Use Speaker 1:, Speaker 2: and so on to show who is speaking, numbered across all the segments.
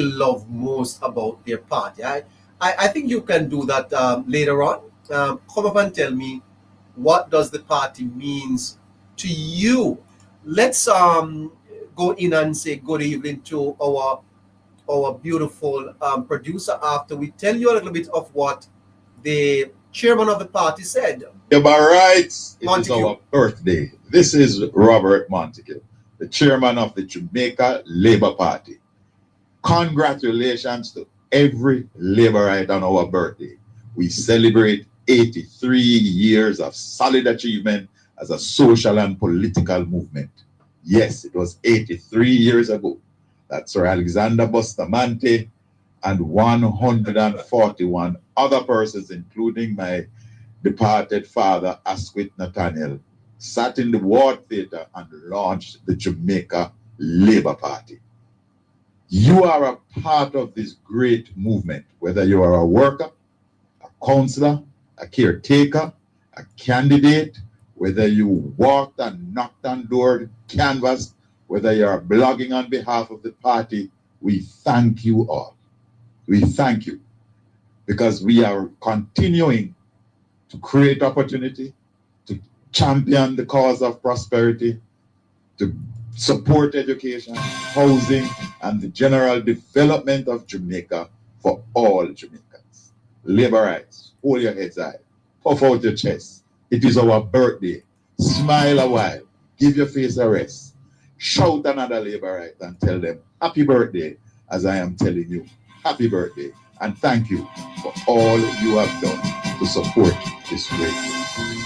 Speaker 1: love most about their party. I think you can do that later on. Come up and tell me, what does the party means to you? Let's go in and say good evening to our beautiful producer after we tell you a little bit of what the chairman of the party said.
Speaker 2: Labour rights, it
Speaker 1: Montague.
Speaker 2: is our birthday. This is Robert Montague, the chairman of the Jamaica Labour Party. Congratulations to every Labourite on our birthday. We celebrate 83 years of solid achievement as a social and political movement. Yes, it was 83 years ago that Sir Alexander Bustamante and 141 other persons, including my departed father, Asquith Nathaniel, sat in the Ward Theatre and launched the Jamaica Labour Party. You are a part of this great movement, whether you are a worker, a councillor, a caretaker, a candidate, whether you walked and knocked on door, canvassed, whether you are blogging on behalf of the party, we thank you all. We thank you because we are continuing to create opportunity, to champion the cause of prosperity, to support education, housing, and the general development of Jamaica for all Jamaicans. Labour rights, hold your heads high, puff out your chest. It is our birthday. Smile a while, give your face a rest. Shout another Labour right and tell them happy birthday, as I am telling you. Happy birthday, and thank you for all you have done to support this great movement.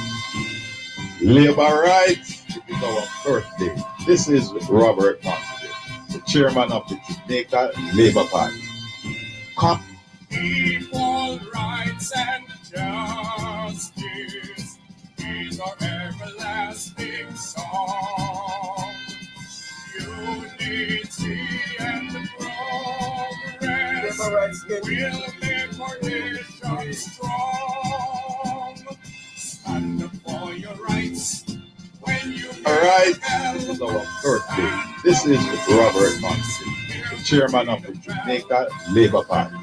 Speaker 2: Labour rights, it is our birthday. This is Robert Montague, the chairman of the Jamaica Labour Party.
Speaker 3: Equal rights and justice is our everlasting song. Unity and progress will make our nation strong. Stand up for your rights when you
Speaker 2: Alright, this is our birthday. This is Robert Montague, the chairman of the Jamaica Labour Party.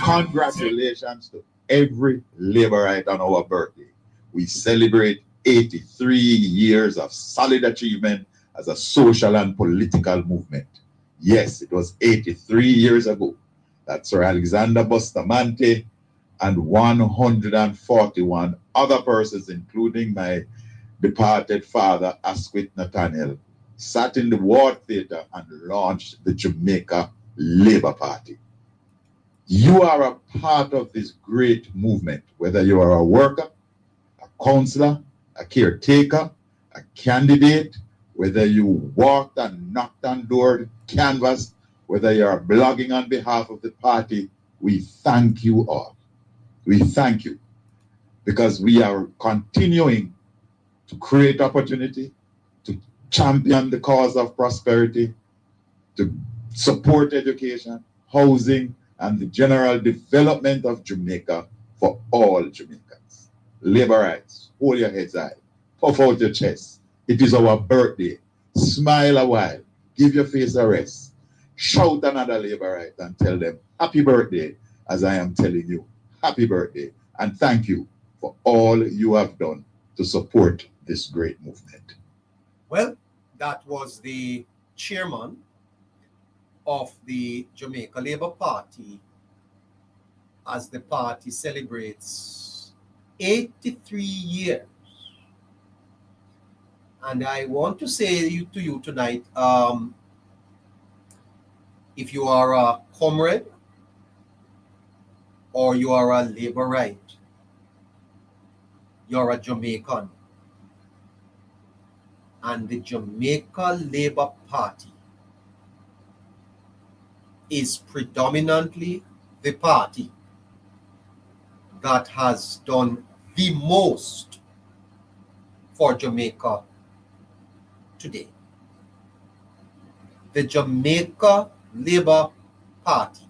Speaker 2: Congratulations to every Labourite on our birthday. We celebrate 83 years of solid achievement as a social and political movement. Yes, it was 83 years ago that Sir Alexander Bustamante and 141 other persons, including my departed father, Asquith Nathaniel, sat in the Ward Theatre and launched the Jamaica Labour Party. You are a part of this great movement, whether you are a worker, a councillor, a caretaker, a candidate, whether you walked and knocked on door, canvassed, whether you are blogging on behalf of the party, we thank you all. We thank you because we are continuing to create opportunity, to champion the cause of prosperity, to support education, housing, and the general development of Jamaica for all Jamaicans. Labour rights, hold your heads high, puff out your chest. It is our birthday. Smile a while, give your face a rest. Shout another Labour right and tell them happy birthday, as I am telling you. Happy birthday, and thank you for all you have done to support this great movement.
Speaker 1: Well, that was the chairman of the Jamaica Labour Party as the party celebrates 83 years. And I want to say to you tonight, if you are a comrade or you are a Labourite, you're a Jamaican. And the Jamaica Labour Party is predominantly the party that has done the most for Jamaica today. The Jamaica Labour Party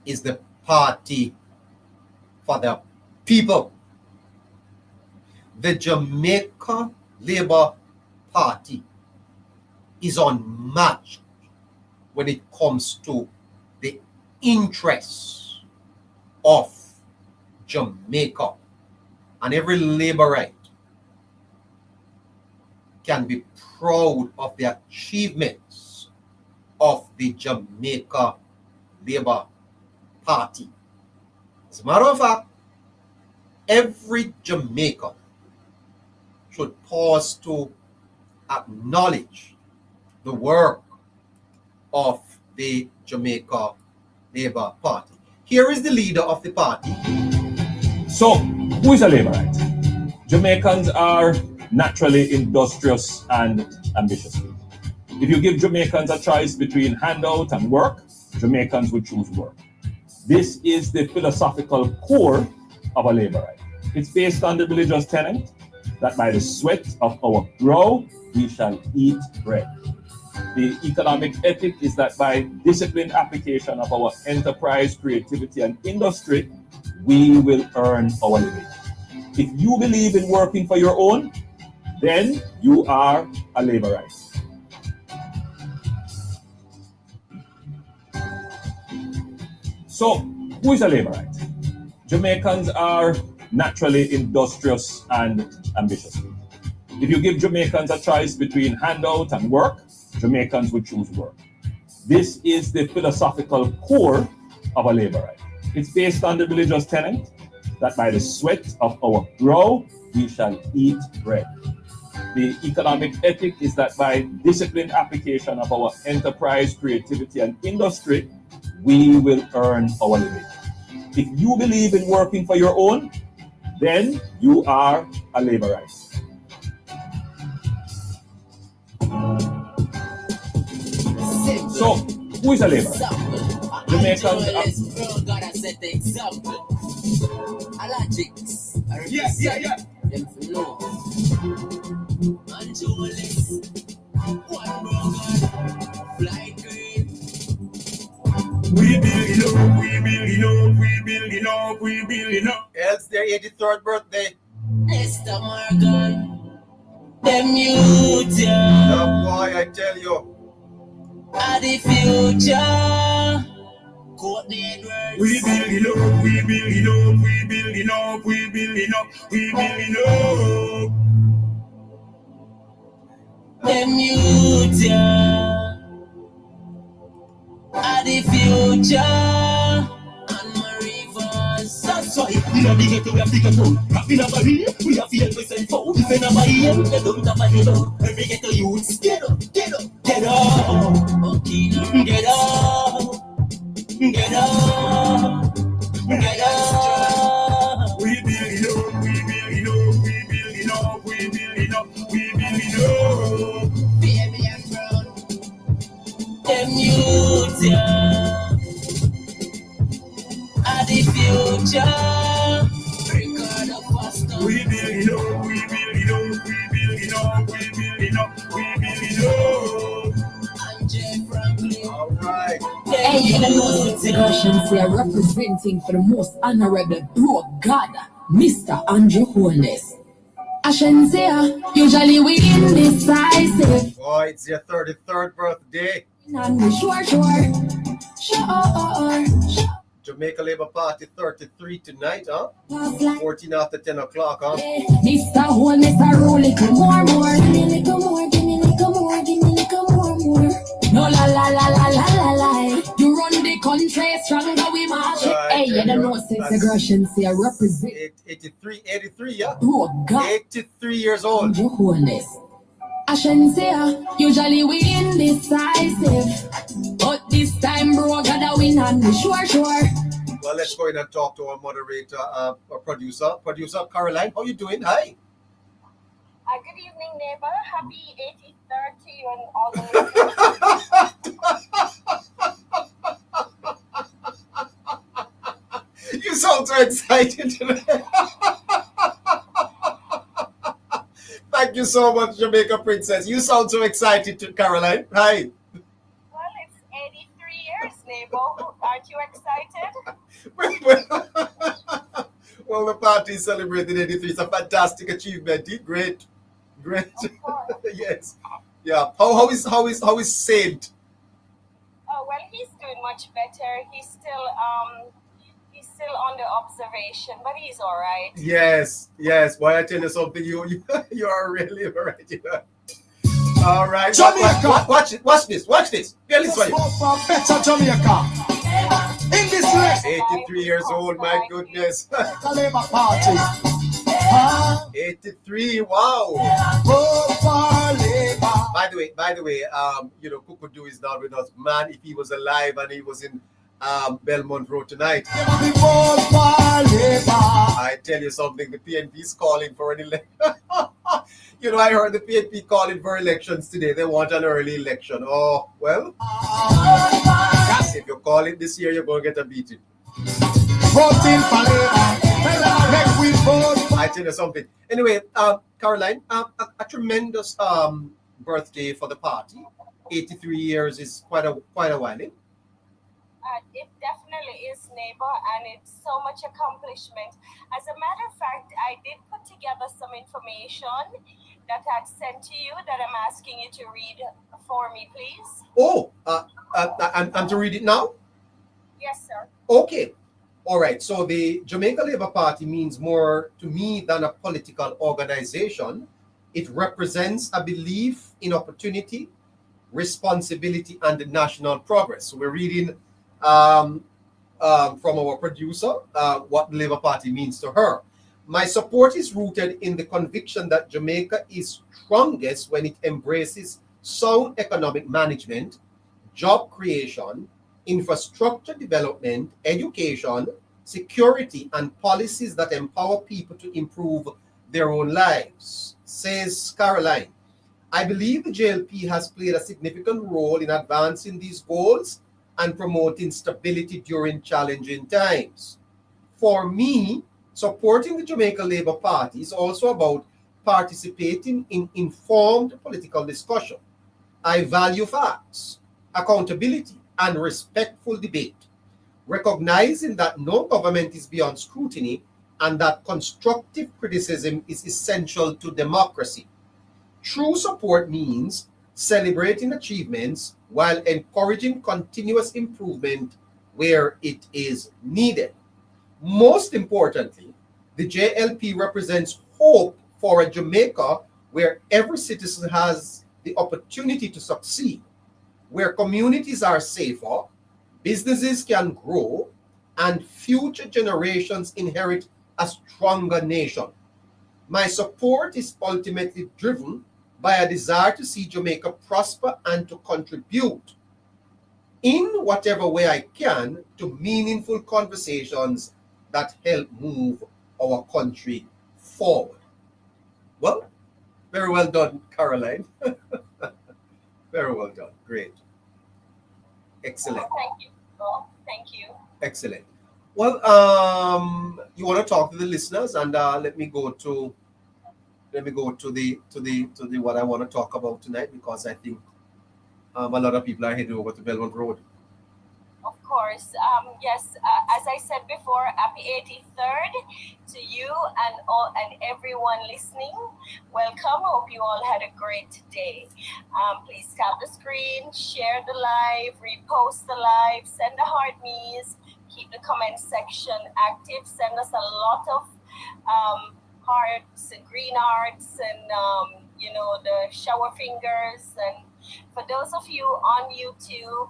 Speaker 1: is the party for the people. The Jamaica Labour Party is unmatched when it comes to the interests of Jamaica. And every laborite can be proud of the achievements of the Jamaica Labour Party. As a matter of fact, every Jamaican should pause to acknowledge the work of the Jamaica Labour Party. Here is the leader of the party.
Speaker 4: So, who is a laborite? Jamaicans are naturally industrious and ambitious people. If you give Jamaicans a choice between handout and work, Jamaicans would choose work. This is the philosophical core of a laborite. It's based on the religious tenet that by the sweat of our brow we shall eat bread. The economic ethic is that by disciplined application of our enterprise, creativity, and industry, we will earn our living. If you believe in working for your own, then you are a laborite. So, who is a laborite? Jamaicans are naturally industrious and ambitious people. If you give Jamaicans a choice between handout and work, Jamaicans would choose work. This is the philosophical core of a laborite. It's based on the religious tenet that by the sweat of our brow we shall eat bread. The economic ethic is that by disciplined application of our enterprise, creativity, and industry, we will earn our living. If you believe in working for your own, then you are a laborite. So, who is a laborite? Jamaicans
Speaker 3: gotta set the example. Allergics. Yeah. Them for know. And Julius. One burger. Fly green. We building up.
Speaker 1: Else their 83rd birthday.
Speaker 3: Mr. Morgan. Them youth,
Speaker 1: Oh boy, I tell you.
Speaker 3: are the future. Courtney Edwards. We building up. Them youth, are the future. And my rivers. That's why we are big to we have bigger too. Rapping up a real, we have feel we send food. If you never hear, you don't have a hero. Every ghetto youths, get up. Okay, get up. Get up. We building up. Baby and brown. Them youths, are the future. Record of faster. We building up. And Jay Franklin.
Speaker 1: All right.
Speaker 5: Hey, you know, Citizens are representing for the most honorable bro God, Mr. Andrew Holness. Ashensia, usually we indecisive.
Speaker 1: Boy, it's your 33rd birthday.
Speaker 5: And we sure.
Speaker 1: Jamaica Labour Party 33 tonight, huh?
Speaker 5: Like
Speaker 1: 14 after 10 o'clock, huh?
Speaker 5: Mr. Holness, I roll it more. Give me little more. No la. You run the country stronger, we march it.
Speaker 1: Right,
Speaker 5: Hey, you don't know, Citizens are represent
Speaker 1: 83, yeah?
Speaker 5: bro God,
Speaker 1: 83 years old.
Speaker 5: Andrew Holness. Ashensia, usually we indecisive. But this time, bro, gotta win and we sure.
Speaker 1: Well, let's go in and talk to our moderator, our producer. Producer Caroline, how you doing? Hi.
Speaker 6: Good evening, neighbor. Happy 83rd to you and all the listeners.
Speaker 1: You sound so excited today. Thank you so much, Jamaica Princess. You sound so excited, to Caroline. Hi.
Speaker 6: Well, it's 83 years, neighbor. Aren't you excited?
Speaker 1: Well, the party is celebrating 83. It's a fantastic achievement. Great.
Speaker 6: Of course.
Speaker 1: Yes. Yeah. How is Saint?
Speaker 6: Well, he's doing much better. He's still under observation, but he's all right.
Speaker 1: Yes, yes. Boy, I tell you something. You are really right. All right.
Speaker 7: Jamaica.
Speaker 1: Watch it. Watch this. Watch this. Hear this for you.
Speaker 7: Hope for better Jamaica. In this race,
Speaker 1: 83 years old. My goodness.
Speaker 7: the Labour Party.
Speaker 1: 83. Wow.
Speaker 7: Vote for Labour.
Speaker 1: By the way, Kukudu is not with us. Man, if he was alive and he was in Belmont Road tonight,
Speaker 7: We vote for Labour.
Speaker 1: I tell you something, the PNP is calling for an election. I heard the PNP calling for elections today. They want an early election. Oh, well, if you call it this year, you're going to get a beating.
Speaker 7: Voting for Labour. Make we vote for
Speaker 1: I tell you something. Anyway, Caroline, a tremendous birthday for the party. 83 years is quite a while. Eh?
Speaker 6: It definitely is, neighbor, and it's so much accomplishment. As a matter of fact, I did put together some information that I'd sent to you that I'm asking you to read for me, please.
Speaker 1: Oh, I'm to read it now?
Speaker 6: Yes, sir.
Speaker 1: Okay. All right. So the Jamaica Labour Party means more to me than a political organization. It represents a belief in opportunity, responsibility, and national progress. So we're reading from our producer what the Labour Party means to her. My support is rooted in the conviction that Jamaica is strongest when it embraces sound economic management, job creation, infrastructure development, education, security, and policies that empower people to improve their own lives, says Caroline. I believe the JLP has played a significant role in advancing these goals and promoting stability during challenging times. For me, supporting the Jamaica Labour Party is also about participating in informed political discussion. I value facts, accountability, and respectful debate, recognizing that no government is beyond scrutiny and that constructive criticism is essential to democracy. True support means celebrating achievements while encouraging continuous improvement where it is needed. Most importantly, the JLP represents hope for a Jamaica where every citizen has the opportunity to succeed, where communities are safer, businesses can grow, and future generations inherit a stronger nation. My support is ultimately driven by a desire to see Jamaica prosper and to contribute in whatever way I can to meaningful conversations that help move our country forward. Well, very well done, Caroline. Very well done. Great. Excellent.
Speaker 6: Thank you. Well, thank you.
Speaker 1: Excellent. Well, you want to talk to the listeners, and let me go to the what I want to talk about tonight, because I think a lot of people are heading over to Belmont Road.
Speaker 6: Of course. Yes, as I said before, happy 83rd to you and everyone listening. Welcome. Hope you all had a great day. Please tap the screen, share the live, repost the live, send the heart me's, keep the comment section active. Send us a lot of hearts and green hearts and the shower fingers. And for those of you on YouTube,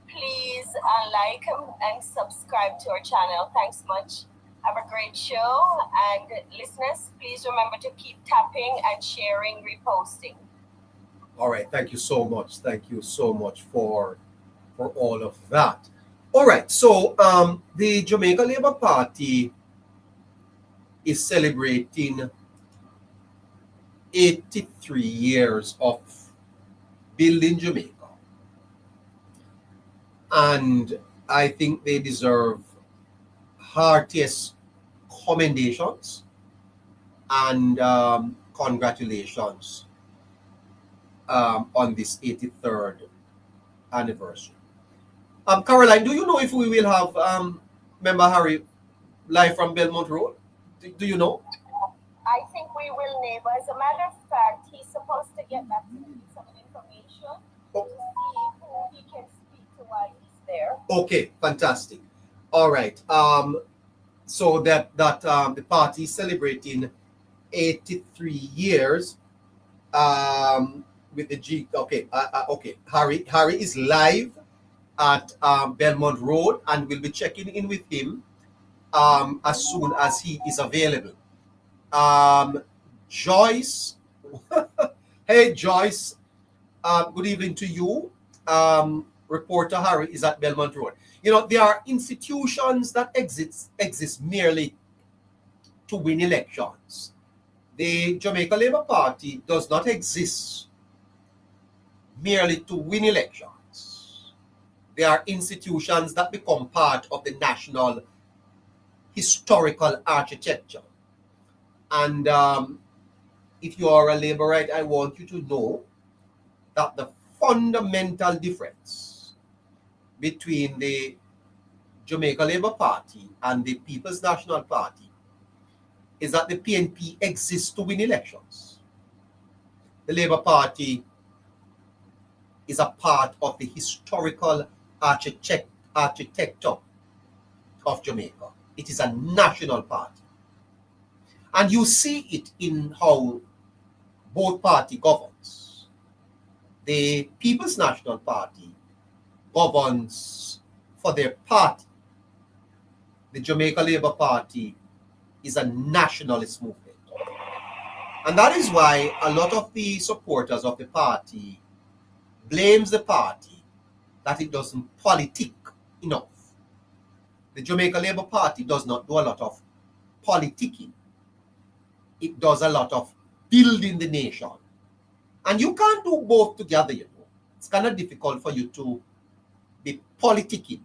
Speaker 6: please like and subscribe to our channel. Thanks much. Have a great show. And listeners, please remember to keep tapping and sharing, reposting.
Speaker 1: All right. Thank you so much. Thank you so much for all of that. All right. So the Jamaica Labour Party is celebrating 83 years of building Jamaica. And I think they deserve heartiest commendations and congratulations on this 83rd anniversary. Caroline, do you know if we will have Member Harry live from Belmont Road? Do you know?
Speaker 6: I think we will, neighbor. As a matter of fact, he's supposed to get back to me some information to see who he can speak to why he's there.
Speaker 1: Okay, fantastic. All right. So the party is celebrating 83 years with the G. Okay, okay. Harry is live at Belmont Road, and we'll be checking in with him as soon as he is available. Joyce, hey Joyce, good evening to you. Reporter Harry is at Belmont Road. You know, there are institutions that exist merely to win elections. The Jamaica Labour Party does not exist merely to win elections. There are institutions that become part of the national historical architecture. And if you are a Labourite, I want you to know that the fundamental difference between the Jamaica Labour Party and the People's National Party is that the PNP exists to win elections. The Labour Party is a part of the historical architecture of Jamaica. It is a national party. And you see it in how both parties governs. The People's National Party governs for their party. The Jamaica Labour Party is a nationalist movement. And that is why a lot of the supporters of the party blames the party that it doesn't politic enough. The Jamaica Labour Party does not do a lot of politicking. It does a lot of building the nation. And you can't do both together, you know. It's kind of difficult for you to be politicking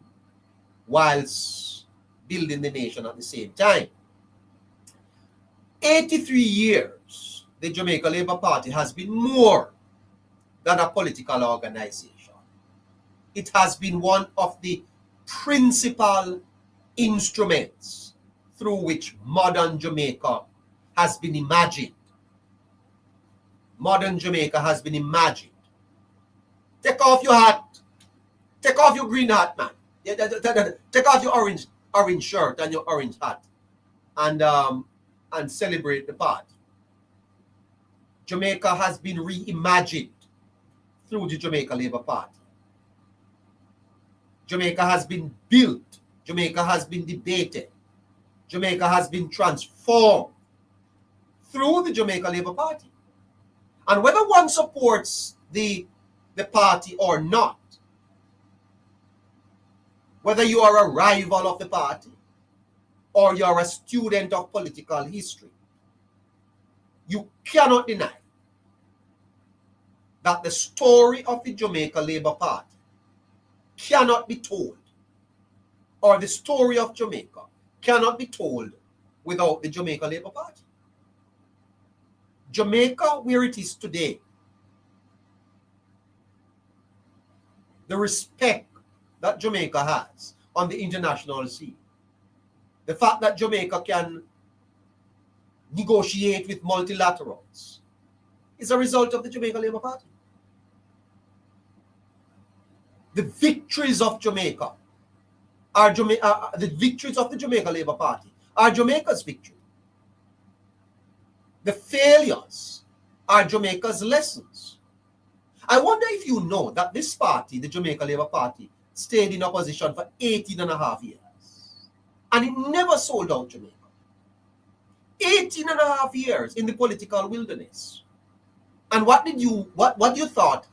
Speaker 1: whilst building the nation at the same time. 83 years, the Jamaica Labour Party has been more than a political organization. It has been one of the principal instruments through which modern Jamaica has been imagined. Modern Jamaica has been imagined. Take off your hat. Take off your green hat, man. Take off your orange shirt and your orange hat, and celebrate the party. Jamaica has been reimagined through the Jamaica Labour Party. Jamaica has been built. Jamaica has been debated. Jamaica has been transformed through the Jamaica Labour Party. And whether one supports the party or not, whether you are a rival of the party or you are a student of political history, you cannot deny that the story of the Jamaica Labour Party cannot be told, or the story of Jamaica cannot be told without the Jamaica Labour Party. Jamaica, where it is today, the respect that Jamaica has on the international scene, the fact that Jamaica can negotiate with multilaterals, is a result of the Jamaica Labour Party. The victories of Jamaica are the victories of the Jamaica Labour Party are Jamaica's victory. The failures are Jamaica's lessons. I wonder if you know that this party, the Jamaica Labour Party, stayed in opposition for 18 and a half years. And it never sold out Jamaica. 18 and a half years in the political wilderness. And what you thought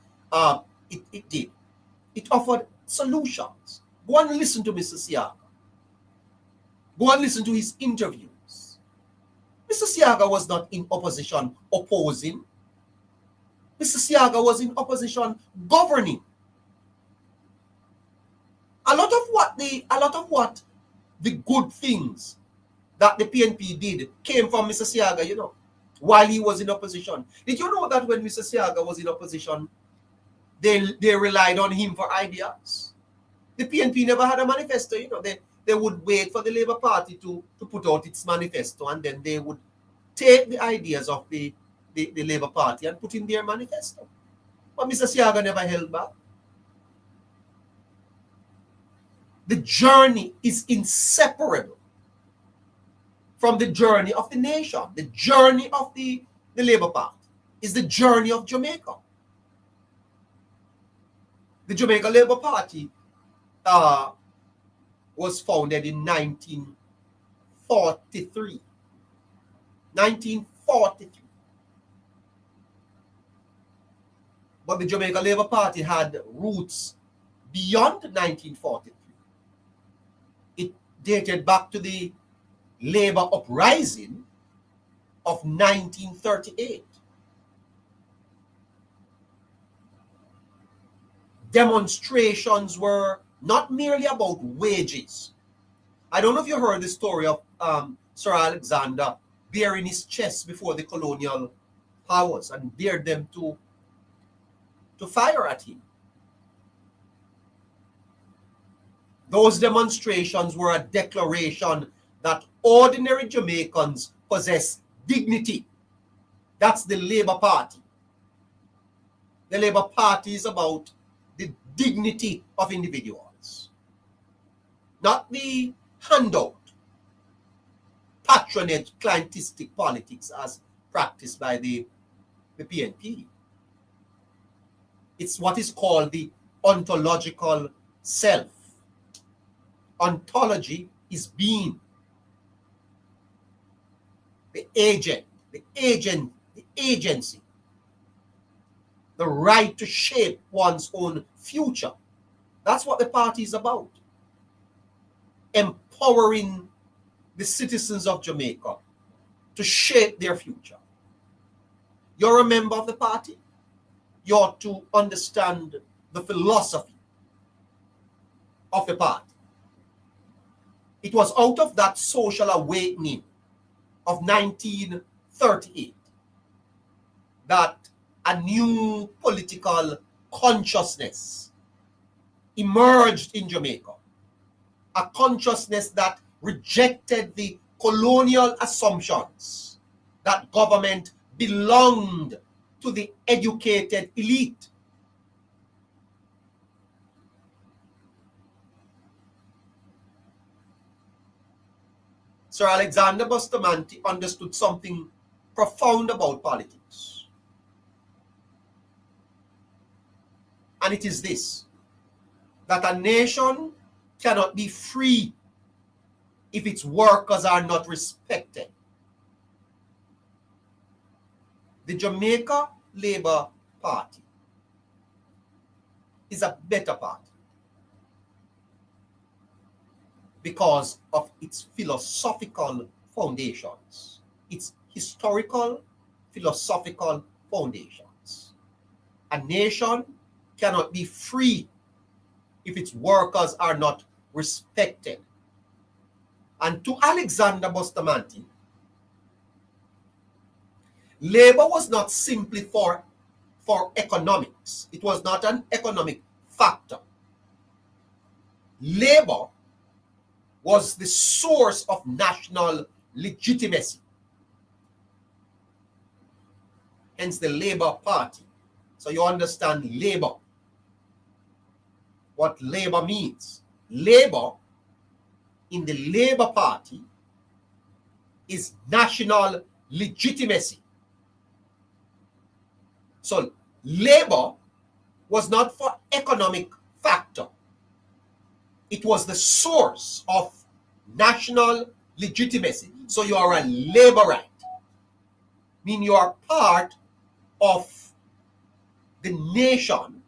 Speaker 1: it did? It offered solutions. Go and listen to Mr. Siaga. Go and listen to his interviews. Mr. Siaga was not in opposition opposing. Mr. Siaga was in opposition governing. A lot of what the good things that the PNP did came from Mr. Siaga, you know, while he was in opposition. Did you know that when Mr. Siaga was in opposition, they relied on him for ideas? The PNP never had a manifesto, you know. They would wait for the Labour Party to put out its manifesto, and then they would take the ideas of the Labour Party and put in their manifesto. But Mr. Siaga never held back. The journey is inseparable from the journey of the nation. The journey of the Labour Party is the journey of Jamaica. The Jamaica Labour Party was founded in 1943. 1943. But the Jamaica Labour Party had roots beyond 1943. It dated back to the Labour uprising of 1938. Demonstrations were not merely about wages. I don't know if you heard the story of Sir Alexander bearing his chest before the colonial powers and dared them to fire at him. Those demonstrations were a declaration that ordinary Jamaicans possess dignity. That's the Labour Party. The Labour Party is about the dignity of individuals, not the handout, patronage, clientistic politics as practiced by the PNP. It's what is called the ontological self. Ontology is being. The agent, the agency, the right to shape one's own future. That's what the party is about. Empowering the citizens of Jamaica to shape their future. You're a member of the party. You ought to understand the philosophy of the party. It was out of that social awakening of 1938 that a new political consciousness emerged in Jamaica. A consciousness that rejected the colonial assumptions that government belonged to the educated elite. Sir Alexander Bustamante understood something profound about politics. And it is this, that a nation cannot be free if its workers are not respected. The Jamaica Labour Party is a better party because of its philosophical foundations, its historical philosophical foundations. A nation cannot be free if its workers are not respected. And to Alexander Bustamante, labor was not simply for economics. It was not an economic factor. Labor was the source of national legitimacy. Hence the Labour Party. So you understand labor. What labor means. Labor in the Labour Party is national legitimacy. So labor was not for economic factor. It was the source of national legitimacy. So you are a laborite. Mean you are part of the nation,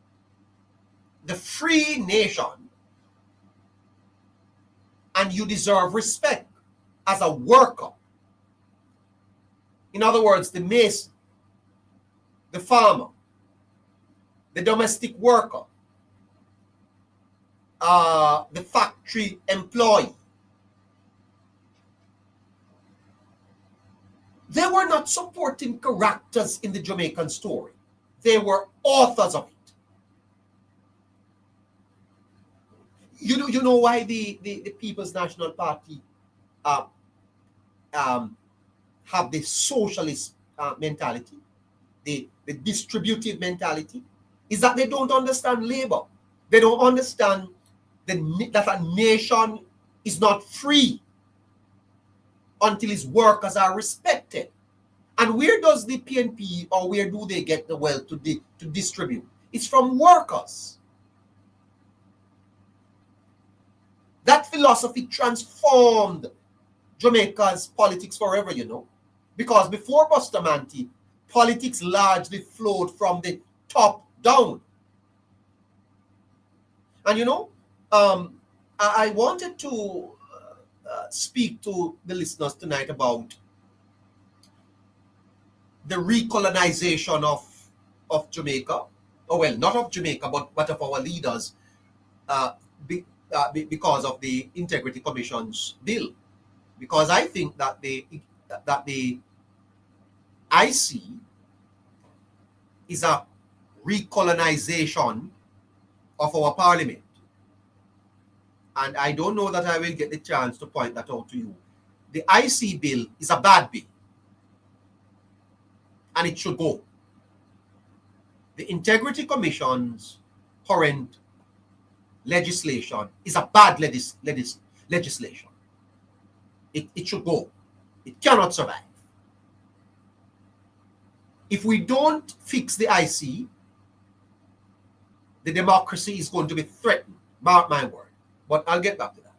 Speaker 1: the free nation, and you deserve respect as a worker. In other words, the mason, the farmer, the domestic worker, the factory employee. They were not supporting characters in the Jamaican story. They were authors of it. You know why the People's National Party have the socialist mentality, the distributive mentality, is that they don't understand labor. They don't understand that a nation is not free until its workers are respected. And where does the PNP, or where do they get the wealth to distribute? It's from workers. That philosophy transformed Jamaica's politics forever, you know. Because before Bustamante, politics largely flowed from the top down. And you know, I wanted to speak to the listeners tonight about the recolonization of Jamaica, or well, not of Jamaica, but of our leaders, because of the Integrity Commission's bill. Because I think that the IC is a recolonization of our parliament. And I don't know that I will get the chance to point that out to you. The IC bill is a bad bill. And it should go. The Integrity Commission's current legislation is a bad legislation. It should go. It cannot survive. If we don't fix the IC, the democracy is going to be threatened. Mark my word. But I'll get back to that.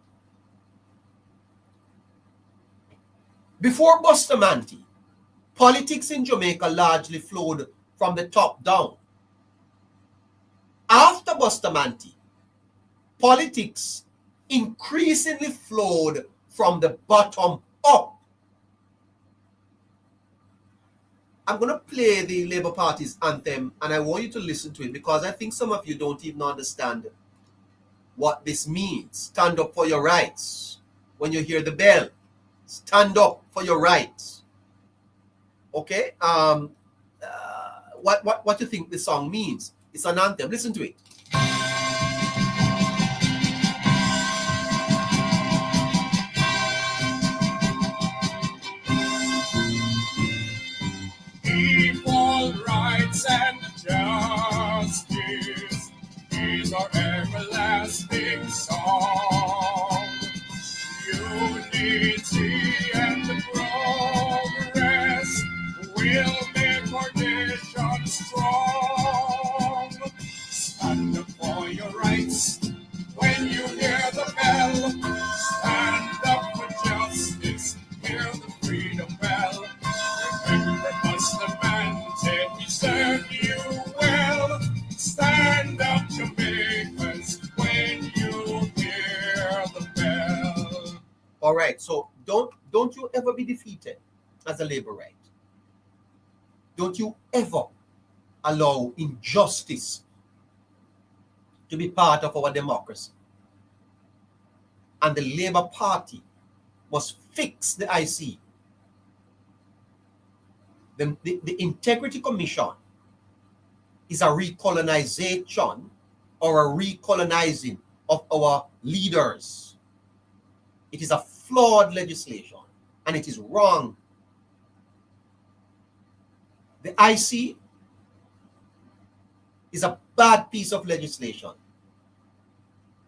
Speaker 1: Before Bustamante, politics in Jamaica largely flowed from the top down. After Bustamante, politics increasingly flowed from the bottom up. I'm going to play the Labour Party's anthem, and I want you to listen to it because I think some of you don't even understand what this means. Stand up for your rights. When you hear the bell, stand up for your rights. Okay? What do you think the song means? It's an anthem. Listen to it.
Speaker 7: Equal rights and justice is our everlasting song. Unity and progress will make our nation strong. Stand up for your rights when you hear the bell. Stand up for justice, hear the freedom bell. Remember Bustamante, he served you well. Stand up, Jamaicans, when you hear the bell.
Speaker 1: All right, so don't you ever be defeated as a Labourite. Don't you ever allow injustice to be part of our democracy. And the Labour Party must fix the IC. The Integrity Commission is a recolonization or a recolonizing of our leaders. It is a flawed legislation and it is wrong. The IC is a bad piece of legislation.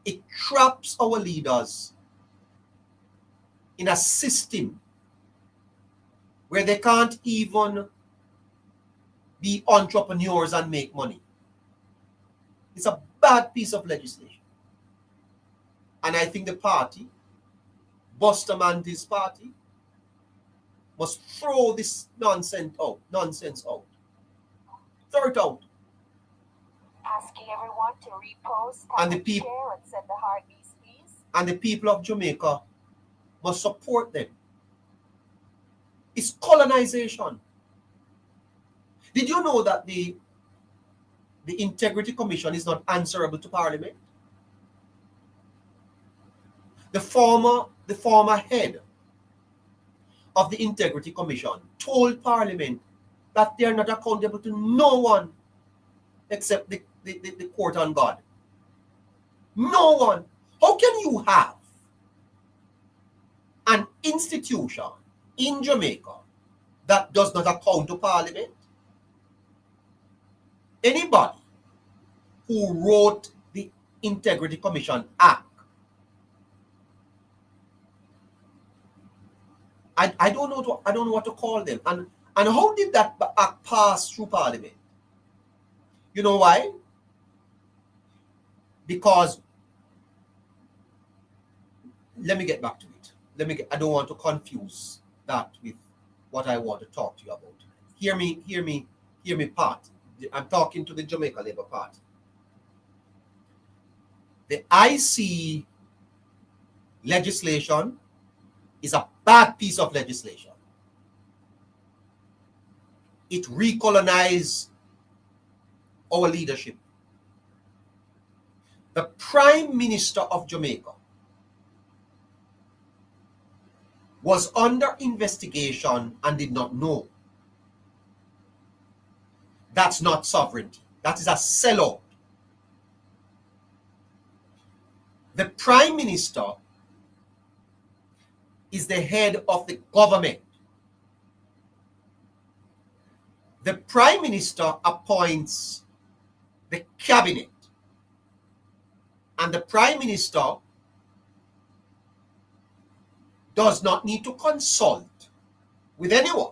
Speaker 1: It traps our leaders in a system where they can't even be entrepreneurs and make money. It's a bad piece of legislation. And I think the party, Bustamante's party, must throw this nonsense out. Throw it out.
Speaker 6: Asking everyone to repost,
Speaker 1: And the
Speaker 6: comment,
Speaker 1: peop-
Speaker 6: share, and send the heartbeats, please.
Speaker 1: And the people of Jamaica must support them. It's colonization. Did you know that the Integrity Commission is not answerable to Parliament? The former head of the Integrity Commission told Parliament that they are not accountable to no one except the court on God. No one. How can you have an institution in Jamaica that does not account to Parliament? Anybody who wrote the Integrity Commission Act I don't know what to call them. And how did that act pass through Parliament? You know why? Because let me get back to it. I don't want to confuse that with what I want to talk to you about. Hear me, Pat. I'm talking to the Jamaica Labour Party. The IC legislation is a bad piece of legislation. It recolonized our leadership. The Prime Minister of Jamaica was under investigation and did not know. That's not sovereignty. That is a sellout. The Prime Minister is the head of the government. The Prime Minister appoints the cabinet, and the Prime Minister does not need to consult with anyone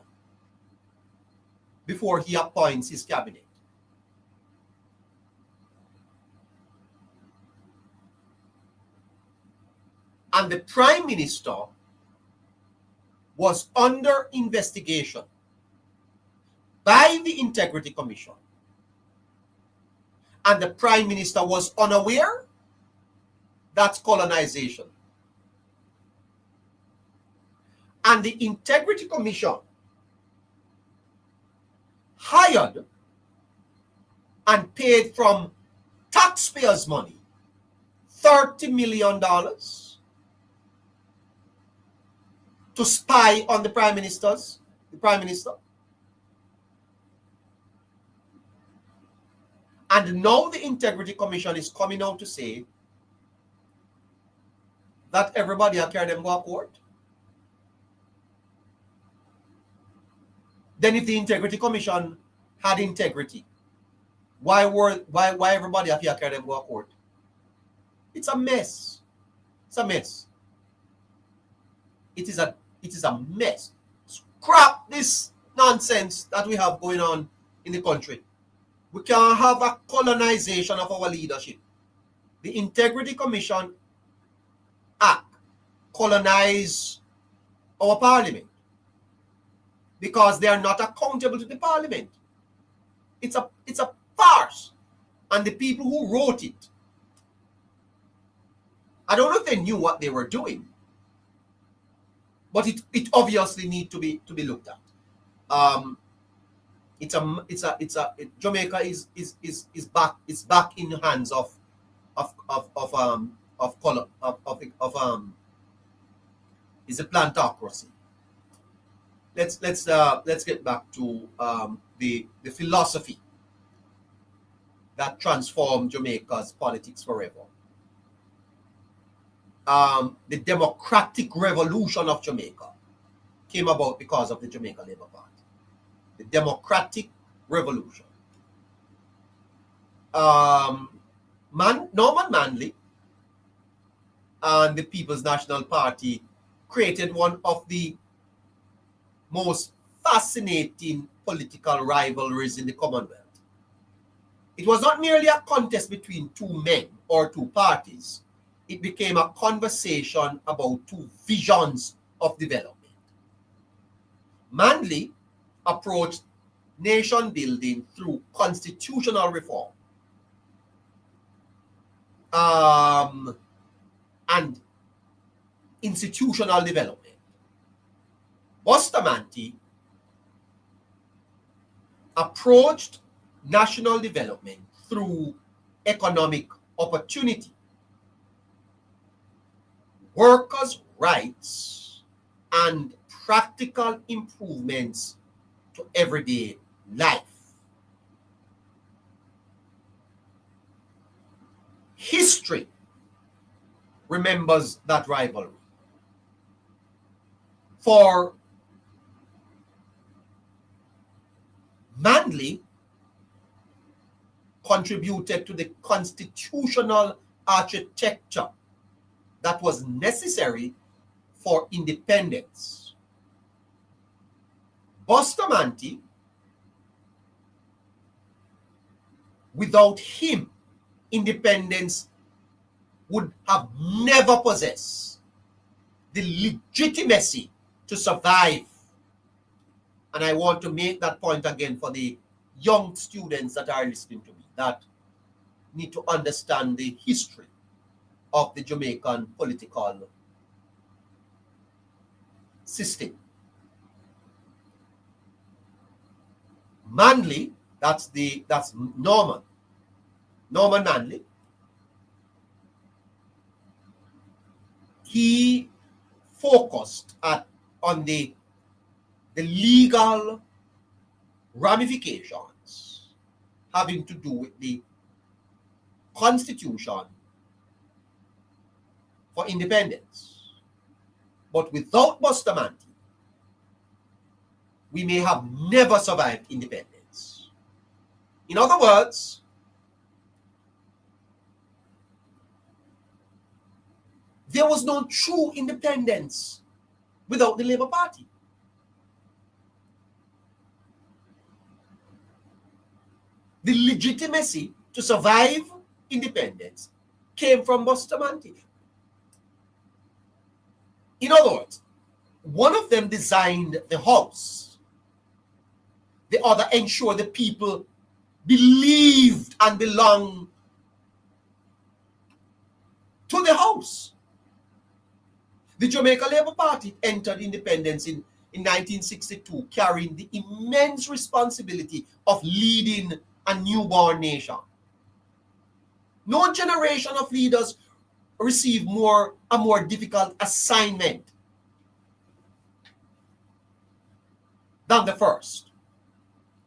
Speaker 1: before he appoints his cabinet. And the Prime Minister was under investigation by the Integrity Commission, and the Prime Minister was unaware. That's colonization. And the Integrity Commission hired and paid from taxpayers' money $30 million to spy on the Prime Minister. And now the Integrity Commission is coming out to say that everybody will carry them go to court. Then if the Integrity Commission had integrity, why everybody have to carry them go to court? It's a mess. It's a mess. It is a mess. Scrap this nonsense that we have going on in the country. We can't have a colonization of our leadership. The Integrity Commission Act colonize our parliament because they are not accountable to the parliament. It's a farce. And the people who wrote it, I don't know if they knew what they were doing, but it obviously needs to be looked at. Jamaica is back in the hands of is a plantocracy. Let's get back to the philosophy that transformed Jamaica's politics forever. The democratic revolution of Jamaica came about because of the Jamaica Labour Party. The democratic revolution. Norman Manley and the People's National Party created one of the most fascinating political rivalries in the Commonwealth. It was not merely a contest between two men or two parties. It became a conversation about two visions of development. Manley approached nation building through constitutional reform and institutional development. Bustamante approached national development through economic opportunity, workers' rights, and practical improvements to everyday life. History remembers that rivalry. For Manley contributed to the constitutional architecture that was necessary for independence. Bustamante, without him, independence would have never possessed the legitimacy to survive. And I want to make that point again for the young students that are listening to me, that need to understand the history of the Jamaican political system. Manley, that's Norman Manley. He focused on the legal ramifications having to do with the constitution for independence. But without Bustamante, we may have never survived independence. In other words, there was no true independence without the Labour Party. The legitimacy to survive independence came from Bustamante. In other words, one of them designed the house. The other ensured the people believed and belonged to the house. The Jamaica Labour Party entered independence in 1962, carrying the immense responsibility of leading a newborn nation. No generation of leaders received a more difficult assignment than the first.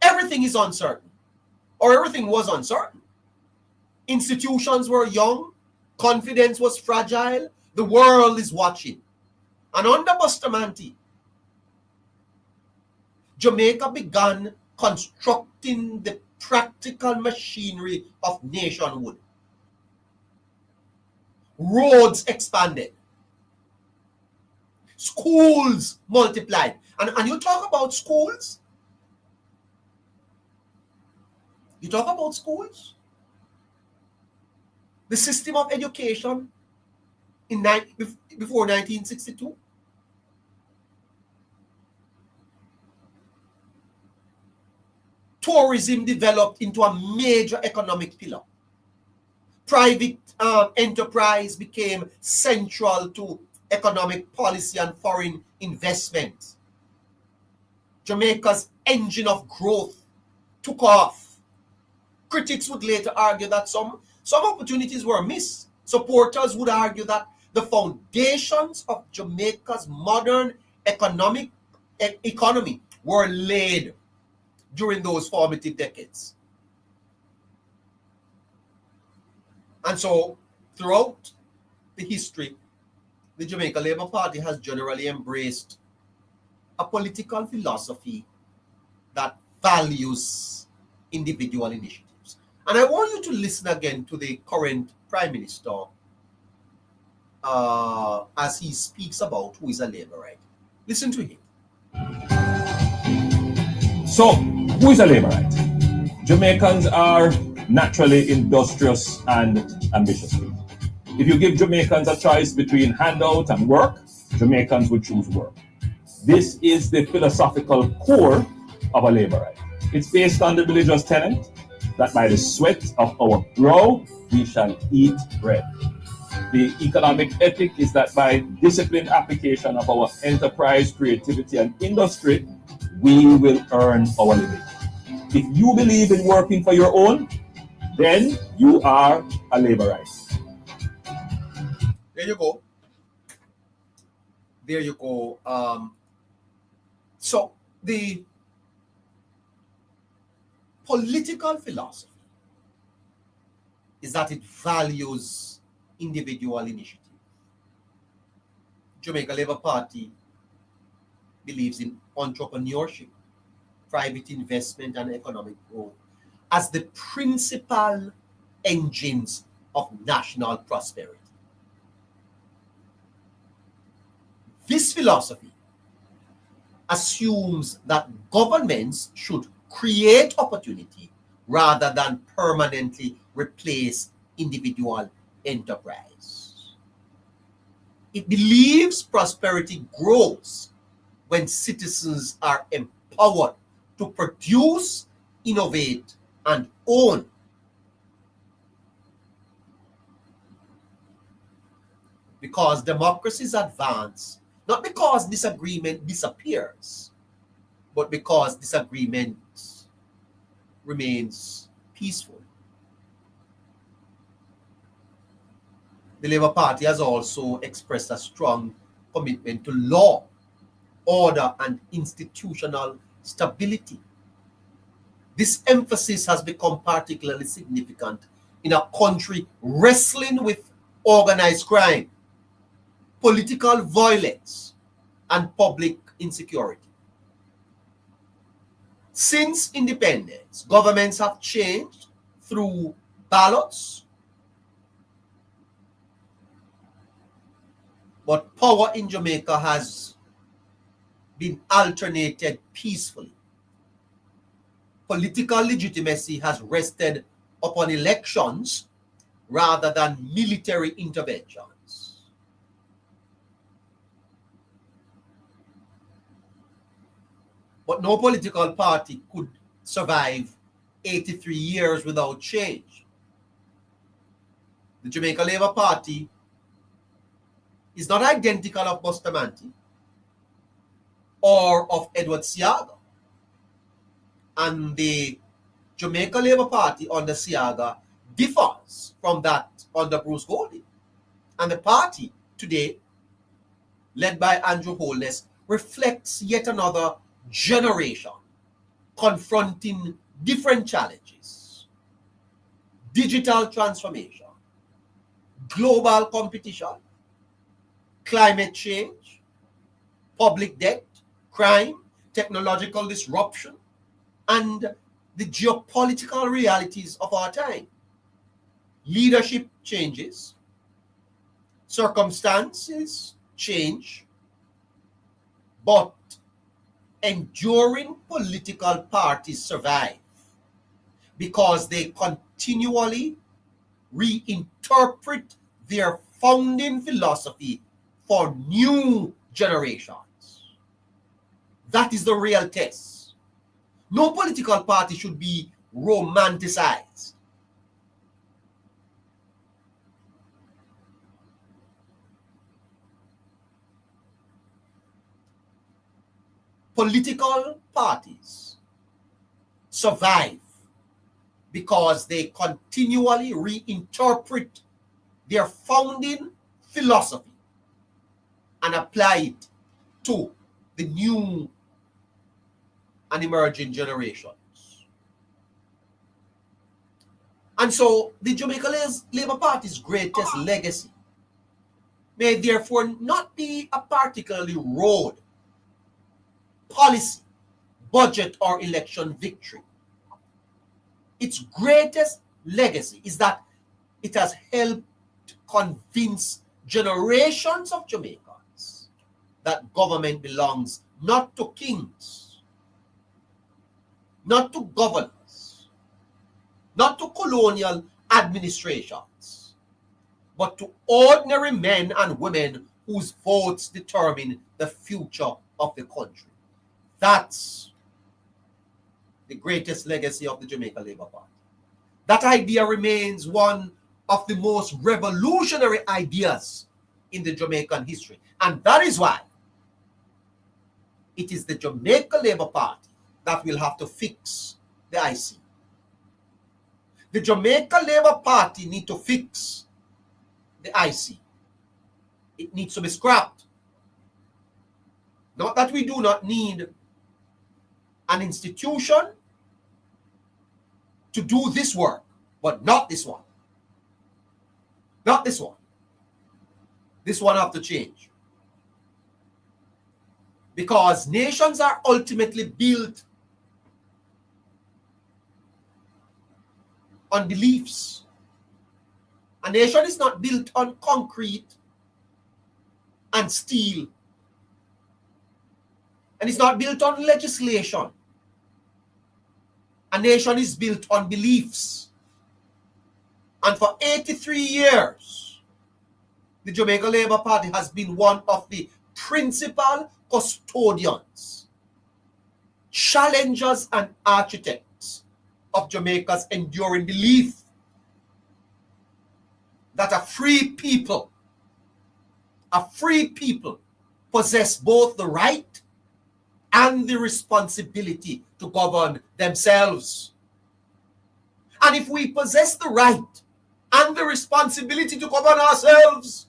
Speaker 1: Everything is uncertain, or everything was uncertain. Institutions were young, confidence was fragile, the world is watching. And under Bustamante, Jamaica began constructing the practical machinery of nationhood. Roads expanded. Schools multiplied. And you talk about schools? You talk about schools? The system of education before 1962? Tourism developed into a major economic pillar. Private enterprise became central to economic policy and foreign investment. Jamaica's engine of growth took off. Critics would later argue that some opportunities were missed. Supporters would argue that the foundations of Jamaica's modern economy were laid during those formative decades. And so, throughout the history, the Jamaica Labour Party has generally embraced a political philosophy that values individual initiatives. And I want you to listen again to the current Prime Minister as he speaks about who is a Labourite. Listen to him.
Speaker 4: So, who is a Labourite? Jamaicans are naturally industrious and ambitious. If you give Jamaicans a choice between handout and work, Jamaicans would choose work. This is the philosophical core of a Labourite. It's based on the religious tenet that by the sweat of our brow we shall eat bread. The economic ethic is that by disciplined application of our enterprise, creativity, and industry, we will earn our living. If you believe in working for your own, then you are a Labourite.
Speaker 1: There you go. There you go. So the political philosophy is that it values individual initiative. Jamaica Labour Party believes in entrepreneurship, private investment, and economic growth as the principal engines of national prosperity. This philosophy assumes that governments should create opportunity rather than permanently replace individual enterprise. It believes prosperity grows when citizens are empowered to produce, innovate, and own. Because democracies advance, not because disagreement disappears, but because disagreement remains peaceful. The Labour Party has also expressed a strong commitment to law, order, and institutional stability. This emphasis has become particularly significant in a country wrestling with organized crime, political violence, and public insecurity. Since independence, governments have changed through ballots, but power in Jamaica has been alternated peacefully. Political legitimacy has rested upon elections rather than military interventions. But no political party could survive 83 years without change. The Jamaica Labour Party is not identical of Bustamante or of Edward Seaga. And the Jamaica Labour Party under Seaga differs from that under Bruce Golding. And the party today, led by Andrew Holness, reflects yet another generation confronting different challenges: digital transformation, global competition, climate change, public debt, crime, technological disruption, and the geopolitical realities of our time. Leadership changes, circumstances change, but enduring political parties survive because they continually reinterpret their founding philosophy for new generations. That is the real test. No political party should be romanticized. Political parties survive because they continually reinterpret their founding philosophy and apply it to the new and emerging generations. And so the Jamaica Labour Party's greatest legacy may therefore not be a particularly road, policy, budget, or election victory. Its greatest legacy is that it has helped convince generations of Jamaicans that government belongs not to kings, not to governors, not to colonial administrations, but to ordinary men and women whose votes determine the future of the country. That's the greatest legacy of the Jamaica Labour Party. That idea remains one of the most revolutionary ideas in the Jamaican history. And that is why it is the Jamaica Labour Party that will have to fix the IC. The Jamaica Labour Party need to fix the IC. It needs to be scrapped. Not that we do not need an institution to do this work, but not this one. Not this one. This one have to change. Because nations are ultimately built on beliefs. A nation is not built on concrete and steel. And it's not built on legislation. A nation is built on beliefs. And for 83 years, the Jamaica Labour Party has been one of the principal custodians, challengers, and architects of Jamaica's enduring belief that a free people possess both the right and the responsibility to govern themselves. And if we possess the right and the responsibility to govern ourselves,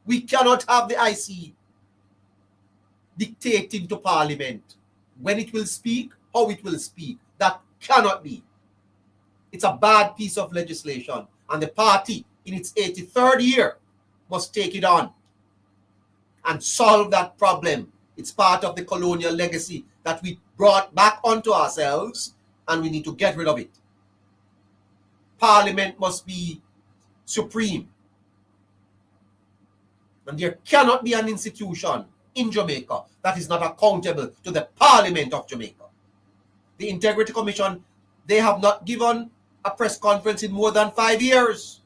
Speaker 1: we cannot have the IC dictating to Parliament when it will speak, how it will speak. That cannot be. It's a bad piece of legislation, and the party in its 83rd year must take it on and solve that problem. It's part of the colonial legacy that we brought back onto ourselves, and we need to get rid of it. Parliament must be supreme. And there cannot be an institution in Jamaica that is not accountable to the Parliament of Jamaica. The Integrity Commission, they have not given a press conference in more than 5 years.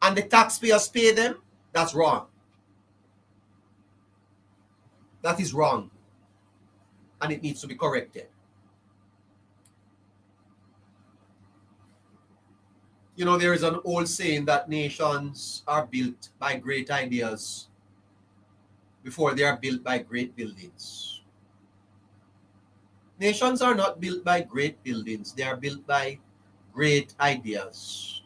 Speaker 1: And the taxpayers pay them. That's wrong. That is wrong. And it needs to be corrected. You know, there is an old saying that nations are built by great ideas before they are built by great buildings. Nations are not built by great buildings. They are built by great ideas.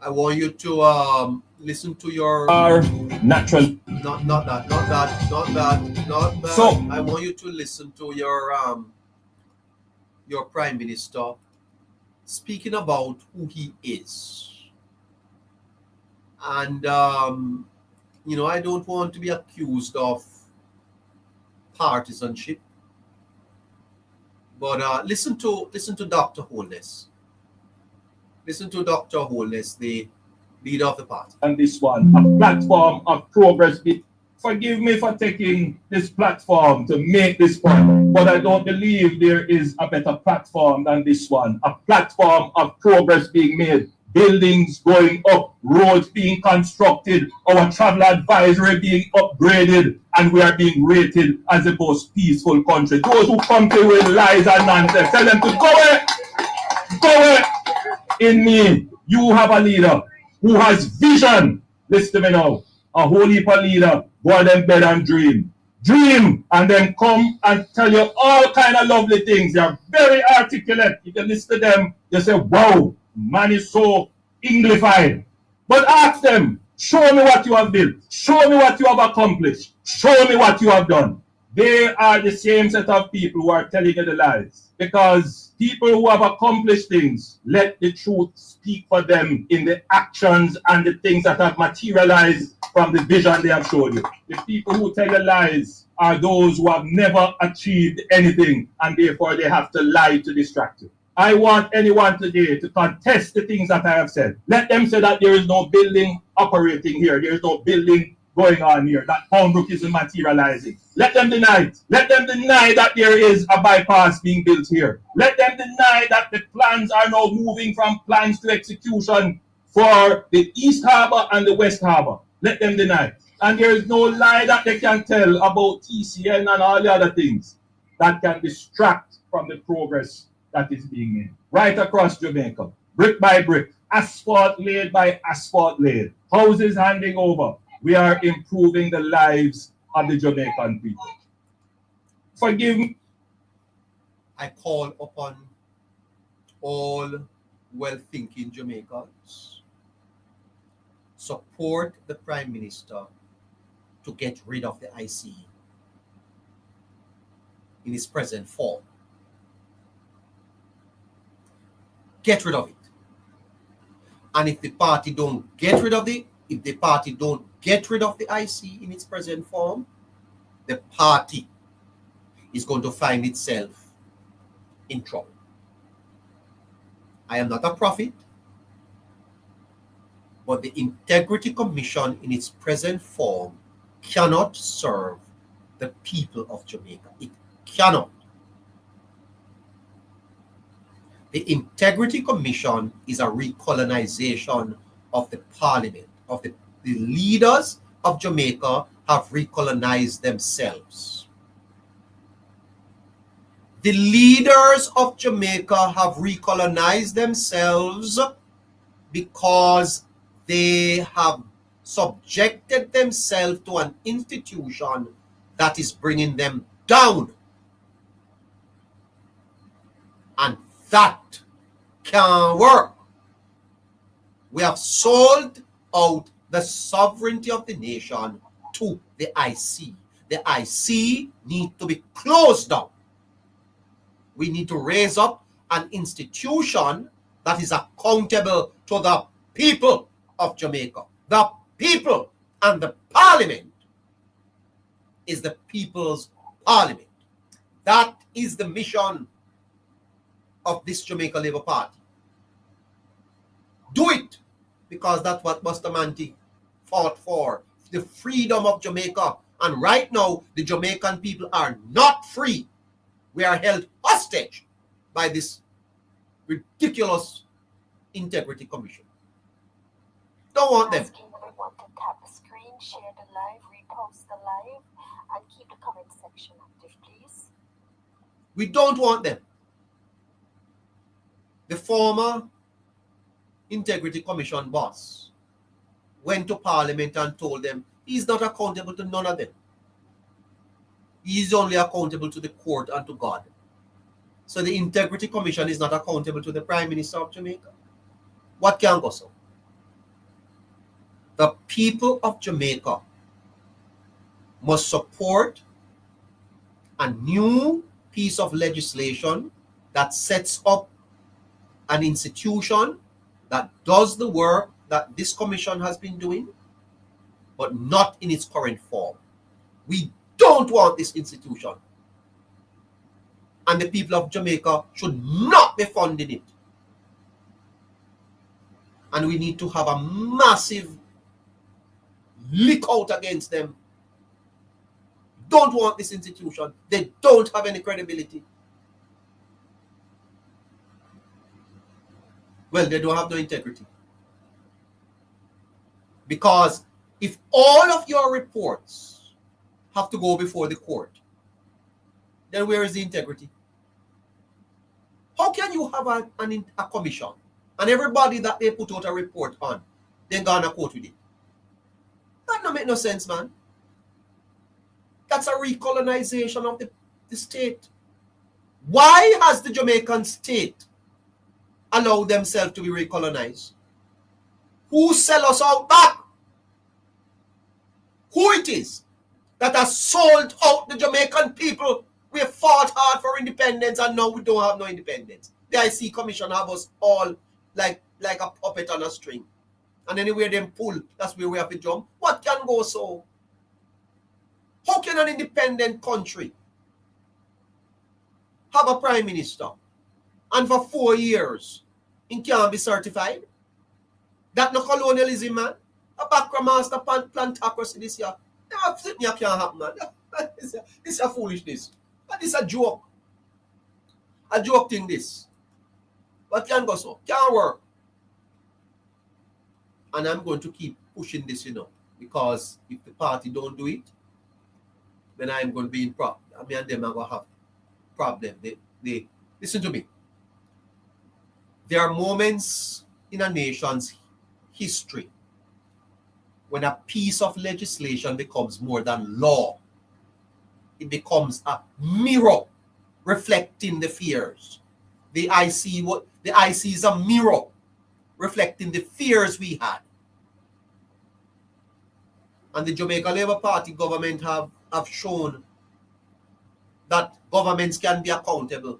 Speaker 1: I want you to listen to your...
Speaker 4: Are natural.
Speaker 1: Not that.
Speaker 4: So,
Speaker 1: I want you to listen to your Prime Minister speaking about who he is. And, you know, I don't want to be accused of partisanship. But listen to Dr. Holness. Listen to Dr. Holness, the leader of the party.
Speaker 4: And this one, a platform of progress. Forgive me for taking this platform to make this point, but I don't believe there is a better platform than this one. A platform of progress being made, buildings going up, roads being constructed, our travel advisory being upgraded, and we are being rated as the most peaceful country. Those who come to with lies and nonsense, tell them to go away. Go away. In me, you have a leader who has vision. Listen to me now. A whole heap of leader. Go to them bed and dream. Dream and then come and tell you all kind of lovely things. They are very articulate. You can listen to them. They say, wow, man is so Englified. But ask them, show me what you have built. Show me what you have accomplished. Show me what you have done. They are the same set of people who are telling you the lies. Because people who have accomplished things, let the truth speak for them in the actions and the things that have materialized from the vision they have showed you. The people who tell you lies are those who have never achieved anything, and therefore they have to lie to distract you. I want anyone today to contest the things that I have said. Let them say that there is no building operating here. There is no building going on here, that Poundbrook isn't materializing. Let them deny it. Let them deny that there is a bypass being built here. Let them deny that the plans are now moving from plans to execution for the East Harbour and the West Harbour. Let them deny it. And there is no lie that they can tell about TCN and all the other things that can distract from the progress that is being made. Right across Jamaica, brick by brick, asphalt laid by asphalt laid, houses handing over. We are improving the lives of the Jamaican people. Forgive me.
Speaker 1: I call upon all well-thinking Jamaicans, support the Prime Minister to get rid of the IC in its present form. Get rid of it. And if the party don't get rid of it, if the party don't get rid of the IC in its present form, the party is going to find itself in trouble. I am not a prophet, but the Integrity Commission in its present form cannot serve the people of Jamaica. It cannot. The Integrity Commission is a recolonization of the parliament, of the leaders of Jamaica have recolonized themselves. The leaders of Jamaica have recolonized themselves because they have subjected themselves to an institution that is bringing them down. And that can't work. We have sold out the sovereignty of the nation to the IC. The IC need to be closed down. We need to raise up an institution that is accountable to the people of Jamaica. The people, and the parliament is the people's parliament. That is the mission of this Jamaica Labour Party. Do it, because that's what Bustamante fought for, the freedom of Jamaica. And right now, the Jamaican people are not free. We are held hostage by this ridiculous Integrity Commission. Don't want them.
Speaker 6: Asking everyone to tap the screen, share the live, repost the live, and keep the comment section active, please.
Speaker 1: We don't want them. The former Integrity Commission boss went to Parliament and told them he's not accountable to none of them. He's only accountable to the court and to God. So the Integrity Commission is not accountable to the Prime Minister of Jamaica. What can go so? The people of Jamaica must support a new piece of legislation that sets up an institution that does the work that this commission has been doing, but not in its current form. We don't want this institution. And the people of Jamaica should not be funding it. And we need to have a massive leak out against them. Don't want this institution. They don't have any credibility. Well, they don't have no integrity. Because if all of your reports have to go before the court, then where is the integrity? How can you have a commission and everybody that they put out a report on, then go on a court with it? That don't make no sense, man. That's a recolonization of the state. Why has the Jamaican state allowed themselves to be recolonized? Who sell us out back? Who it is that has sold out the Jamaican people? We have fought hard for independence and now we don't have no independence. The IC Commission have us all like a puppet on a string. And anywhere them pull, that's where we have to jump. What can go so? How can an independent country have a prime minister and for 4 years he can't be certified? That no colonialism, man. A background master plantocracy this year. That can't happen, man. This is a foolishness. This is a joke. A joke thing this. But can't go so. Can't work. And I'm going to keep pushing this, because if the party don't do it, then I'm going to be in problem. I mean, and them are going to have problem. They listen to me. There are moments in a nation's history when a piece of legislation becomes more than law. It becomes a mirror reflecting the fears. The IC is a mirror reflecting the fears we had. And the Jamaica Labour Party government have shown that governments can be accountable.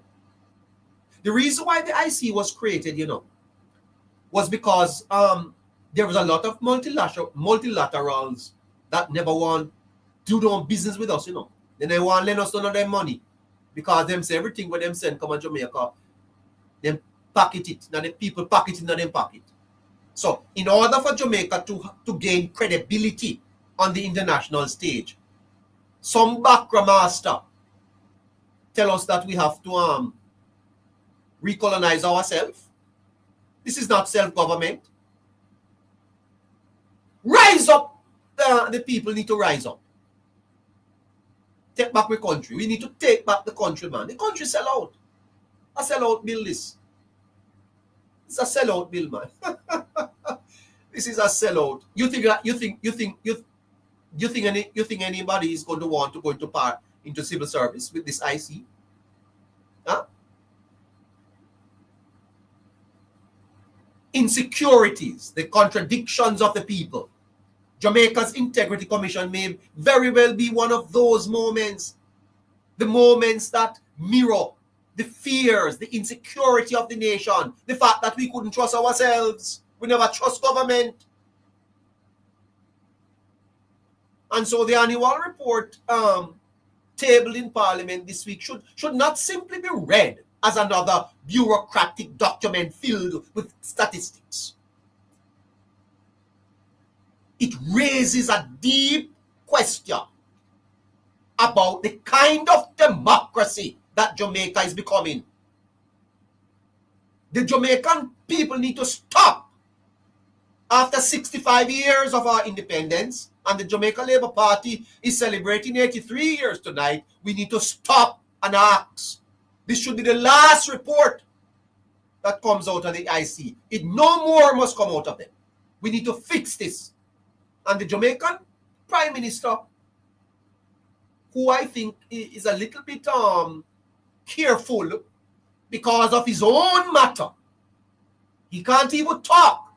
Speaker 1: The reason why the IC was created, was because there was a lot of multilaterals that never want to do no business with us, Then they want to lend us none of their money because them say everything when them send come to Jamaica, them packet it, now the people packet it in them pocket. So in order for Jamaica to gain credibility on the international stage. Some background master tell us that we have to recolonize ourselves. This is not self-government. Rise up. The people need to rise up. Take back the country. We need to take back the country, man. The country sell out. A sellout bill this. It's a sellout bill, man. This is a sellout. You think anybody is going to want to go into civil service with this IC? Huh? Insecurities, the contradictions of the people. Jamaica's Integrity Commission may very well be one of those moments. The moments that mirror the fears, the insecurity of the nation, the fact that we couldn't trust ourselves, we never trust government. And so the annual report tabled in Parliament this week should not simply be read as another bureaucratic document filled with statistics. It raises a deep question about the kind of democracy that Jamaica is becoming. The Jamaican people need to stop. After 65 years of our independence, and the Jamaica Labour Party is celebrating 83 years tonight, we need to stop and ask. This should be the last report that comes out of the IC. No more must come out of them. We need to fix this. And the Jamaican Prime Minister, who I think is a little bit careful because of his own matter. He can't even talk.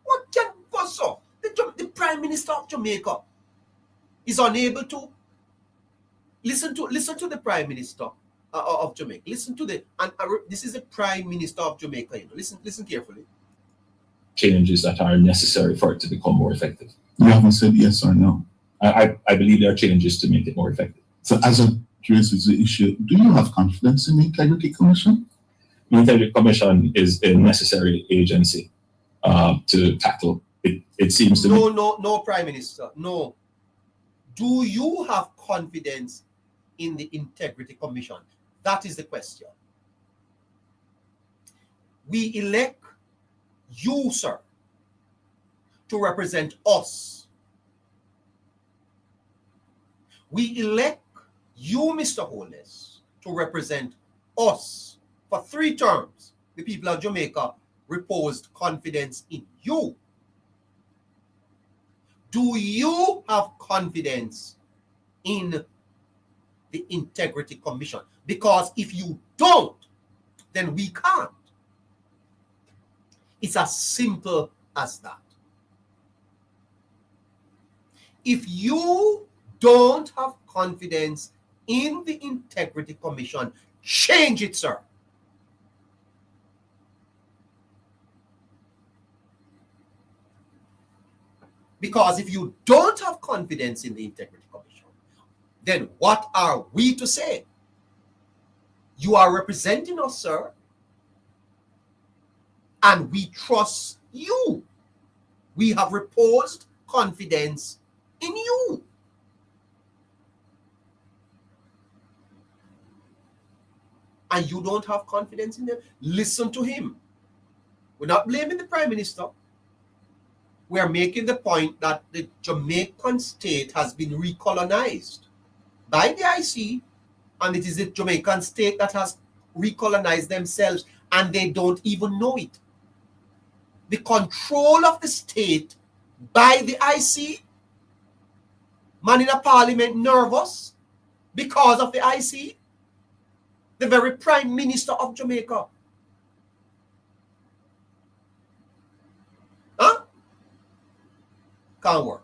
Speaker 1: What can go so? The Prime Minister of Jamaica is unable to listen to the Prime Minister of Jamaica. This is the Prime Minister of Jamaica. Listen carefully.
Speaker 4: Changes that are necessary for it to become more effective.
Speaker 8: You haven't said yes or no.
Speaker 4: I believe there are changes to make it more effective.
Speaker 8: So as a addresses the issue, do you have confidence in the Integrity Commission?
Speaker 4: The Integrity Commission is a necessary agency to tackle it. It seems to me.
Speaker 1: No, Prime Minister. No. Do you have confidence in the Integrity Commission? That is the question. We elect you, sir, to represent us. We elect you, Mr. Holness, to represent us for 3 terms. The people of Jamaica reposed confidence in you. Do you have confidence in the Integrity Commission? Because if you don't, then we can't. It's as simple as that. If you don't have confidence in the Integrity Commission, change it, sir. Because if you don't have confidence in the Integrity Commission, then what are we to say? You are representing us, sir, and we trust you. We have reposed confidence in you. And you don't have confidence in them? Listen to him. We're not blaming the Prime Minister. We are making the point that the Jamaican state has been recolonized by the IC, and it is the Jamaican state that has recolonized themselves, and they don't even know it. The control of the state by the IC, man in a parliament nervous because of the IC, the very Prime Minister of Jamaica. Huh? Can't work.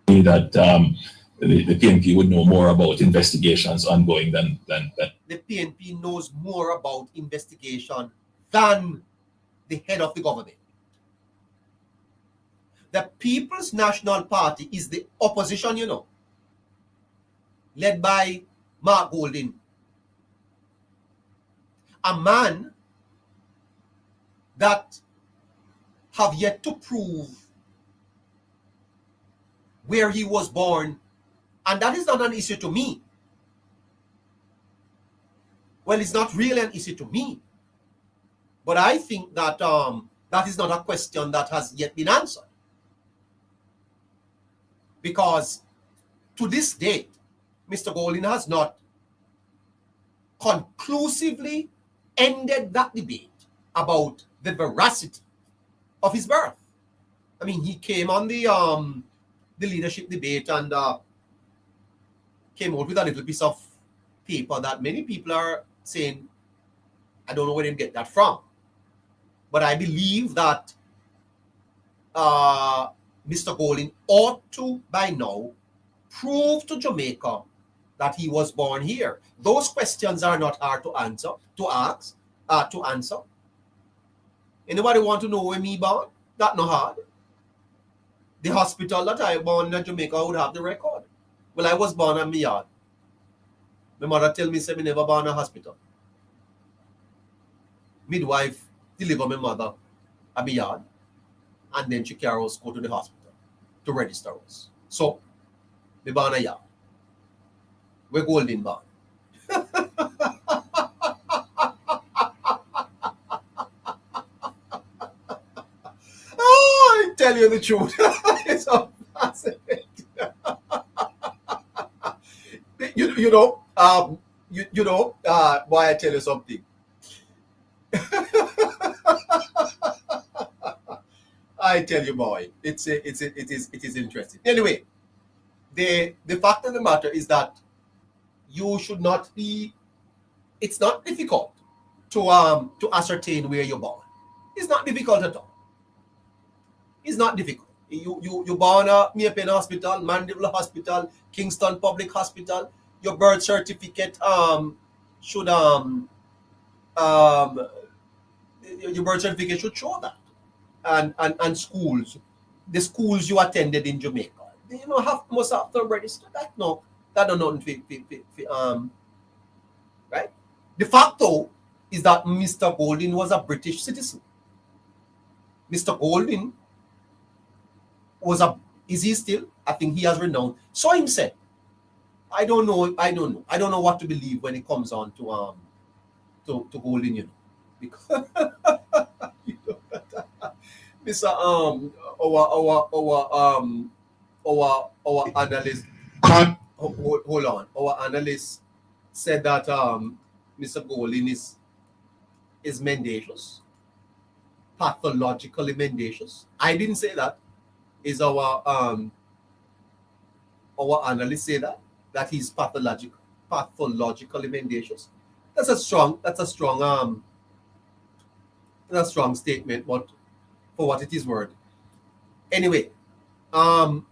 Speaker 4: That the PNP would know more about investigations ongoing than.
Speaker 1: The PNP knows more about investigation than the head of the government. The People's National Party is the opposition, you know, led by Mark Golding, a man that have yet to prove where he was born, and that is not an issue to me. Well, it's not really an issue to me, but I think that that is not a question that has yet been answered, because to this date, Mr. Golding has not conclusively ended that debate about the veracity of his birth. I mean, he came on the leadership debate and came out with a little piece of paper that many people are saying, I don't know where they get that from. But I believe that Mr. Golding ought to, by now, prove to Jamaica that he was born here. Those questions are not hard to answer, to answer. Anybody want to know where me born? That not hard. The hospital that I born in Jamaica would have the record. Well, I was born in my yard. My mother tell me, say me never born in a hospital. Midwife deliver my mother at my yard, and then she carry us go to the hospital to register us. So, me born a yard. We're Golding born. Oh, I tell you the truth. It's so fascinating. Why I tell you something. I tell you, boy, it is interesting. Anyway, the fact of the matter is that you should not be. It's not difficult to ascertain where you're born. It's not difficult at all. It's not difficult. You born at Maypen Hospital, Mandeville Hospital, Kingston Public Hospital. Your birth certificate should your birth certificate should show that. And schools, the schools you attended in Jamaica, must have to register that. No, that don't nothing right. The fact though is that Mr. Golding was a British citizen. Mr. Golding is he still? I think he has renowned. So him said, I don't know what to believe when it comes on to Golding, because Mr. Our analyst. Hold on. Our analyst said that Mr. Golding is mendacious, pathologically mendacious. I didn't say that. Is our analyst say that he's pathologically mendacious? That's a strong statement, but for what it is worth. Anyway,
Speaker 9: and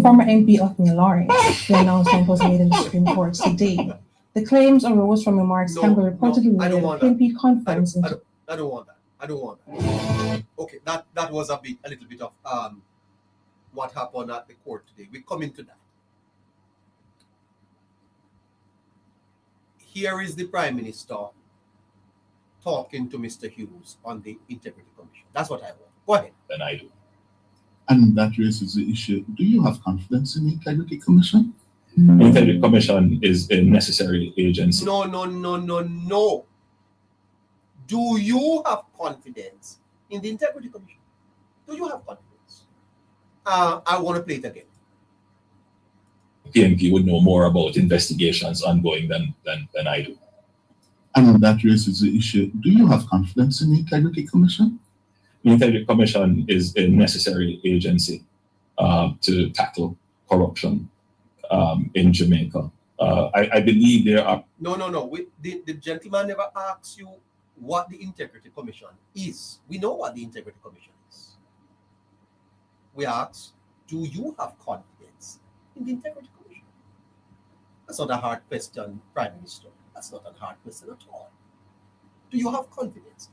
Speaker 9: former MP of New Lawrence. The announcement was made in the Supreme Court today. The claims arose from remarks Campbell reportedly made at a PNP conference.
Speaker 1: I don't want that. I don't want that. Okay, that was a little bit of what happened at the court today. We come into that. Here is the Prime Minister talking to Mr. Hughes on the Integrity Commission. That's what I want. Go ahead.
Speaker 4: Then I do.
Speaker 8: And that raises the issue. Do you have confidence in the Integrity Commission?
Speaker 4: The Integrity Commission is a necessary agency.
Speaker 1: No. Do you have confidence in the Integrity Commission? Do you have confidence? I want to play it again.
Speaker 4: PNP would know more about investigations ongoing than I do.
Speaker 8: And that raises the issue. Do you have confidence in the Integrity Commission?
Speaker 4: The Integrity Commission is a necessary agency to tackle corruption in Jamaica. I believe there are...
Speaker 1: No. The gentleman never asked you what the Integrity Commission is. We know what the Integrity Commission is. We asked, do you have confidence in the Integrity Commission? That's not a hard question, Prime Minister. That's not a hard question at all. Do you have confidence?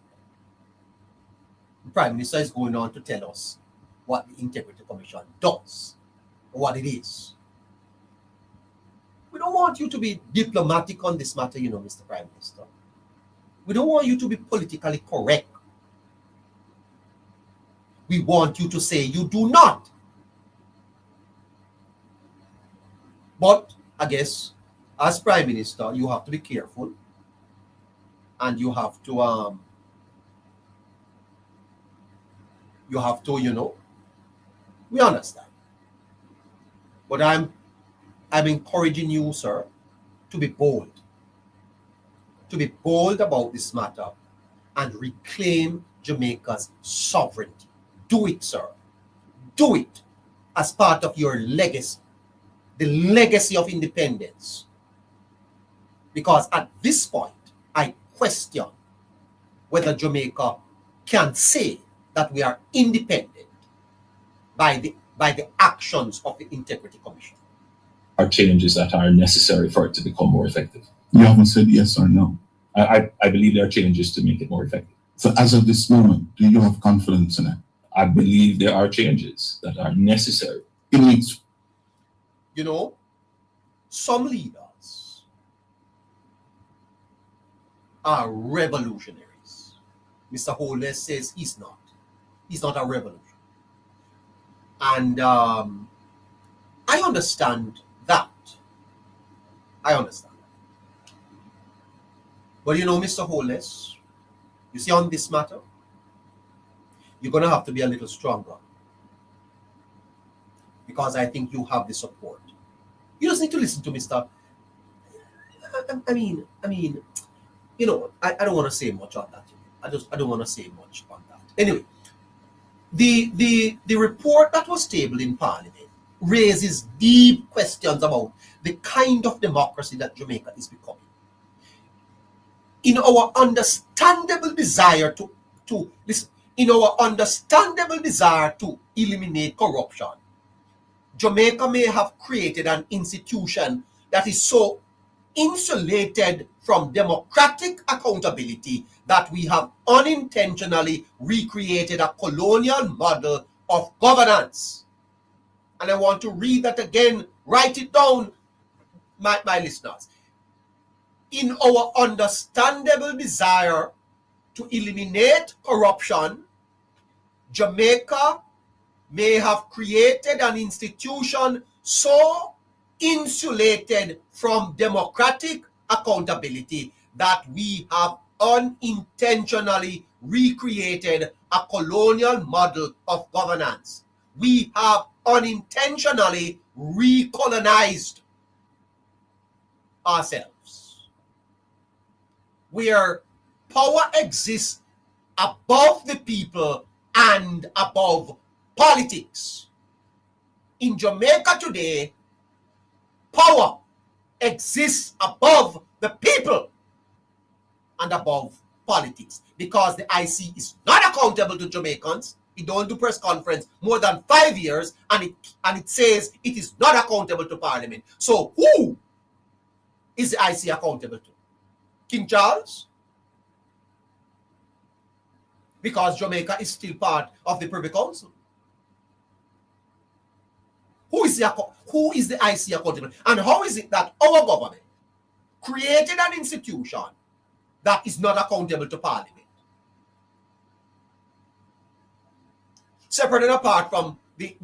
Speaker 1: The Prime Minister is going on to tell us what the Integrity Commission does, or what it is. We don't want you to be diplomatic on this matter, Mr. Prime Minister. We don't want you to be politically correct. We want you to say you do not. But I guess as Prime Minister, you have to be careful, and you have to, we understand. But I'm encouraging you, sir, to be bold. To be bold about this matter and reclaim Jamaica's sovereignty. Do it, sir. Do it as part of your legacy, the legacy of independence. Because at this point, I question whether Jamaica can say that we are independent by the actions of the Integrity Commission.
Speaker 4: Are changes that are necessary for it to become more effective?
Speaker 8: You haven't said yes or no.
Speaker 4: I believe there are changes to make it more effective.
Speaker 8: So as of this moment, do you have confidence in it?
Speaker 4: I believe there are changes that are necessary.
Speaker 8: It needs.
Speaker 1: Some leaders are revolutionaries. Mr. Holness says he's not. He's not a revolutionary. And I understand that. I understand that. But Mr. Holness, you see, on this matter, you're going to have to be a little stronger. Because I think you have the support. You just need to listen to Mr. I don't want to say much on that. I don't want to say much on that. Anyway, the report that was tabled in Parliament raises deep questions about the kind of democracy that Jamaica is becoming. In our understandable desire to eliminate corruption, Jamaica may have created an institution that is so insulated from democratic accountability that we have unintentionally recreated a colonial model of governance. And I want to read that again. Write it down, my listeners. In our understandable desire to eliminate corruption, Jamaica may have created an institution so insulated from democratic accountability that we have unintentionally recreated a colonial model of governance. We have unintentionally recolonized ourselves, where power exists above the people and above politics. In Jamaica today, power exists above the people and above politics, because the IC is not accountable to Jamaicans. It don't do press conference more than 5 years, and it says it is not accountable to Parliament. So who is the IC accountable to? King Charles? Because Jamaica is still part of the Privy Council. Who is the IC accountable? And how is it that our government created an institution that is not accountable to Parliament? Separate and apart from the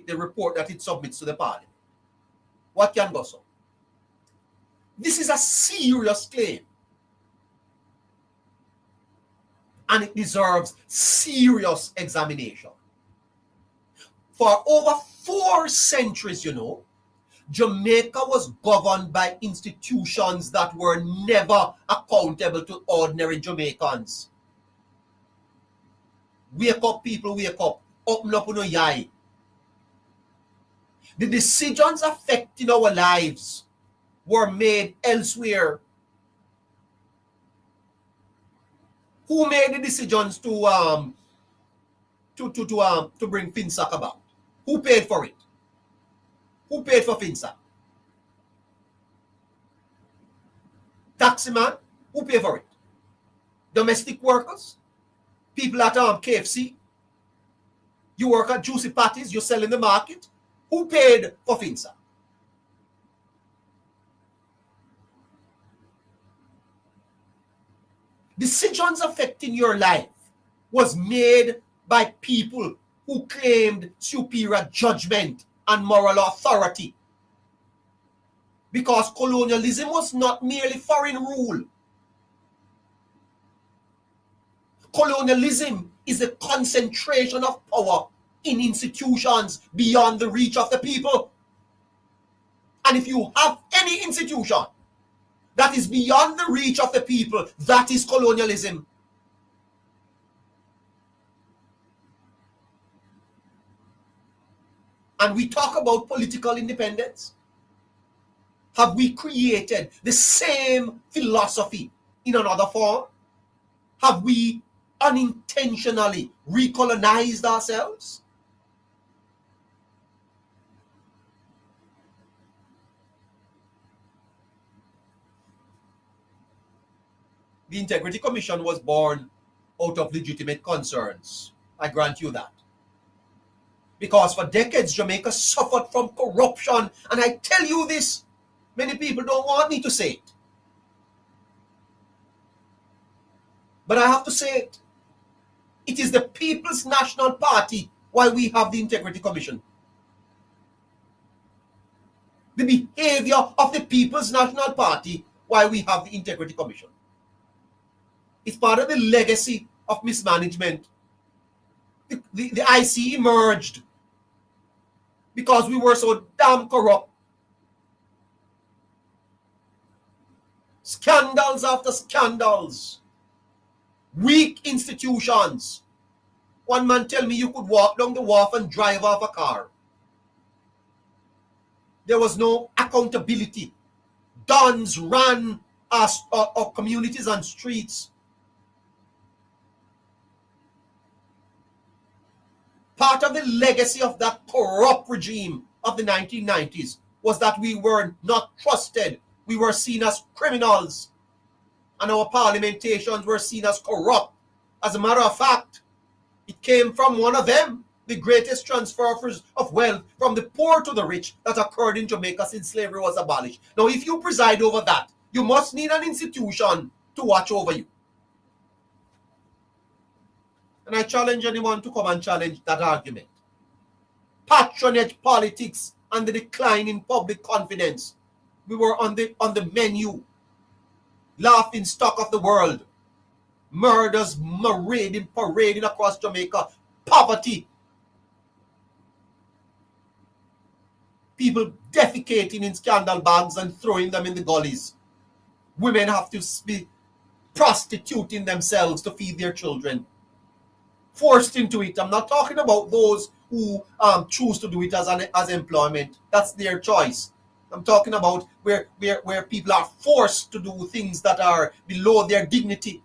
Speaker 1: report that it submits to the Parliament. What can go so? This is a serious claim. And it deserves serious examination. For over 4 centuries, Jamaica was governed by institutions that were never accountable to ordinary Jamaicans. Wake up, people, wake up. Open up on your eye. The decisions affecting our lives were made elsewhere. Who made the decisions to bring FinSac about? Who paid for it? Who paid for FinSac? Taxi man? Who paid for it? Domestic workers? People at KFC? You work at Juicy Patties? You sell in the market? Who paid for FinSac? Decisions affecting your life was made by people who claimed superior judgment and moral authority. Because colonialism was not merely foreign rule. Colonialism is a concentration of power in institutions beyond the reach of the people. And if you have any institution that is beyond the reach of the people, that is colonialism. And we talk about political independence. Have we created the same philosophy in another form? Have we unintentionally recolonized ourselves? The Integrity Commission was born out of legitimate concerns. I grant you that. Because for decades, Jamaica suffered from corruption. And I tell you this, many people don't want me to say it. But I have to say it. It is the People's National Party why we have the Integrity Commission. The behavior of the People's National Party why we have the Integrity Commission. It's part of the legacy of mismanagement. The IC emerged because we were so damn corrupt. Scandals after scandals. Weak institutions. One man tell me you could walk down the wharf and drive off a car. There was no accountability. Dons ran our communities and streets. Part of the legacy of that corrupt regime of the 1990s was that we were not trusted. We were seen as criminals. And our parliamentations were seen as corrupt. As a matter of fact, it came from one of them, the greatest transfer of wealth from the poor to the rich that occurred in Jamaica since slavery was abolished. Now, if you preside over that, you must need an institution to watch over you. And I challenge anyone to come and challenge that argument. Patronage politics and the decline in public confidence. We were on the menu. Laughing stock of the world. Murders parading across Jamaica. Poverty. People defecating in scandal bags and throwing them in the gullies. Women have to be prostituting themselves to feed their children. Forced into it. I'm not talking about those who choose to do it as employment. That's their choice. I'm talking about where people are forced to do things that are below their dignity.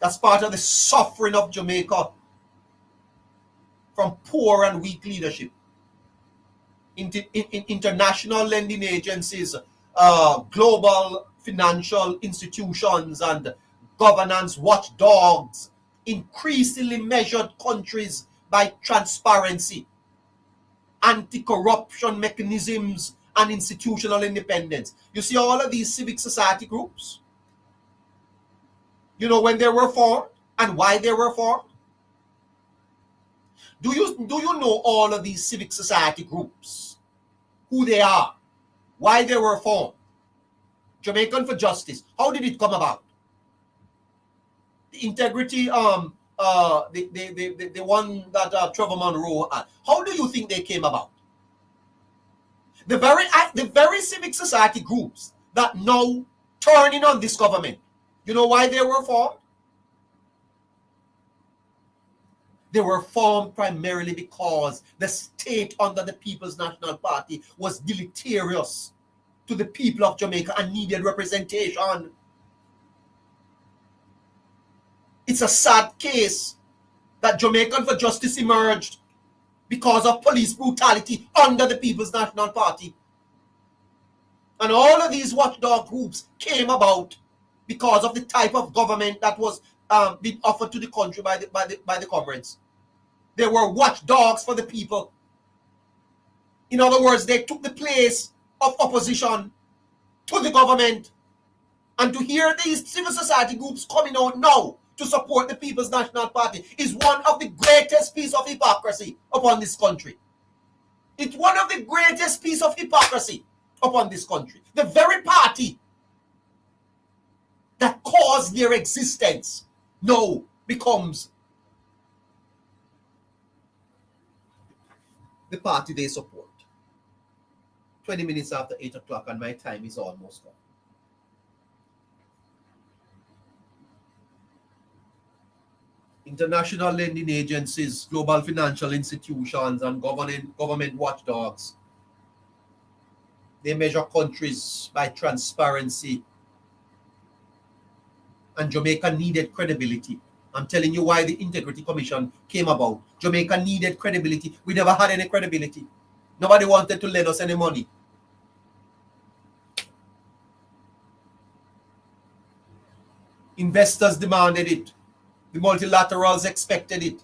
Speaker 1: That's part of the suffering of Jamaica from poor and weak leadership. International lending agencies, global financial institutions and governance watchdogs increasingly measured countries by transparency, anti-corruption mechanisms, and institutional independence. You see all of these civic society groups? You know when they were formed and why they were formed? Do you know all of these civic society groups? Who they are? Why they were formed? Jamaican for Justice. How did it come about? The integrity, the one that Trevor Monroe had. How do you think they came about? The very civic society groups that now turning on this government. You know why they were formed? They were formed primarily because the state under the People's National Party was deleterious to the people of Jamaica and needed representation. It's a sad case that Jamaican for Justice emerged because of police brutality under the People's National Party. And all of these watchdog groups came about because of the type of government that was being offered to the country by the comrades. They were watchdogs for the people. In other words, they took the place of opposition to the government. And to hear these civil society groups coming out now to support the People's National Party is one of the greatest pieces of hypocrisy upon this country. It's one of the greatest pieces of hypocrisy upon this country. The very party that caused their existence now becomes the party they support. 20 minutes after 8 o'clock and my time is almost gone. International lending agencies, global financial institutions, and government watchdogs, they measure countries by transparency. And Jamaica needed credibility. I'm telling you why the Integrity Commission came about. Jamaica needed credibility. We never had any credibility. Nobody wanted to lend us any money. Investors demanded it. The multilaterals expected it.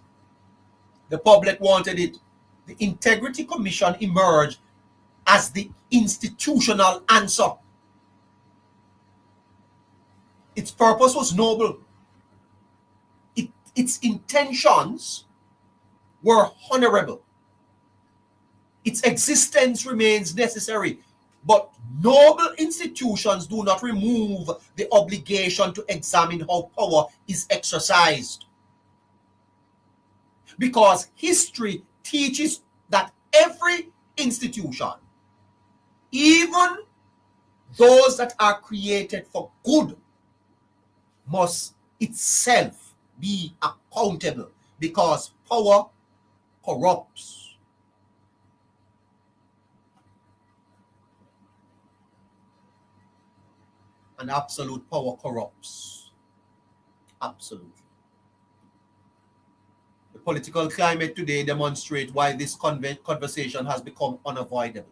Speaker 1: The public wanted it. The Integrity Commission emerged as the institutional answer. Its purpose was noble. Its intentions were honorable. Its existence remains necessary. But noble institutions do not remove the obligation to examine how power is exercised. Because history teaches that every institution, even those that are created for good, must itself be accountable, because power corrupts. And absolute power corrupts. Absolutely. The political climate today demonstrates why this conversation has become unavoidable.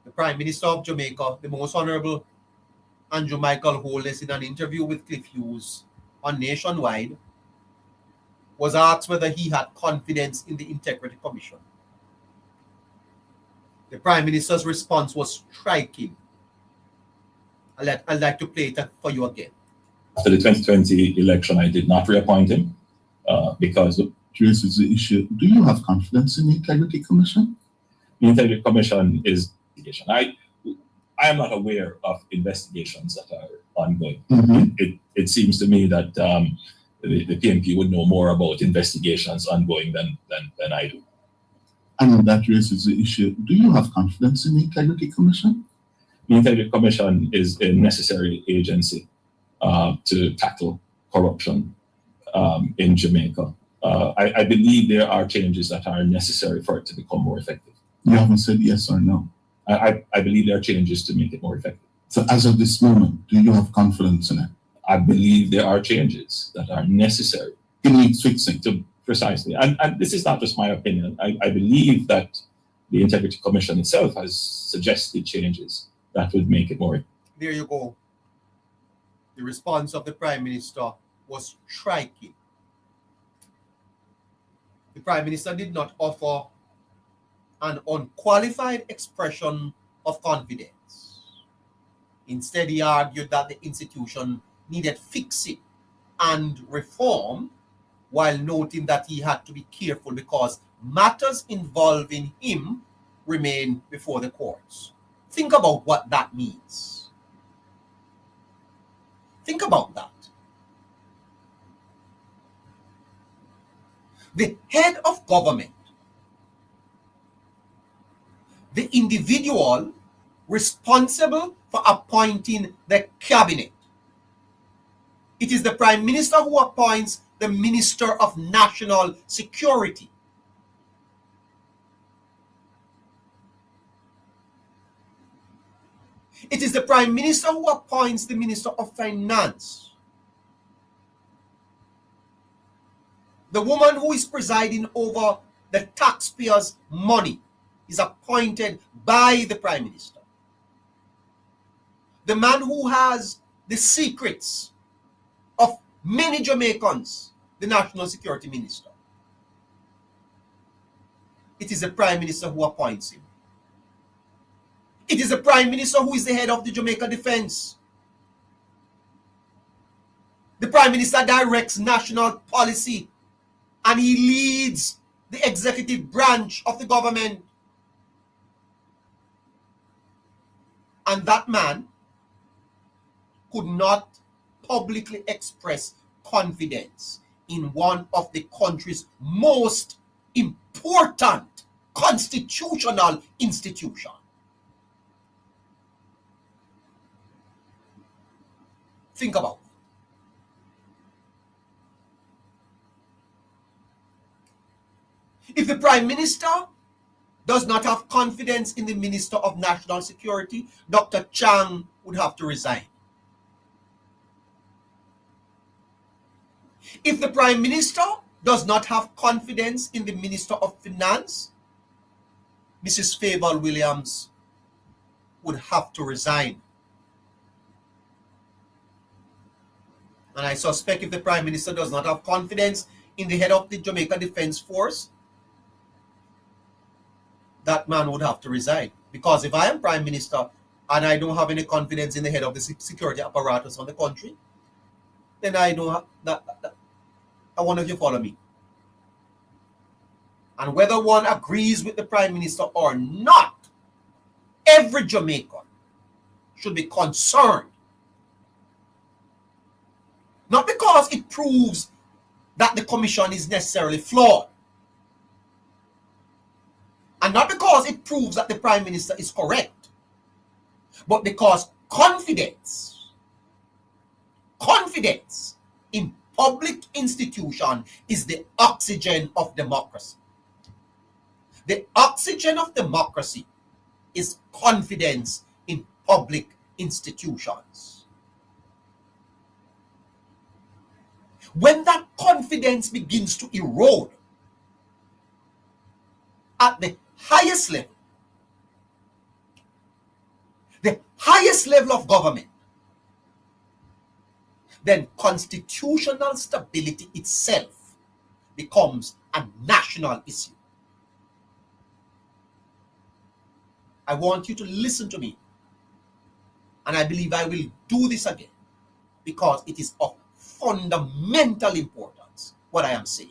Speaker 1: The Prime Minister of Jamaica, the Most Honorable Andrew Michael Holness, in an interview with Cliff Hughes on Nationwide, was asked whether he had confidence in the Integrity Commission. The Prime Minister's response was striking. I'd like to play it for you again.
Speaker 4: After the 2020 election, I did not reappoint him because
Speaker 8: This is the issue. Do you have confidence in the Integrity Commission?
Speaker 4: The Integrity Commission is investigation. I am not aware of investigations that are ongoing.
Speaker 8: Mm-hmm.
Speaker 4: It seems to me that the PNP would know more about investigations ongoing than I do.
Speaker 8: And that raises the issue. Do you have confidence in the Integrity Commission?
Speaker 4: The Integrity Commission is a necessary agency to tackle corruption in Jamaica. I believe there are changes that are necessary for it to become more effective.
Speaker 8: You haven't said yes or no.
Speaker 4: I believe there are changes to make it more effective.
Speaker 8: So as of this moment, do you have confidence in it?
Speaker 4: I believe there are changes that are necessary.
Speaker 8: It needs fixing.
Speaker 4: Precisely. And this is not just my opinion. I believe that the Integrity Commission itself has suggested changes that would make it more.
Speaker 1: There you go. The response of the Prime Minister was striking. The Prime Minister did not offer an unqualified expression of confidence. Instead, he argued that the institution needed fixing and reform, while noting that he had to be careful because matters involving him remain before the courts. Think about what that means. Think about that. The head of government, the individual responsible for appointing the cabinet. It is the Prime Minister who appoints the Minister of National Security. It is the Prime Minister who appoints the Minister of Finance. The woman who is presiding over the taxpayers' money is appointed by the Prime Minister. The man who has the secrets of many Jamaicans, the National Security Minister. It is the Prime Minister who appoints him. It is the Prime Minister who is the head of the Jamaica Defense. The Prime Minister directs national policy and he leads the executive branch of the government. And that man could not publicly express confidence in one of the country's most important constitutional institutions. Think about it. If the Prime Minister does not have confidence in the Minister of National Security, Dr. Chang would have to resign. If the Prime Minister does not have confidence in the Minister of Finance, Mrs. Favour Williams would have to resign. And I suspect if the Prime Minister does not have confidence in the head of the Jamaica Defense Force, that man would have to resign. Because if I am Prime Minister and I don't have any confidence in the head of the security apparatus of the country, then I don't have that. I wonder if you follow me. And whether one agrees with the Prime Minister or not, every Jamaican should be concerned. Not because it proves that the commission is necessarily flawed, and not because it proves that the Prime Minister is correct, but because confidence in public institution is the oxygen of democracy. The oxygen of democracy is confidence in public institutions. When that confidence begins to erode at the highest level of government, then constitutional stability itself becomes a national issue. I want you to listen to me, and I believe I will do this again because it is of fundamental importance what I am saying.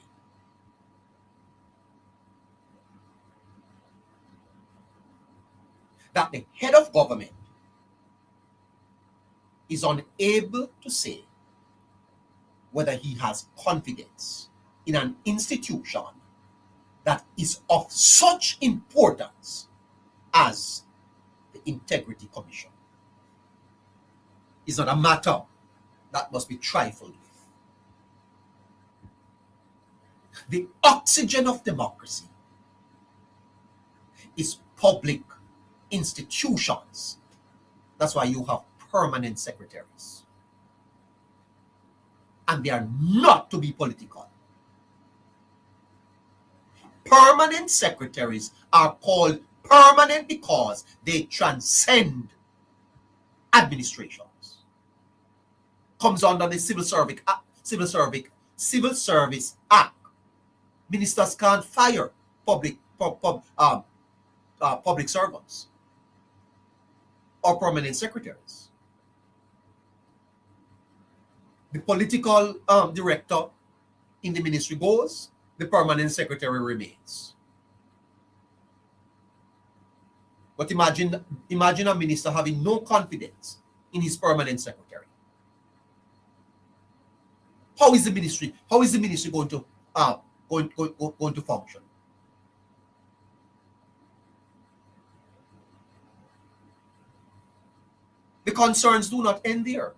Speaker 1: That the head of government is unable to say whether he has confidence in an institution that is of such importance as the Integrity Commission. It's not a matter that must be trifled with. The oxygen of democracy is public institutions. That's why you have permanent secretaries. And they are not to be political. Permanent secretaries are called permanent because they transcend administrations. Comes under the Civil Service Act. Ministers can't fire public servants or permanent secretaries. The political director in the ministry goes, the permanent secretary remains. But imagine a minister having no confidence in his permanent secretary. How is the ministry going to going to function? The concerns do not end there.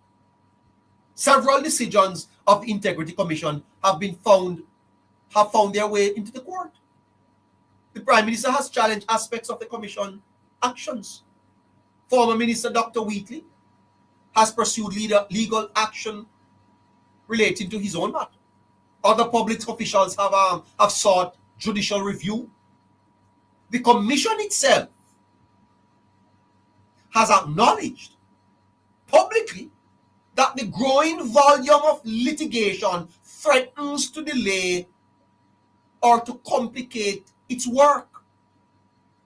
Speaker 1: Several decisions of the Integrity Commission have found their way into the court. The Prime Minister has challenged aspects of the Commission actions. Former Minister Dr. Wheatley has pursued legal action relating to his own matter. Other public officials have sought judicial review. The Commission itself has acknowledged publicly that the growing volume of litigation threatens to delay or to complicate its work.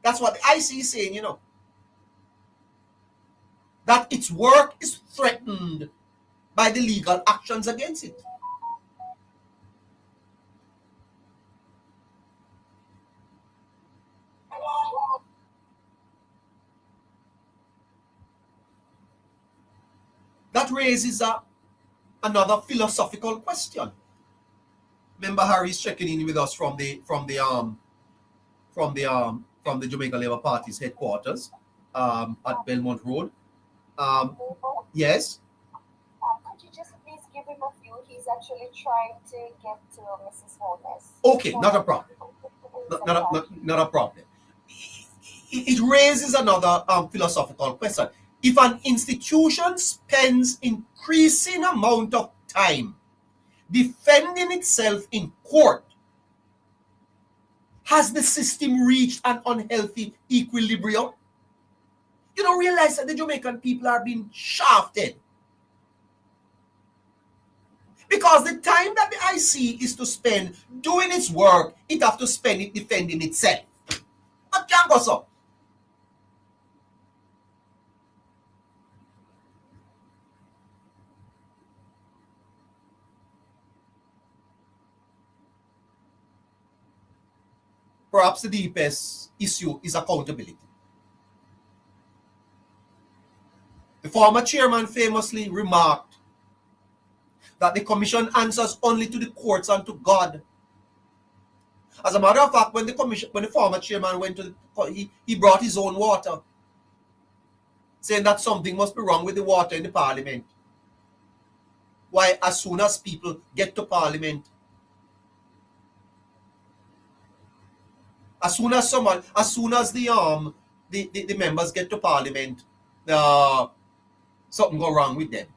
Speaker 1: That's what the IC is saying, that its work is threatened by the legal actions against it. That raises another philosophical question. Remember, Harry's checking in with us from the Jamaica Labour Party's headquarters at Belmont Road. Yes.
Speaker 6: Could you just please give him a few? He's actually trying to get to Mrs. Holness.
Speaker 1: Okay, not a problem. Not a problem. It raises another philosophical question. If an institution spends increasing amount of time defending itself in court, has the system reached an unhealthy equilibrium? You don't realize that the Jamaican people are being shafted. Because the time that the IC is to spend doing its work, it have to spend it defending itself. That can't go so. Perhaps the deepest issue is accountability. The former chairman famously remarked that the commission answers only to the courts and to God. As a matter of fact, when the former chairman went to he brought his own water, saying that something must be wrong with the water in the parliament. Why, as soon as people get to parliament, as soon as the members get to parliament, something go wrong with them.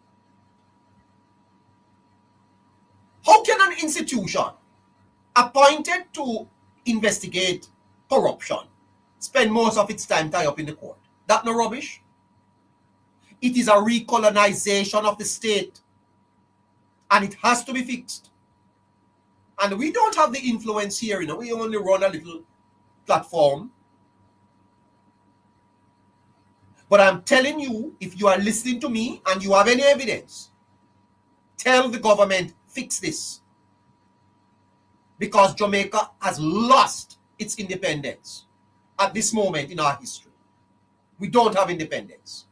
Speaker 1: How can an institution appointed to investigate corruption spend most of its time tied up in the court? That no rubbish? It is a recolonization of the state, and it has to be fixed. And we don't have the influence here, we only run a little platform. But I'm telling you, if you are listening to me and you have any evidence, tell the government, fix this. Because Jamaica has lost its independence at this moment in our history. We don't have independence.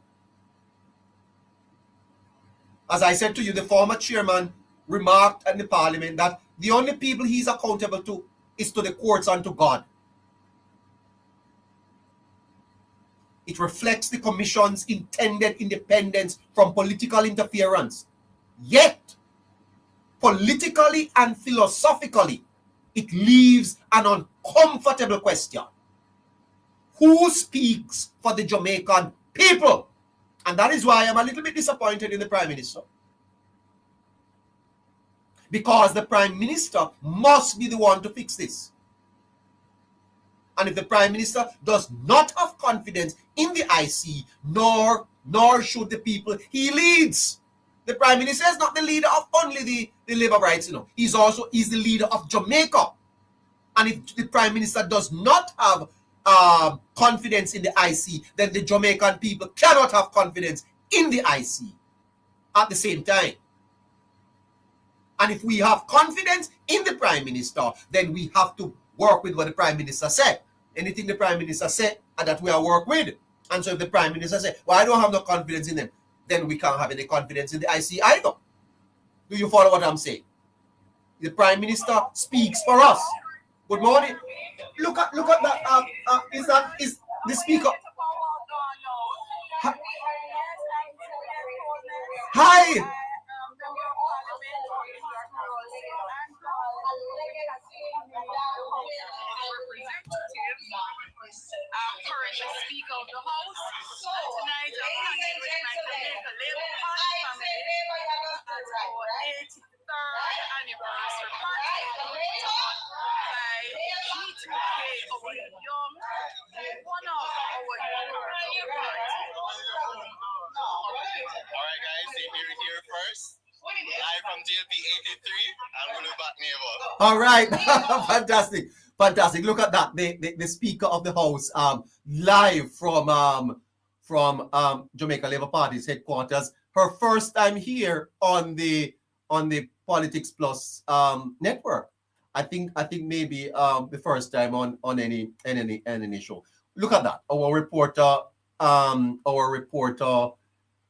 Speaker 1: As I said to you, the former chairman remarked in the parliament that the only people he's accountable to is to the courts and to God. It reflects the commission's intended independence from political interference. Yet, politically and philosophically, it leaves an uncomfortable question. Who speaks for the Jamaican people? And that is why I'm a little bit disappointed in the Prime Minister. Because the Prime Minister must be the one to fix this. And if the Prime Minister does not have confidence in the IC, nor should the people he leads. The Prime Minister is not the leader of only the labor rights, He's the leader of Jamaica. And if the Prime Minister does not have confidence in the IC, then the Jamaican people cannot have confidence in the IC at the same time. And if we have confidence in the Prime Minister, then we have to work with what the Prime Minister said. Anything the Prime Minister said, and that we are work with. And so if the Prime Minister said, well, I don't have no confidence in them, then we can't have any confidence in the IC either. Do you follow what I'm saying? The Prime Minister speaks for us. Good morning. Look at that. Is the speaker? Hi.
Speaker 10: Current Speaker of the House. Tonight I'm hanging with my Jamaica Labour Party family at our 83rd anniversary party by G2K our young, one of our young
Speaker 11: Alright guys, they hear it here first. Live from JLP 83 and we'll be back neighbor.
Speaker 1: All right. Fantastic. Look at that. The Speaker of the House live from from Jamaica Labour Party's headquarters. Her first time here on the Politics Plus network. I think maybe the first time on any show. Look at that. Our reporter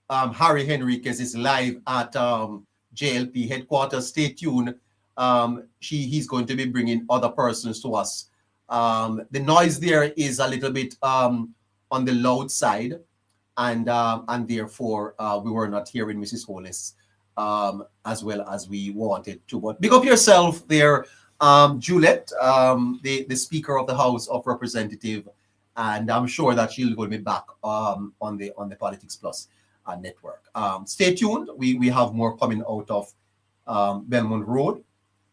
Speaker 1: Harry Henriquez is live at JLP headquarters. Stay tuned. He's going to be bringing other persons to us. The noise there is a little bit on the loud side, and therefore we were not hearing Mrs. Hollis as well as we wanted to. But big up yourself there, Juliet, the Speaker of the House of Representatives, and I'm sure that she'll go be back on the Politics Plus network. Stay tuned. We have more coming out of Belmont Road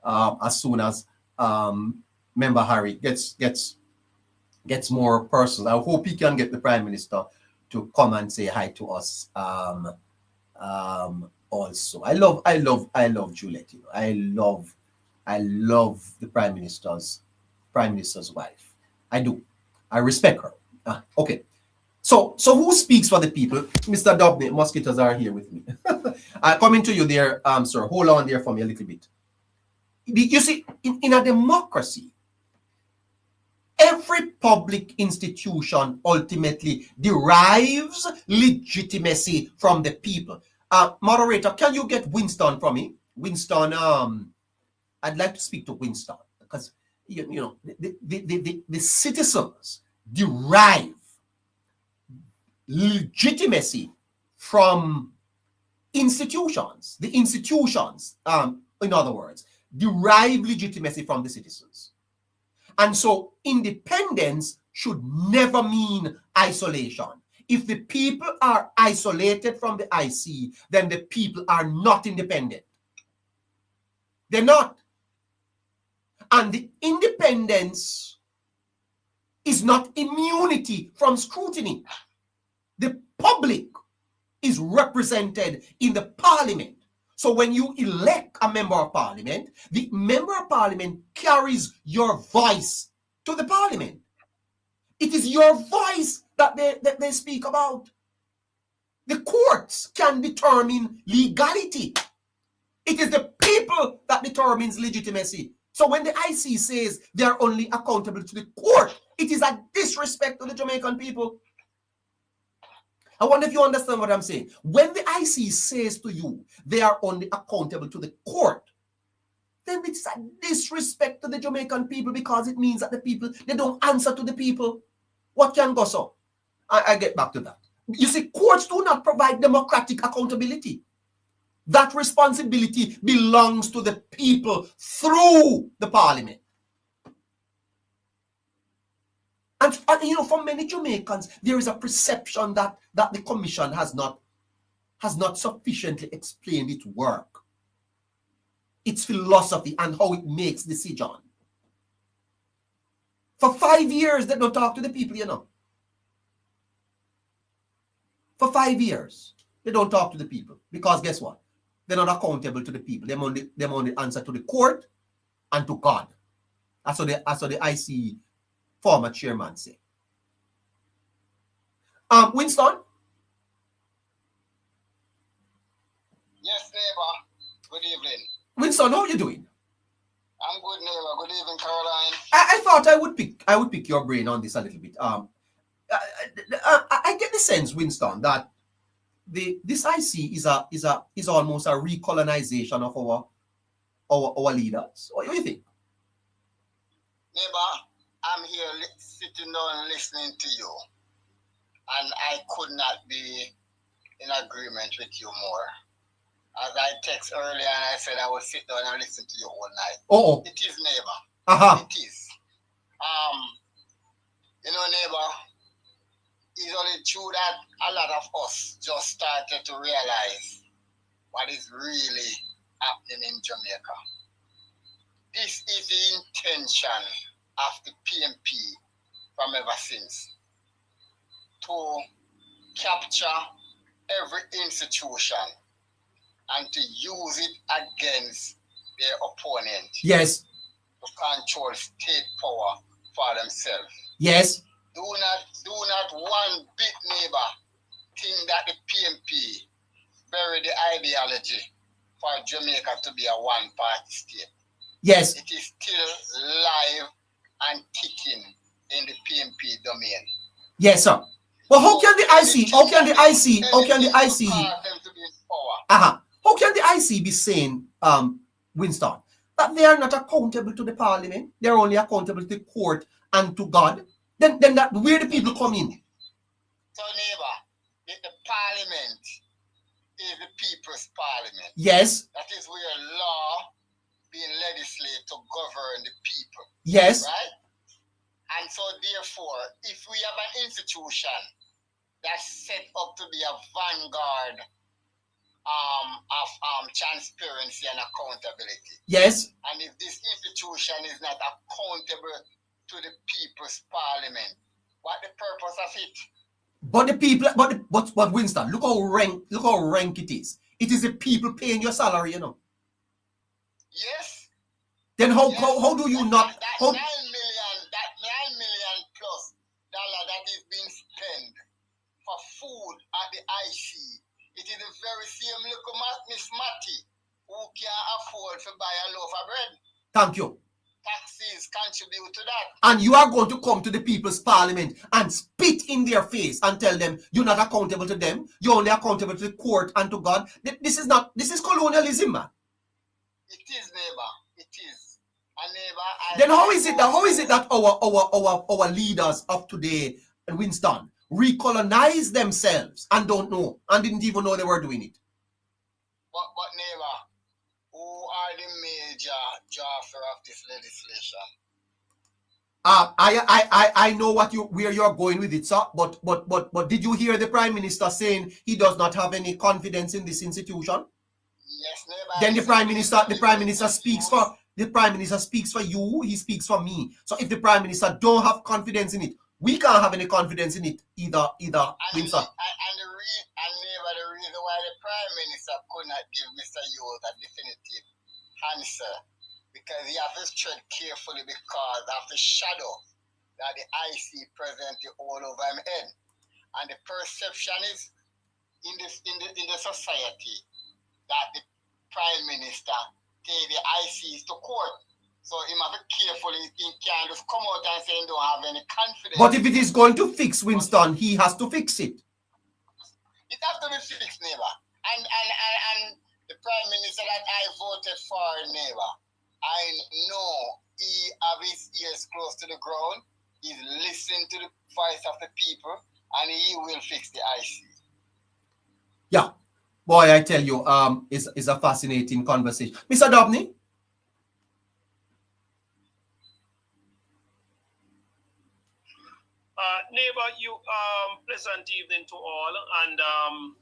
Speaker 1: as soon as Member Harry gets more personal. I hope he can get the Prime Minister to come and say hi to us. Also, I love Juliet. You know, I love the Prime Minister's wife. I do. I respect her. Okay. So who speaks for the people? Mr. Dobney, mosquitoes are here with me. Coming to you there, sir. Hold on there for me a little bit. You see, in a democracy, every public institution ultimately derives legitimacy from the people. Moderator, can you get Winston for me? Winston, I'd like to speak to Winston because you know the citizens derive legitimacy from institutions. The institutions, in other words, derive legitimacy from the citizens. And so independence should never mean isolation. If the people are isolated from the IC, then the people are not independent. They're not. And the independence is not immunity from scrutiny. The public is represented in the parliament. So when you elect a member of parliament, the member of parliament carries your voice to the parliament. It is your voice that they speak about. The courts can determine legality. It is the people that determines legitimacy. So when the IC says they are only accountable to the court, it is a disrespect to the Jamaican people. I wonder if you understand what I'm saying. When the IC says to you they are only accountable to the court, then it's a disrespect to the Jamaican people because it means that the people, they don't answer to the people. What can go so? I get back to that. You see, courts do not provide democratic accountability. That responsibility belongs to the people through the parliament. And you know, for many Jamaicans, there is a perception that the commission has not sufficiently explained its work, its philosophy, and how it makes decision. For 5 years, they don't talk to the people, you know. For 5 years, they don't talk to the people because guess what? They're not accountable to the people. They only answer to the court and to God. That's what the IC former chairman say. Winston?
Speaker 11: Yes, neighbor. Good evening.
Speaker 1: Winston, how are you doing?
Speaker 11: I'm good, neighbor. Good evening, Caroline.
Speaker 1: I thought I would pick your brain on this a little bit. I get the sense, Winston, that this IC is almost a recolonization of our leaders. What do you think?
Speaker 11: Neighbor, I'm here sitting down and listening to you, and I could not be in agreement with you more. As I text earlier and I said I would sit down and listen to you all night.
Speaker 1: Oh.
Speaker 11: It is, neighbor.
Speaker 1: Uh-huh.
Speaker 11: It is. You know, neighbor, it's only true that a lot of us just started to realize what is really happening in Jamaica. This is the intention of the PMP from ever since, to capture every institution and to use it against their opponent.
Speaker 1: Yes.
Speaker 11: To control state power for themselves.
Speaker 1: Yes.
Speaker 11: Do not one bit, neighbor, ideology for Jamaica to be a one-party state.
Speaker 1: Yes.
Speaker 11: It is still live and kicking in the PMP domain.
Speaker 1: Yes, sir. But how can the IC, how can the IC, how can the IC, how can the IC be saying, Winston, that they are not accountable to the parliament, they're only accountable to the court and to God? Then that where the people come in?
Speaker 11: So neighbor, the parliament is the people's parliament.
Speaker 1: Yes.
Speaker 11: That is where law being legislated to govern the people.
Speaker 1: Yes.
Speaker 11: Right? And so therefore, if we have an institution that's set up to be a vanguard of transparency and accountability.
Speaker 1: Yes.
Speaker 11: And if this institution is not accountable to the people's parliament, what the purpose of it?
Speaker 1: But the people, but Winston, look how rank it is. It is the people paying your salary, you know.
Speaker 11: Yes.
Speaker 1: Then how do you not?
Speaker 11: That $9 million plus that is being spent for food at the IC. It is the very same little Miss Matty who can afford to buy a loaf of bread.
Speaker 1: Thank you.
Speaker 11: Taxes contribute to that.
Speaker 1: And you are going to come to the people's parliament and spit in their face and tell them you're not accountable to them, you're only accountable to the court and to God. This is colonialism, man.
Speaker 11: It is, neighbor. It is. And neighbor,
Speaker 1: then how is it that our leaders of today, Winston, recolonize themselves and don't know and didn't even know they were doing it?
Speaker 11: But neighbor, who are the major drafter of this legislation?
Speaker 1: I know where you're going with it, sir. But did you hear the Prime Minister saying he does not have any confidence in this institution?
Speaker 11: Yes, neighbor.
Speaker 1: Then the Prime Minister speaks for you. He speaks for me. So if the Prime Minister don't have confidence in it, we can't have any confidence in it either. Winston.
Speaker 11: And neighbor, the reason why the Prime Minister could not give Mr. Youth a definitive answer, because he has to tread carefully because of the shadow that the IC presently all over him head. And the perception is in the society that the Prime Minister take the ICs to court. So he must be careful. He can't just come out and say he don't have any confidence.
Speaker 1: But if it is going to fix Winston, he has to fix it.
Speaker 11: It has to be fixed, neighbor. And the Prime Minister that I voted for, neighbor, I know he have his ears close to the ground. He's listening to the voice of the people, and he will fix the IC.
Speaker 1: Yeah. Boy, I tell you, it's a fascinating conversation. Mr. Dobney?
Speaker 12: Neighbor, pleasant evening to all, and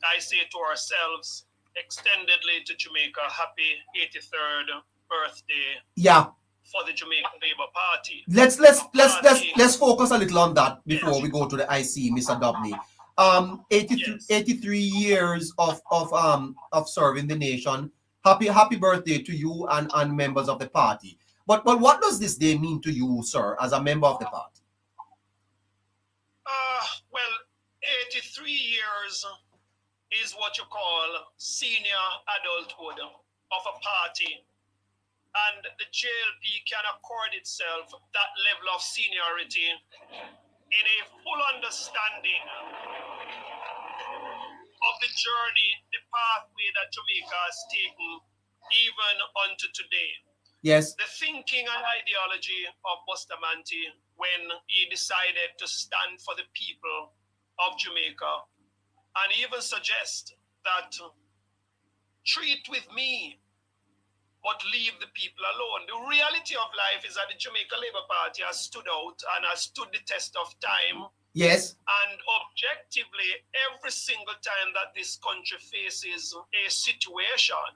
Speaker 12: I say to ourselves, extendedly to Jamaica, happy 83rd birthday.
Speaker 1: Yeah.
Speaker 12: For the Jamaica Labour Party.
Speaker 1: Let's focus a little on that before we go to the IC, Mr. Dobney. 83 years of serving the nation. Happy birthday to you and members of the party. But what does this day mean to you, sir, as a member of the party?
Speaker 12: Well, 83 years is what you call senior adulthood of a party. And the JLP can accord itself that level of seniority in a full understanding of the journey, the pathway that Jamaica has taken even unto today.
Speaker 1: Yes.
Speaker 12: The thinking and ideology of Bustamante when he decided to stand for the people of Jamaica and even suggest that treat with me but leave the people alone. The reality of life is that the Jamaica Labour Party has stood out and has stood the test of time.
Speaker 1: Yes.
Speaker 12: And objectively, every single time that this country faces a situation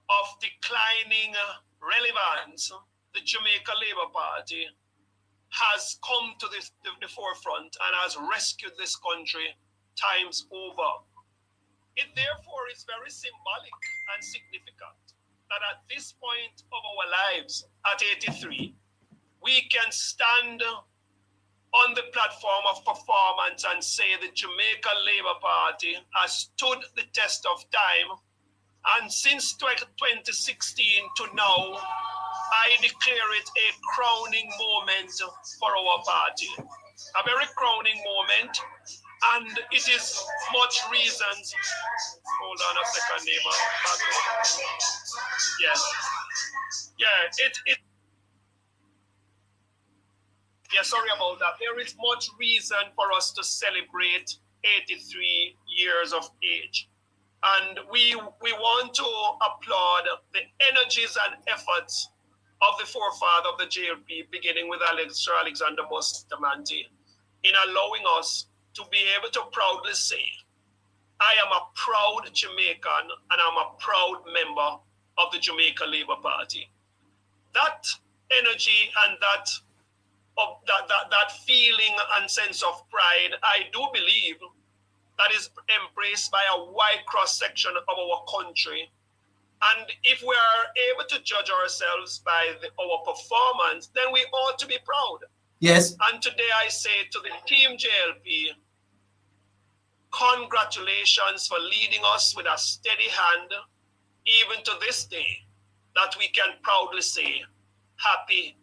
Speaker 12: of declining relevance, the Jamaica Labour Party has come to the forefront and has rescued this country times over. It therefore is very symbolic and significant that at this point of our lives, at 83, we can stand on the platform of performance and say the Jamaica Labour Party has stood the test of time And since 2016 to now, I declare it a crowning moment for our party. A very crowning moment, and it is much reasons. Hold on a second, neighbor. Yes. Yeah, yeah, sorry about that. There is much reason for us to celebrate 83 years of age. And we want to applaud the energies and efforts of the forefather of the JLP, beginning with Sir Alexander Bustamante, in allowing us to be able to proudly say, I am a proud Jamaican and I'm a proud member of the Jamaica Labour Party. That energy and that feeling and sense of pride, I do believe that is embraced by a wide cross-section of our country. And if we are able to judge ourselves by our performance, then we ought to be proud.
Speaker 1: Yes.
Speaker 12: And today I say to the team JLP, congratulations for leading us with a steady hand, even to this day, that we can proudly say, happy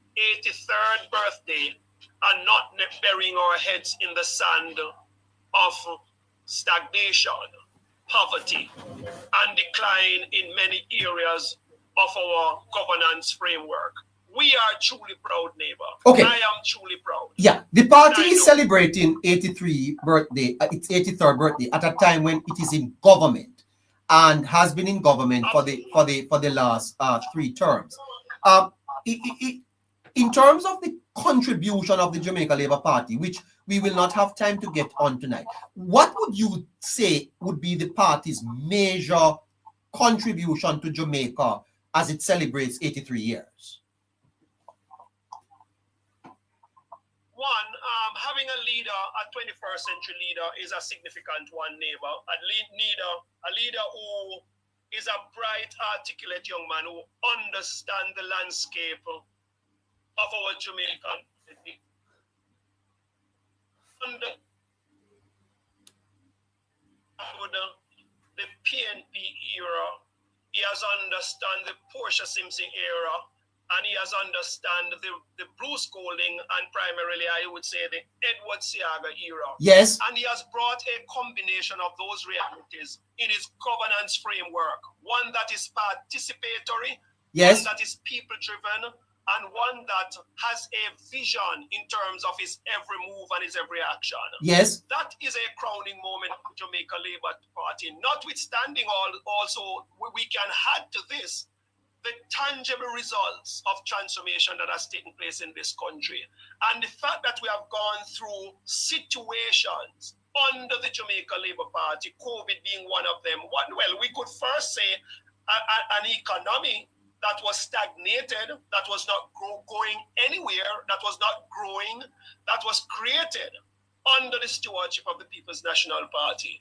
Speaker 12: 83rd birthday, and not burying our heads in the sand of stagnation, poverty, and decline in many areas of our governance framework. We are truly proud, neighbor.
Speaker 1: Okay.
Speaker 12: I am truly proud.
Speaker 1: Yeah, the party is celebrating its 83rd birthday at a time when it is in government and has been in government for the last 3 terms. In terms of the contribution of the Jamaica Labour Party, which we will not have time to get on tonight, what would you say would be the party's major contribution to Jamaica as it celebrates 83 years?
Speaker 12: One, having a leader, a 21st century leader, is a significant one, neighbor. A leader who is a bright, articulate young man who understands the landscape of our Jamaican community. Under the PNP era, he has understood the Portia Simpson era, and he has understood the Bruce Golding and primarily, I would say, the Edward Seaga era.
Speaker 1: Yes.
Speaker 12: And he has brought a combination of those realities in his governance framework. One that is participatory,
Speaker 1: yes,
Speaker 12: one that is people-driven, and one that has a vision in terms of his every move and his every action.
Speaker 1: Yes.
Speaker 12: That is a crowning moment for Jamaica Labour Party. Notwithstanding also, we can add to this the tangible results of transformation that has taken place in this country. And the fact that we have gone through situations under the Jamaica Labour Party, COVID being one of them. Well, we could first say an economy that was stagnated, that was not going anywhere, that was not growing, that was created under the stewardship of the People's National Party.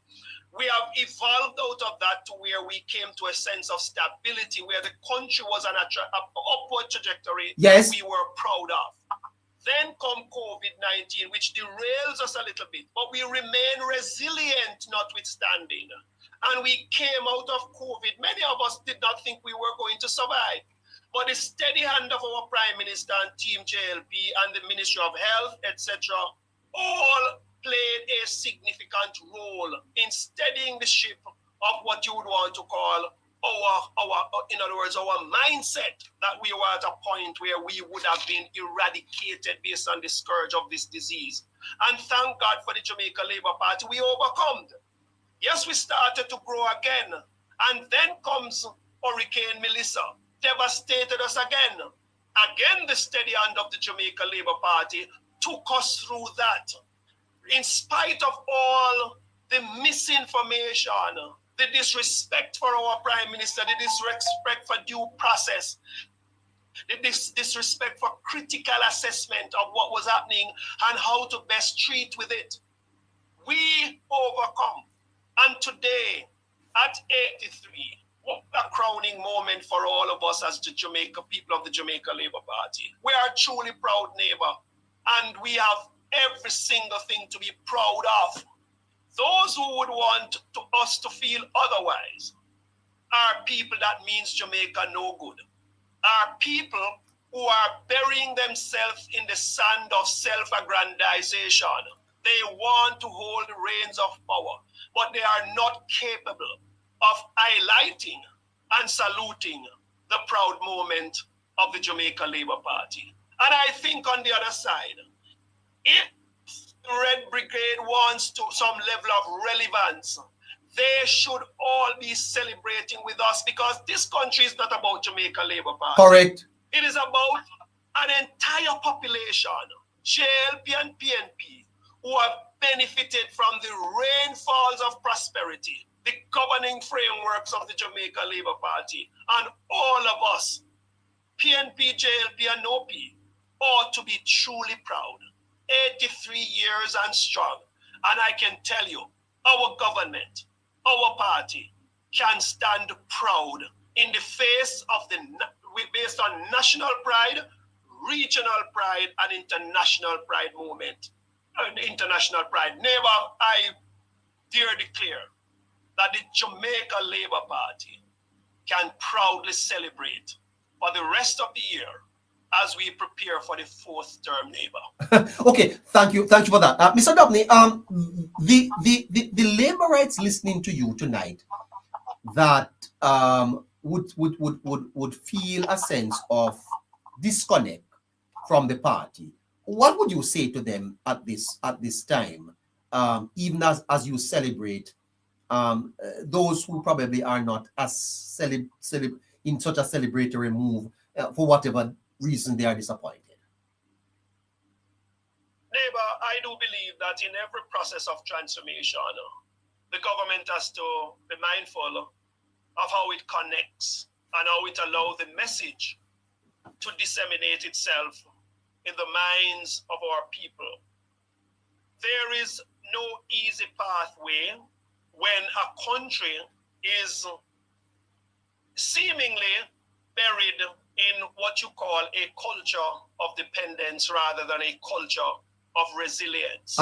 Speaker 12: We have evolved out of that to where we came to a sense of stability, where the country was on an upward trajectory
Speaker 1: yes,
Speaker 12: that we were proud of. Then come COVID-19, which derails us a little bit, but we remain resilient notwithstanding. And we came out of COVID. Many of us did not think we were going to survive. But the steady hand of our Prime Minister and Team JLP and the Ministry of Health, etc., all played a significant role in steadying the ship of what you would want to call in other words, our mindset that we were at a point where we would have been eradicated based on the scourge of this disease. And thank God for the Jamaica Labour Party, we overcome. Yes, we started to grow again. And then comes Hurricane Melissa, devastated us again. Again, the steady hand of the Jamaica Labour Party took us through that. In spite of all the misinformation, the disrespect for our Prime Minister, the disrespect for due process, the disrespect for critical assessment of what was happening and how to best treat with it, we overcome. And today, at 83, what a crowning moment for all of us as the people of the Jamaica Labour Party. We are truly proud, neighbor, and we have every single thing to be proud of. Those who would want us to feel otherwise, are people that means Jamaica no good, are people who are burying themselves in the sand of self-aggrandization. They want to hold the reins of power, but they are not capable of highlighting and saluting the proud moment of the Jamaica Labour Party. And I think on the other side, if the Red Brigade wants to some level of relevance, they should all be celebrating with us, because this country is not about Jamaica Labour Party.
Speaker 1: Correct.
Speaker 12: It is about an entire population, JLP and PNP, who have benefited from the rainfalls of prosperity, the governing frameworks of the Jamaica Labour Party, and all of us, PNP, JLP, and OP, ought to be truly proud. 83 years and strong. And I can tell you, our government, our party, can stand proud in the face of based on national pride, regional pride, and international pride movement. International pride. Never, I dare declare that the Jamaica Labour Party can proudly celebrate for the rest of the year as we prepare for the fourth term, neighbor.
Speaker 1: Okay, thank you for that, Mr. Dobney. The laborites listening to you tonight that would feel a sense of disconnect from the party. What would you say to them at this time, even as you celebrate those who probably are not as in such a celebratory move for whatever reason they are disappointed?
Speaker 12: Neighbor, I do believe that in every process of transformation, the government has to be mindful of how it connects and how it allows the message to disseminate itself in the minds of our people. There is no easy pathway when a country is seemingly buried in what you call a culture of dependence rather than a culture of resilience.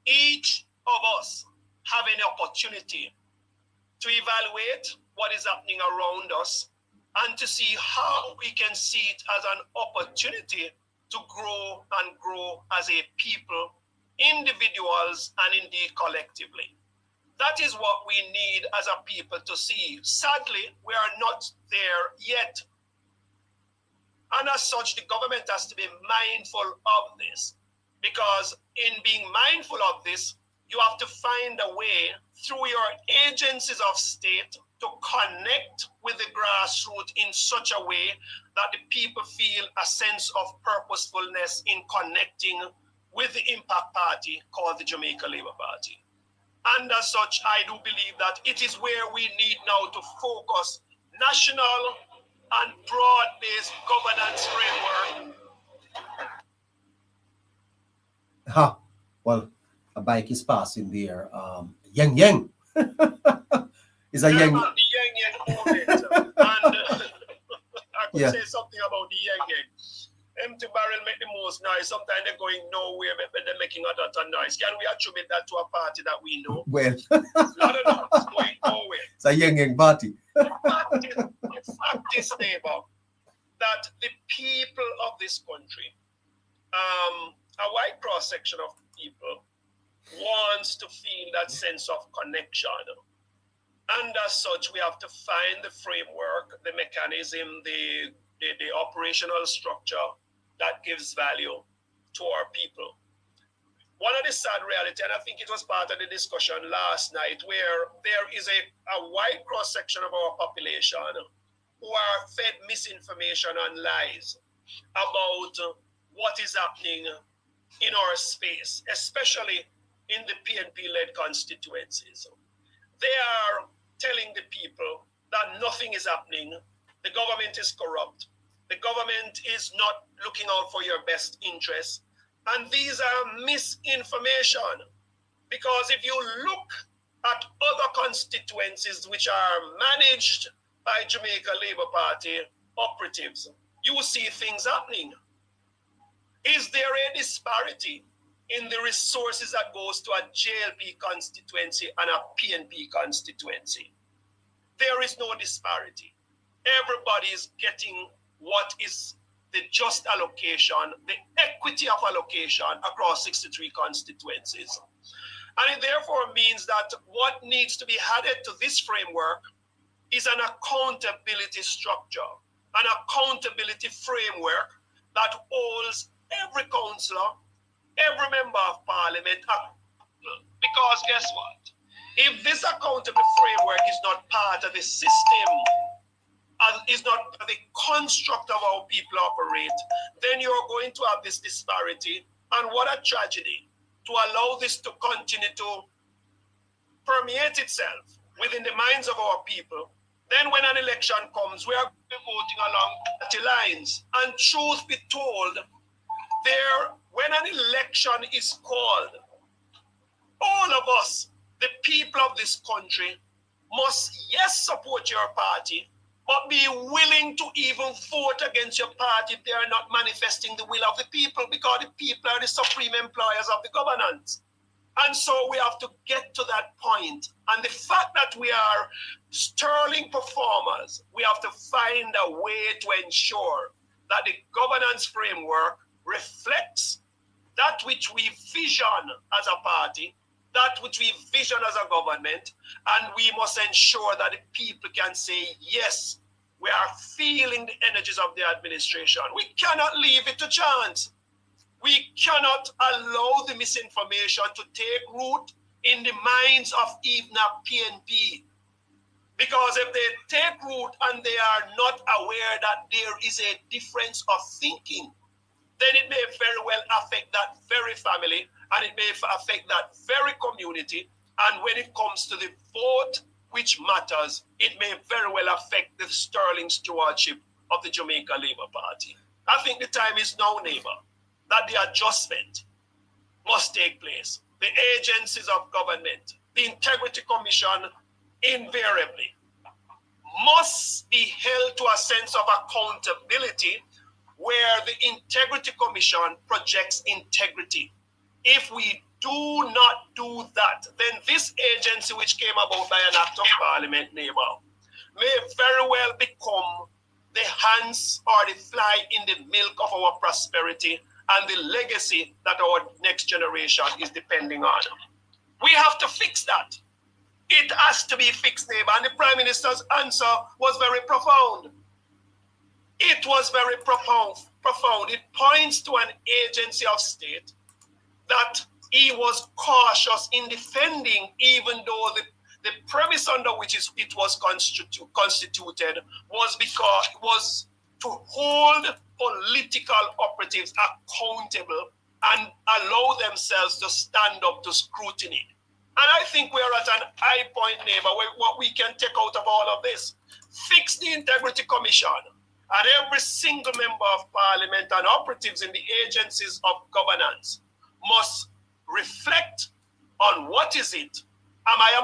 Speaker 12: Each of us have an opportunity to evaluate what is happening around us and to see how we can see it as an opportunity to grow and grow as a people, individuals, and indeed collectively. That is what we need as a people to see. Sadly, we are not there yet. And as such, the government has to be mindful of this, because in being mindful of this, you have to find a way through your agencies of state to connect with the grassroots in such a way that the people feel a sense of purposefulness in connecting with the impact party called the Jamaica Labour Party. And as such, I do believe that it is where we need now to focus national and broad-based governance framework.
Speaker 1: Well, a bike is passing there. Yang Yang. Is a Yang.
Speaker 12: The Yang Yang moment. And I could say something about the Yang Yang. Empty barrel make the most noise. Sometimes they're going nowhere, but they're making a lot of noise. Can we attribute that to a party that we know?
Speaker 1: Well,
Speaker 12: I don't know. It's going nowhere.
Speaker 1: It's a Yang Yang party.
Speaker 12: The fact is, neighbor, that the people of this country, a wide cross section of people, wants to feel that sense of connection. And as such, we have to find the framework, the mechanism, the operational structure that gives value to our people. One of the sad reality, and I think it was part of the discussion last night, where there is a wide cross-section of our population who are fed misinformation and lies about what is happening in our space, especially in the PNP-led constituencies. They are telling the people that nothing is happening, the government is corrupt, the government is not looking out for your best interests. And these are misinformation. Because if you look at other constituencies which are managed by Jamaica Labour Party operatives, you see things happening. Is there a disparity in the resources that goes to a JLP constituency and a PNP constituency? there is no disparity. Everybody is getting what is the just allocation, the equity of allocation across 63 constituencies. And it therefore means that what needs to be added to this framework is an accountability structure, an accountability framework that holds every councillor, every member of parliament accountable. Because guess what? If this accountability framework is not part of the system, and is not the construct of how people operate, then you're going to have this disparity. And what a tragedy to allow this to continue to permeate itself within the minds of our people. Then when an election comes, we are voting along party lines. And truth be told, when an election is called, all of us, the people of this country, must, yes, support your party, but be willing to even vote against your party if they are not manifesting the will of the people, because the people are the supreme employers of the governance. And so we have to get to that point. And the fact that we are sterling performers, we have to find a way to ensure that the governance framework reflects that which we vision as a party, that which we vision as a government, and we must ensure that the people can say, yes, we are feeling the energies of the administration. We cannot leave it to chance. We cannot allow the misinformation to take root in the minds of even a PNP. Because if they take root and they are not aware that there is a difference of thinking, then it may very well affect that very family, and it may affect that very community. And when it comes to the vote, which matters, it may very well affect the sterling stewardship of the Jamaica Labour Party. I think the time is now, neighbor, that the adjustment must take place. The agencies of government, the Integrity Commission, invariably must be held to a sense of accountability where the Integrity Commission projects integrity. If we do not do that, then this agency, which came about by an act of parliament, neighbor, may very well become the hands or the fly in the milk of our prosperity and the legacy that our next generation is depending on. We have to fix that. It has to be fixed, neighbor. And the Prime Minister's answer was very profound. It was very profound. It points to an agency of state that he was cautious in defending, even though the premise under which it was constituted was to hold political operatives accountable and allow themselves to stand up to scrutiny. And I think we're at an high point, neighbor, where what we can take out of all of this, fix the Integrity Commission, and every single member of parliament and operatives in the agencies of governance must reflect on what is it. Am I a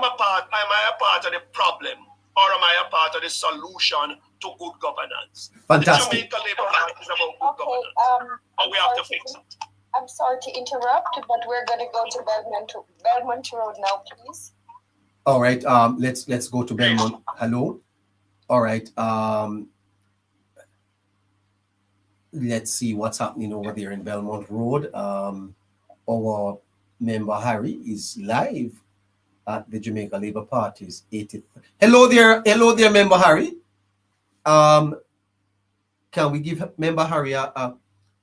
Speaker 12: part of the problem, or am I a part of the solution to good governance?
Speaker 1: Fantastic.
Speaker 12: The Jamaica Labour Party is about good governance, and we have to fix it.
Speaker 6: I'm sorry to interrupt, but we're going to go to Belmont Road now, please.
Speaker 1: All right. Let's go to Belmont. Hello. All right. Let's see what's happening over there in Belmont Road. Our member Harry is live at the Jamaica Labour Party's 80th. Hello there, member Harry. Can we give member Harry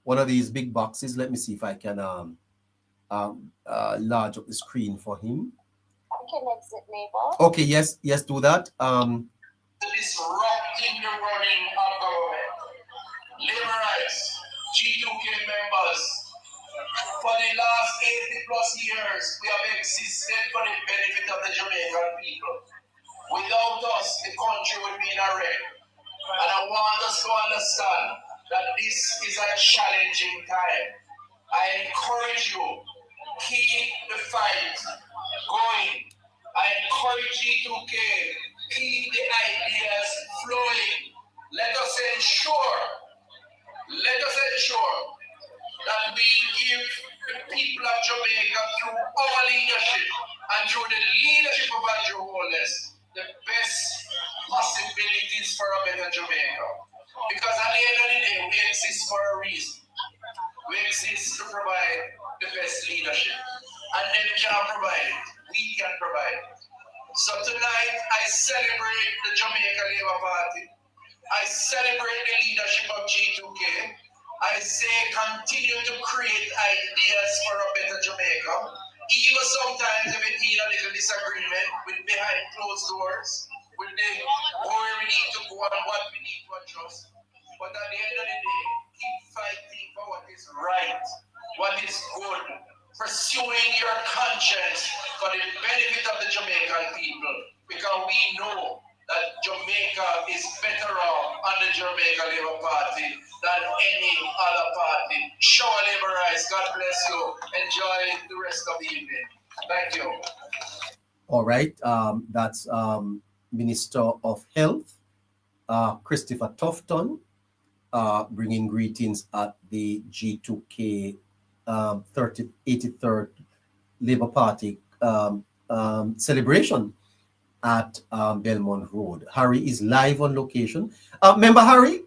Speaker 1: one of these big boxes? Let me see if I can large up the screen for him.
Speaker 6: I can exit, neighbor.
Speaker 1: Okay, yes, do that.
Speaker 13: Disrupting the running of government. Labor rights, G2K members, for the last 80 plus years, we have existed for the benefit of the Jamaican people. Without us, the country would be in a wreck. And I want us to understand that this is a challenging time. I encourage you, keep the fight going. I encourage G2K, keep the ideas flowing. Let us ensure that we give the people of Jamaica, through our leadership and through the leadership of Andrew Holness, the best for a better Jamaica. Because at the end of the day, we exist for a reason. We exist to provide the best leadership. And then we can provide it. We can provide it. So tonight, I celebrate the Jamaica Labour Party. I celebrate the leadership of G2K. I say continue to create ideas for a better Jamaica. Even sometimes if it need a little disagreement with behind closed doors, with the where we need to go and what we need to adjust. But at the end of the day, keep fighting for what is right, what is good, pursuing your conscience for the benefit of the Jamaican people. Because we know that Jamaica is better off under Jamaica Labour Party than any other party. Show labor rights. God bless you. Enjoy the rest of the evening. Thank you.
Speaker 1: All right. That's Minister of Health, Christopher Tufton, bringing greetings at the G2K 83rd Labour Party celebration at Belmont Road. Harry is live on location. Member Harry,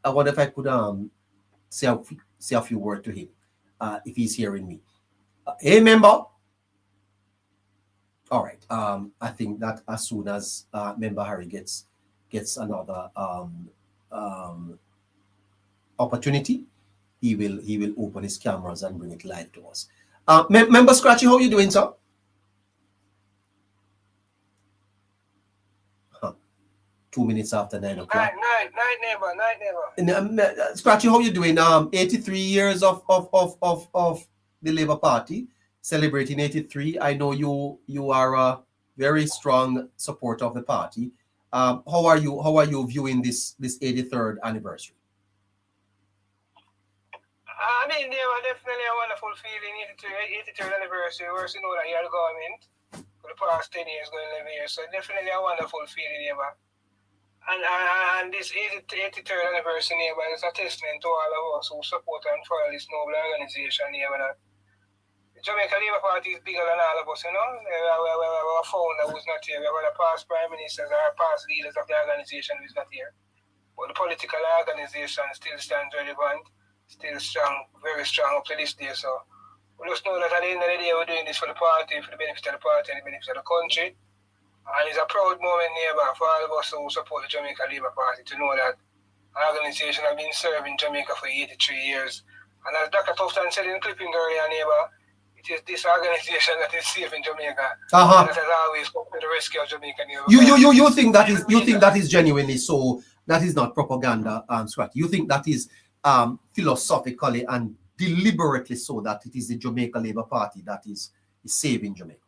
Speaker 1: I wonder if I could say a few words to him, if he's hearing me. Hey, member. All right. I think that as soon as Member Harry gets another opportunity, he will open his cameras and bring it live to us. Member Scratchy, how you doing, sir? 2 minutes after 9 o'clock.
Speaker 13: Night, neighbor.
Speaker 1: Scratchy, how you doing? 83 years of the Labour Party, celebrating 83. I know you are a very strong supporter of the party. How are you viewing this 83rd anniversary?
Speaker 14: I mean, they were definitely a wonderful feeling. 83rd anniversary. We also know that you're the government for the past 10 years, going 11 years. So definitely a wonderful feeling, yeah. And this 83rd anniversary, yeah, is a testament to all of us who support and follow this noble organization, yeah. The Jamaica Labour Party is bigger than all of us, you know. We have a founder who's not here. We have the past prime ministers, our past leaders of the organization who's not here. But the political organization still stands relevant, still strong, very strong up to this day. So we just know that at the end of the day, we're doing this for the party, for the benefit of the party and the benefit of the country. And it's a proud moment, neighbor, for all of us who support the Jamaica Labour Party to know that our organization has been serving Jamaica for 83 years. And as Dr. Tufton said in the clipping earlier, neighbor, it is this organization that is saving Jamaica. And that has always come to the rescue of Jamaica.
Speaker 1: You think that is genuinely so? That is not propaganda, Scratch. You think that is philosophically and deliberately so that it is the Jamaica Labour Party that is saving Jamaica?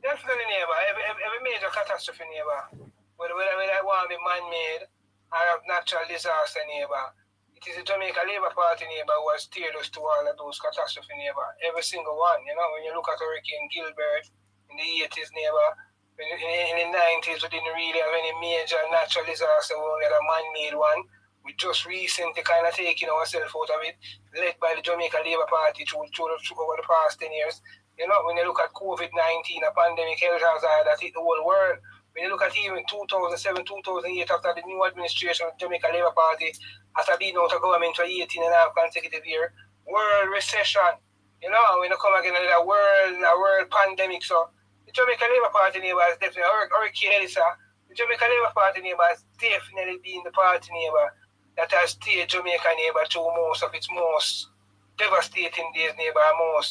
Speaker 14: Definitely, neighbor. Every major catastrophe, neighbor, whether that one be man-made or of natural disaster, neighbor, it is the Jamaica Labour Party, neighbor, who has steered us to all of those catastrophe, neighbor. Every single one, you know, when you look at Hurricane Gilbert in the 80s, neighbor, in the 90s, we didn't really have any major natural disaster. We only had a man-made one. We just recently kind of taking ourselves out of it, led by the Jamaica Labour Party through over the past 10 years. You know, when you look at COVID-19, a pandemic health hazard that hit the whole world. When you look at even 2007, 2008, after the new administration of the Jamaica Labour Party, after being out of government for 18 and a half consecutive years, world recession, you know, and when you come again with a world pandemic, so the Jamaica Labour Party neighbor is definitely, Hurricane Elisa, the Jamaica Labour Party neighbor has definitely been the party neighbor that has stayed Jamaica neighbor through most of its most devastating days, neighbor, more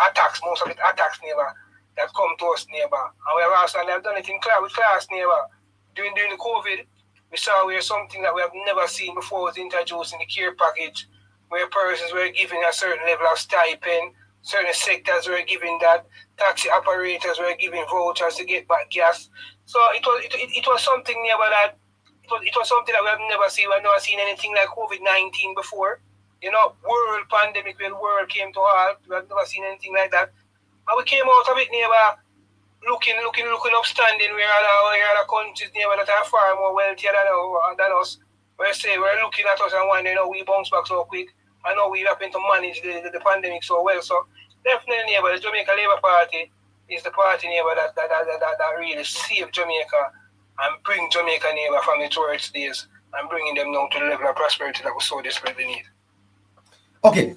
Speaker 14: attacks, most of it attacks, neighbor, that come to us, neighbor. And we have also done it with class, neighbor. During the COVID, we saw where something that we have never seen before was introduced in the care package, where persons were given a certain level of stipend, certain sectors were given that, taxi operators were given vouchers to get back gas. So it was something, neighbor, that it was something that we have never seen. We have never seen anything like COVID-19 before. You know, world pandemic, when the world came to halt, we have never seen anything like that. And we came out of it, neighbor, looking upstanding where other countries, neighbor, that are far more wealthier than us. We're looking at us and wondering, we bounce back so quick. I know we happen to manage the pandemic so well. So definitely, neighbor, the Jamaica Labour Party is the party, neighbor, that really saved Jamaica and bring Jamaica neighbor from its worst days and bringing them now to the level of prosperity that we so desperately need.
Speaker 1: Okay.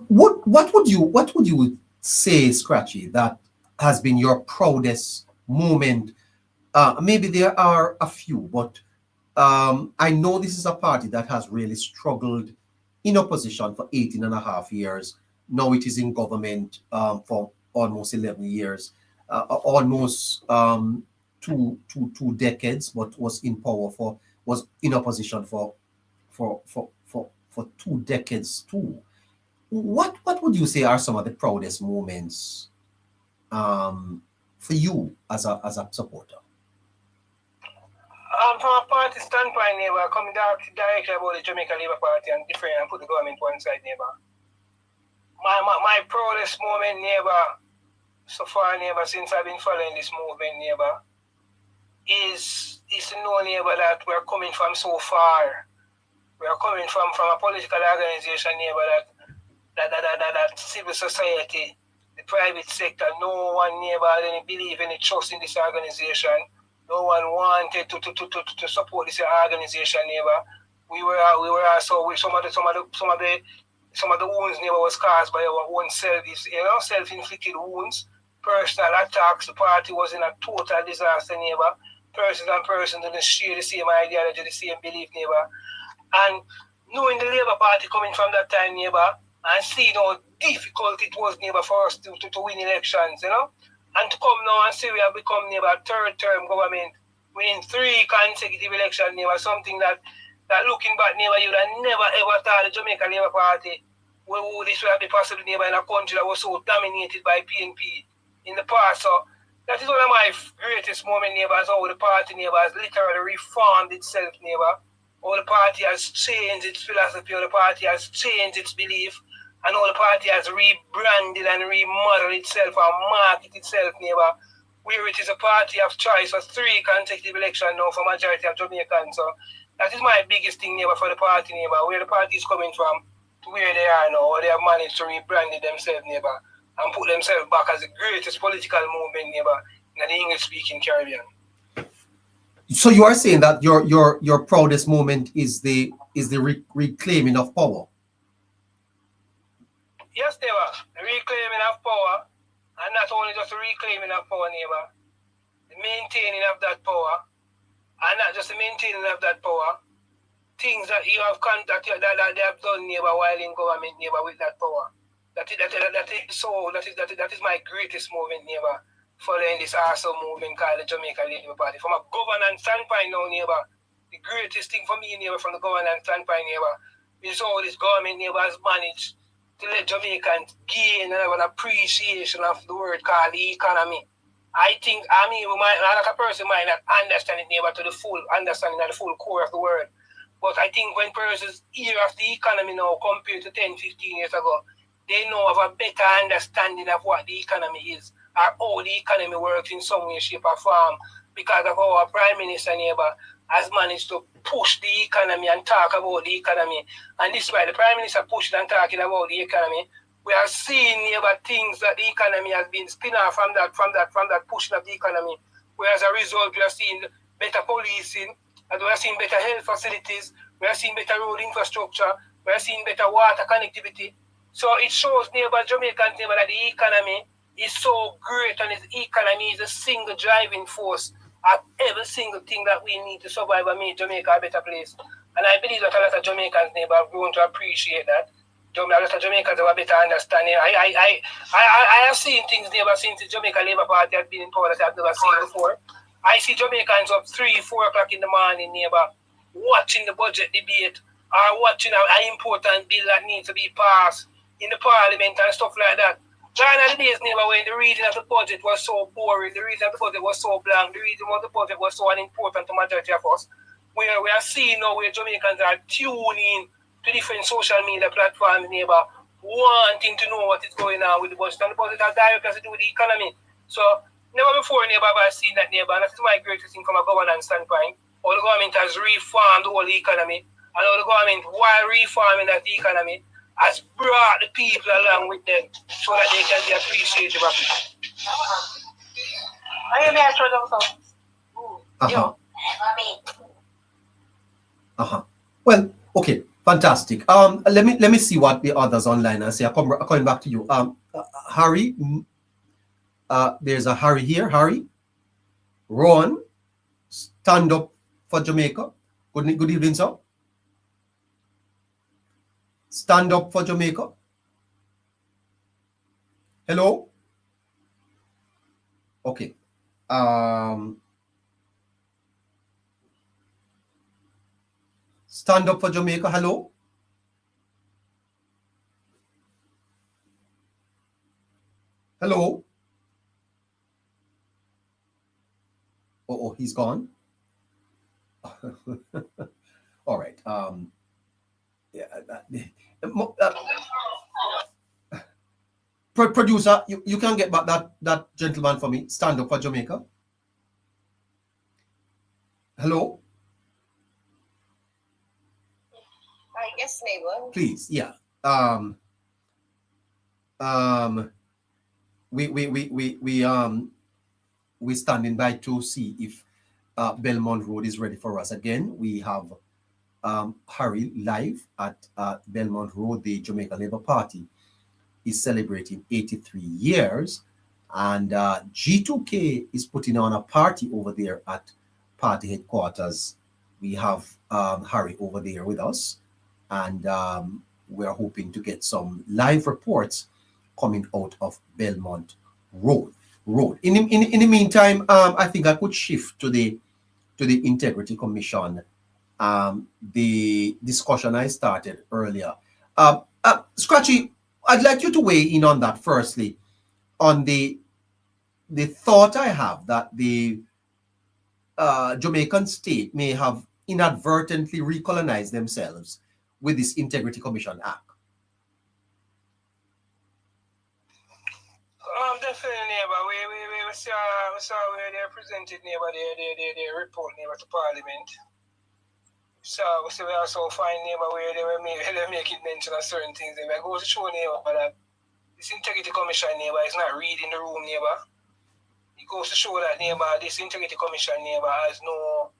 Speaker 1: What would you say, Scratchy, that has been your proudest moment? Maybe there are a few, but I know this is a party that has really struggled in opposition for 18 and a half years. Now it is in government for almost 11 years, almost two decades, but was in opposition for 2 decades too. What would you say are some of the proudest moments for you as a supporter?
Speaker 14: From a party standpoint, neighbor, coming directly about the Jamaica Labour Party and different and put the government one side, neighbor. My proudest moment, neighbor, so far, neighbor, since I've been following this movement, neighbor, is to know, neighbor, that we're coming from so far. We are coming from a political organization, neighbor, that civil society, the private sector, no one, neighbor, had any belief, any trust in this organization. No one wanted to support this organization, neighbor. We were also with some of the wounds, neighbor, was caused by our own self-inflicted wounds, personal attacks. The party was in a total disaster, neighbor. Persons didn't share the same ideology, the same belief, neighbor. And knowing the Labour Party coming from that time, neighbor, and seeing how difficult it was, neighbor, for us to win elections, you know. And to come now and say we have become, neighbor, third-term government, winning 3 consecutive elections, neighbor, something that looking back, neighbor, you would have never ever thought the Jamaica Labour Party would this would have been possible, neighbor, in a country that was so dominated by PNP in the past. So that is one of my greatest moments, neighbor, is how the party, neighbor, has literally reformed itself, neighbor. How the party has changed its philosophy, how the party has changed its belief, and how the party has rebranded and remodeled itself and marketed itself, neighbor, where it is a party of choice for 3 consecutive elections now for majority of Jamaicans. So that is my biggest thing, neighbor, for the party, neighbor, where the party is coming from to where they are now, where they have managed to rebrand themselves, neighbor, and put themselves back as the greatest political movement, neighbor, in the English-speaking Caribbean.
Speaker 1: So you are saying that your proudest moment is the reclaiming of power?
Speaker 14: Yes, neighbor, the reclaiming of power, and not only just the reclaiming of power, neighbor, the maintaining of that power, and not just the maintaining of that power, things that you have that they have done, neighbor, while in government, neighbor, with that power. That is my greatest moment, neighbor, following this awesome movement called the Jamaica Labour Party. From a governance standpoint now, neighbor, the greatest thing for me, neighbor, from the governance standpoint, neighbor, is how this government, neighbor, has managed to let Jamaicans gain an appreciation of the word called the economy. I think, like a person might not understand it, neighbor, to the full understanding of the full core of the word. But I think when persons hear of the economy now compared to 10, 15 years ago, they know of a better understanding of what the economy is, or how the economy works in some way, shape, or form, because of our Prime Minister, neighbor, has managed to push the economy and talk about the economy. And this is why the Prime Minister pushing and talking about the economy. We are seeing, neighbor, things that the economy has been spin off from that pushing of the economy. Whereas a result, we are seeing better policing, and we are seeing better health facilities, we are seeing better road infrastructure, we are seeing better water connectivity. So it shows, neighbor, Jamaicans, neighbor, that the economy is so great, and the economy is a single driving force of every single thing that we need to survive and make Jamaica a better place. And I believe that a lot of Jamaicans, neighbor, have grown to appreciate that. A lot of Jamaicans have a better understanding. I have seen things, neighbor, since the Jamaica Labour Party has been in power that I've never seen before. I see Jamaicans up 3, 4 o'clock in the morning, neighbor, watching the budget debate or watching an important bill that needs to be passed in the parliament and stuff like that. Gone are the days, neighbor, when the reading of the budget was so boring, the reading of the budget was so blank, the reading of the budget was so unimportant to majority of us. Where we are seeing now where Jamaicans are tuning to different social media platforms, neighbor, wanting to know what is going on with the budget. And the budget has directly to do with the economy. So, never before, neighbor, have I seen that, neighbor. And that's my greatest thing from a governance standpoint. How the government has reformed the whole economy. And how the government, while reforming that economy, has brought the people along with them so that they can be appreciative of it.
Speaker 1: Uh-huh. Well, okay, fantastic. Let me see what the others online are say. I'm coming back to you. Harry, there's a Harry here. Harry, Ron, stand up for Jamaica. Good evening, sir. Stand up for Jamaica. Hello. Okay. Stand up for Jamaica. Hello. Hello. Oh, he's gone. All right. Yeah. Producer, you can get back that gentleman for me. Stand up for Jamaica. Hello.
Speaker 6: Yes, neighbor.
Speaker 1: Please, yeah. We standing by to see if Belmont Road is ready for us again. We have Harry live at Belmont Road. The Jamaica Labour Party is celebrating 83 years, and G2K is putting on a party over there at party headquarters. We have Harry over there with us, and we're hoping to get some live reports coming out of Belmont Road. In the meantime, I think I could shift to the Integrity Commission. The discussion I started earlier. Scratchy, I'd like you to weigh in on that. Firstly, on the thought I have that the Jamaican state may have inadvertently recolonized themselves with this Integrity Commission Act.
Speaker 14: Definitely, neighbor. We saw where they presented, neighbor, their report, neighbor, to Parliament. So we also find, neighbor, where they were making mention of certain things. They go to show, neighbor, that this Integrity Commission, neighbor, is not reading the room, neighbor. It goes to show that, neighbor, this Integrity Commission, neighbor, has no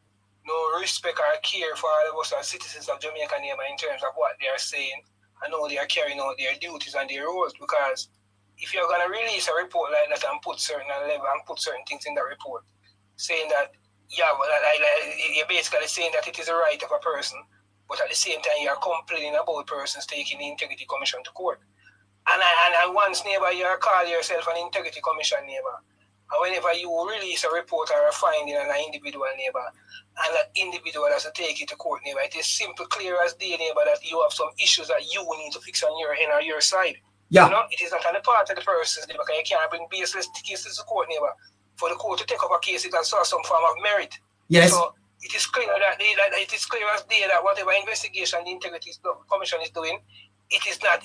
Speaker 14: respect or care for all of us as citizens of Jamaica, neighbor, in terms of what they are saying and how they are carrying out their duties and their roles. Because if you're going to release a report like that and put certain things in that report, saying that, you're basically saying that it is a right of a person, but at the same time you're complaining about persons taking the Integrity Commission to court. And once, neighbor, you call yourself an Integrity Commission, neighbor, and whenever you release a report or a finding on an individual, neighbor, and that individual has to take it to court, neighbor, it is simple, clear as day, neighbor, that you have some issues that you need to fix on your end or your side.
Speaker 1: Yeah.
Speaker 14: You know, it is not on the part of the persons, neighbor, because you can't bring baseless cases to court, neighbor. For the court to take up a case, it has to have some form of merit.
Speaker 1: Yes.
Speaker 14: So it is clear that it is clear as day that whatever investigation the Integrity Commission is doing, it is not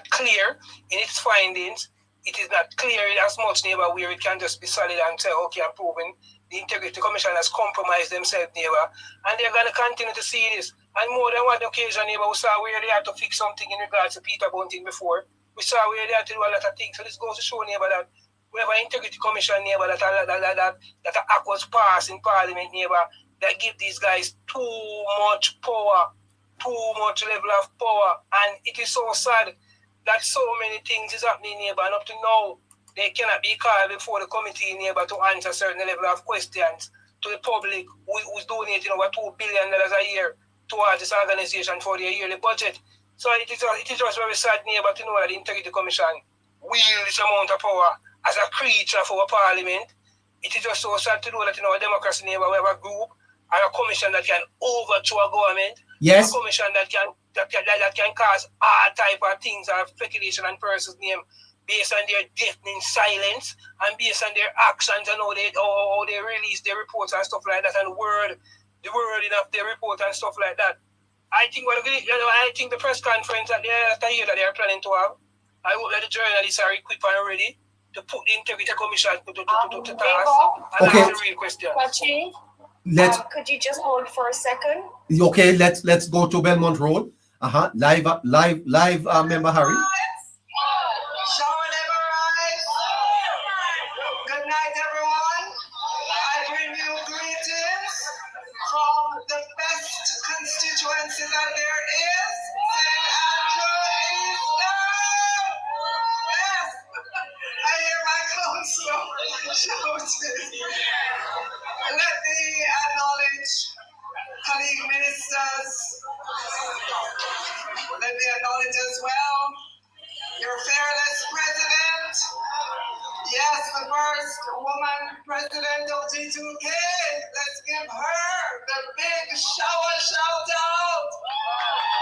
Speaker 14: clear in its findings. It is not clear as much, neighbor, where it can just be solid and say, okay, I'm proving the Integrity Commission has compromised themselves, neighbor, and they're going to continue to see this. And more than one occasion, neighbor, we saw where they had to fix something in regards to Peter Bunting before. We saw where they had to do a lot of things. So this goes to show, neighbor, that we have an Integrity Commission, neighbor, that an act was passed in Parliament, neighbor, that give these guys too much power, too much level of power. And it is so sad that so many things is happening, neighbor, and up to now, they cannot be called before the committee, neighbor, to answer certain level of questions to the public who's donating over $2 billion a year towards this organization for their yearly budget. So it is just very sad, neighbor, to know that the Integrity Commission wields this amount of power as a creature for our Parliament. It is just so sad to know that in our democracy, neighbor, we have a group or a commission that can overthrow a government.
Speaker 1: Yes.
Speaker 14: A commission that can cause all type of things or speculation and persons' name based on their deafening silence and based on their actions and how they release their reports and stuff like that and the wording of their report and stuff like that. I think the press conference that they are planning to have, I hope that the journalists are equipped and ready to put the Integrity Commission to task. And
Speaker 1: okay.
Speaker 14: That's the real question.
Speaker 6: Could you just hold for a second?
Speaker 1: Okay, let's go to Belmont Road. Live, member Harry.
Speaker 15: Good night, everyone. I bring you greetings from the best Let me acknowledge colleague ministers. Let me acknowledge as well your fearless president. Yes, the first woman president of G2K. Let's give her the big shout out.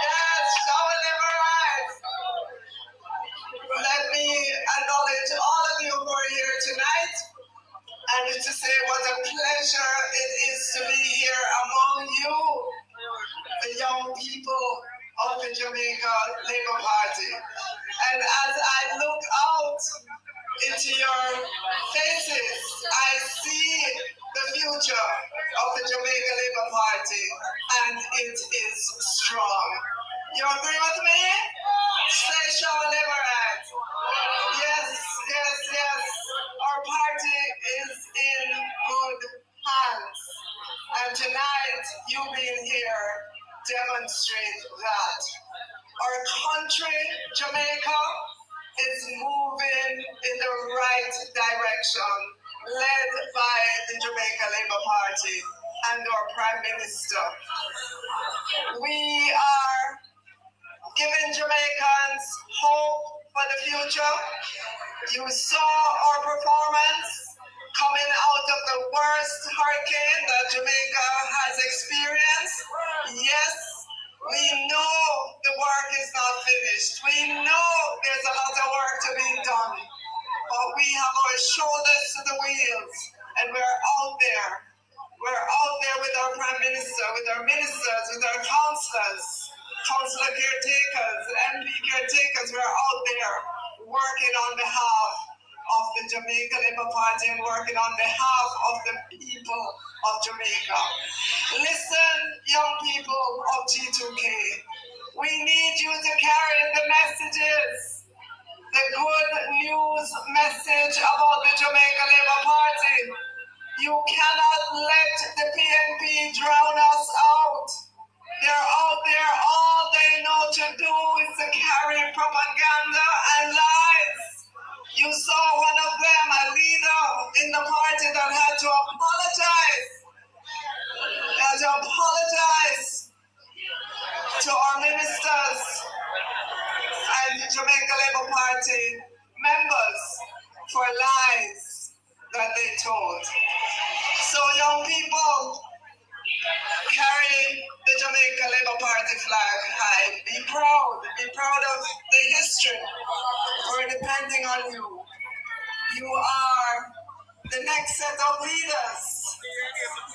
Speaker 15: Yes, shower never rise. Let me acknowledge all of you who are here tonight and to say what a pleasure it is to be here among you, the young people of the Jamaica Labour Party. And as I look out into your faces, I see the future of the Jamaica Labour Party, and it is strong. You agree with me? Say shall never act. Yes, yes, yes. Our party is in good hands. And tonight, you being here demonstrate that. Our country, Jamaica, is moving in the right direction, led by the Jamaica Labour Party and our Prime Minister. We are giving Jamaicans hope for the future. You saw our performance coming out of the worst hurricane that Jamaica has experienced. Yes, we know the work is not finished. We know there's a lot of work to be done. But we have our shoulders to the wheels and we're out there. We're out there with our Prime Minister, with our ministers, with our councillors, councillor caretakers, MP caretakers. We're out there working on behalf of the Jamaica Labour Party and working on behalf of the people of Jamaica. Listen, young people of G2K, we need you to carry the messages, the good news message about the Jamaica Labour Party. You cannot let the PNP drown us out. They're out there, all they know to do is to carry propaganda and lies. You saw one of them, a leader in the party that had to apologize. Had to apologize to our ministers and the Jamaica Labour Party members for lies that they told. So young people, carry the Jamaica Labour Party flag high. Be proud of the history. We're depending on you. You are the next set of leaders,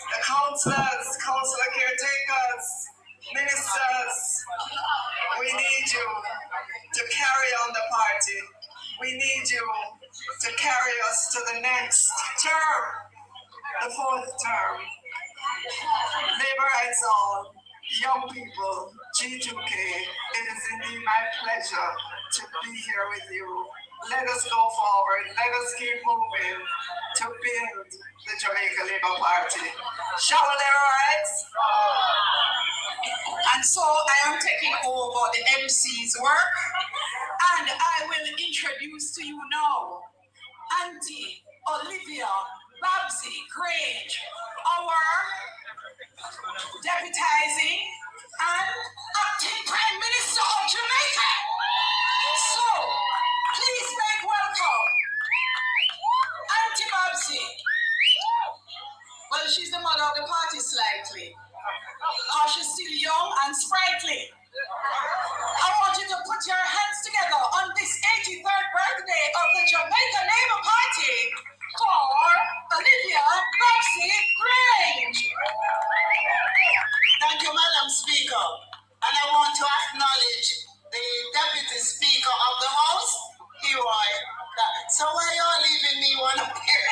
Speaker 15: the councillors, councillor caretakers, ministers. We need you to carry on the party. We need you to carry us to the next term, the fourth term. Labour rights all, young people, G2K, it is indeed my pleasure to be here with you. Let us go forward, let us keep moving to build the Jamaica Labour Party. Shall Labour rights?
Speaker 16: And so I am taking over the MC's work, and I will introduce to you now Auntie Olivia Babsy Grange, our deputizing and acting Prime Minister of Jamaica. So, please make welcome Auntie Babsy. Well, she's the mother of the party slightly. She's still young and sprightly. I want you to put your hands together on this 83rd birthday of the Jamaica Labour Party for Olivia Babsy Grange.
Speaker 17: Thank you, Madam Speaker. And I want to acknowledge the Deputy Speaker of the House, Leroy. So why are you all leaving me one up here?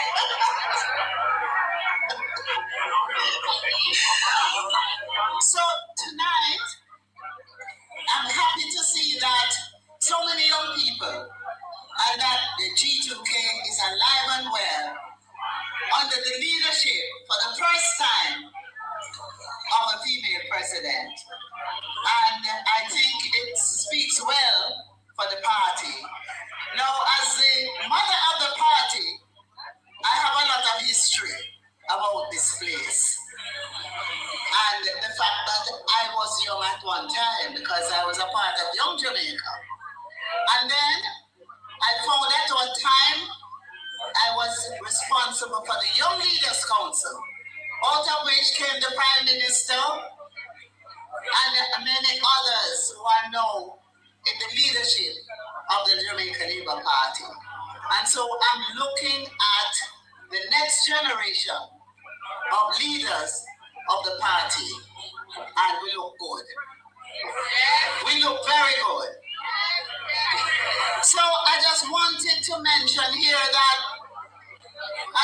Speaker 17: So tonight, I'm happy to see that so many young people and that the G2K is alive and well under the leadership for the first time of a female president. And I think it speaks well for the party. Now, as the mother of the party, about this place. And the fact that I was young at one time because I was a part of Young Jamaica. And then I found at one time I was responsible for the Young Leaders Council, out of which came the Prime Minister and many others who are now in the leadership of the Jamaica Labour Party. And so I'm looking at the next generation of leaders of the party, and we look good. We look very good. So I just wanted to mention here that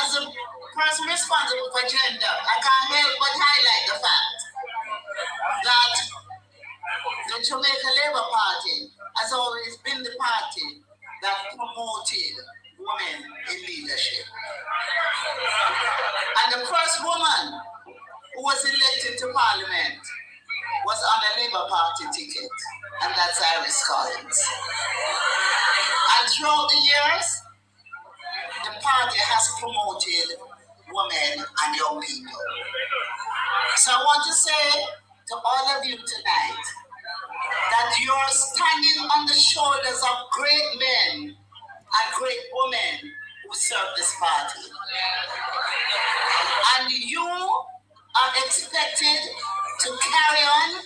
Speaker 17: as a person responsible for gender, I can't help but highlight the fact that the Jamaica Labour Party has always been the party that promoted women in leadership. And the first woman who was elected to Parliament was on a Labour Party ticket, and that's Iris Collins. And throughout the years, the party has promoted women and young people. So I want to say to all of you tonight that you're standing on the shoulders of great men and great women who serve this party. And you are expected to carry on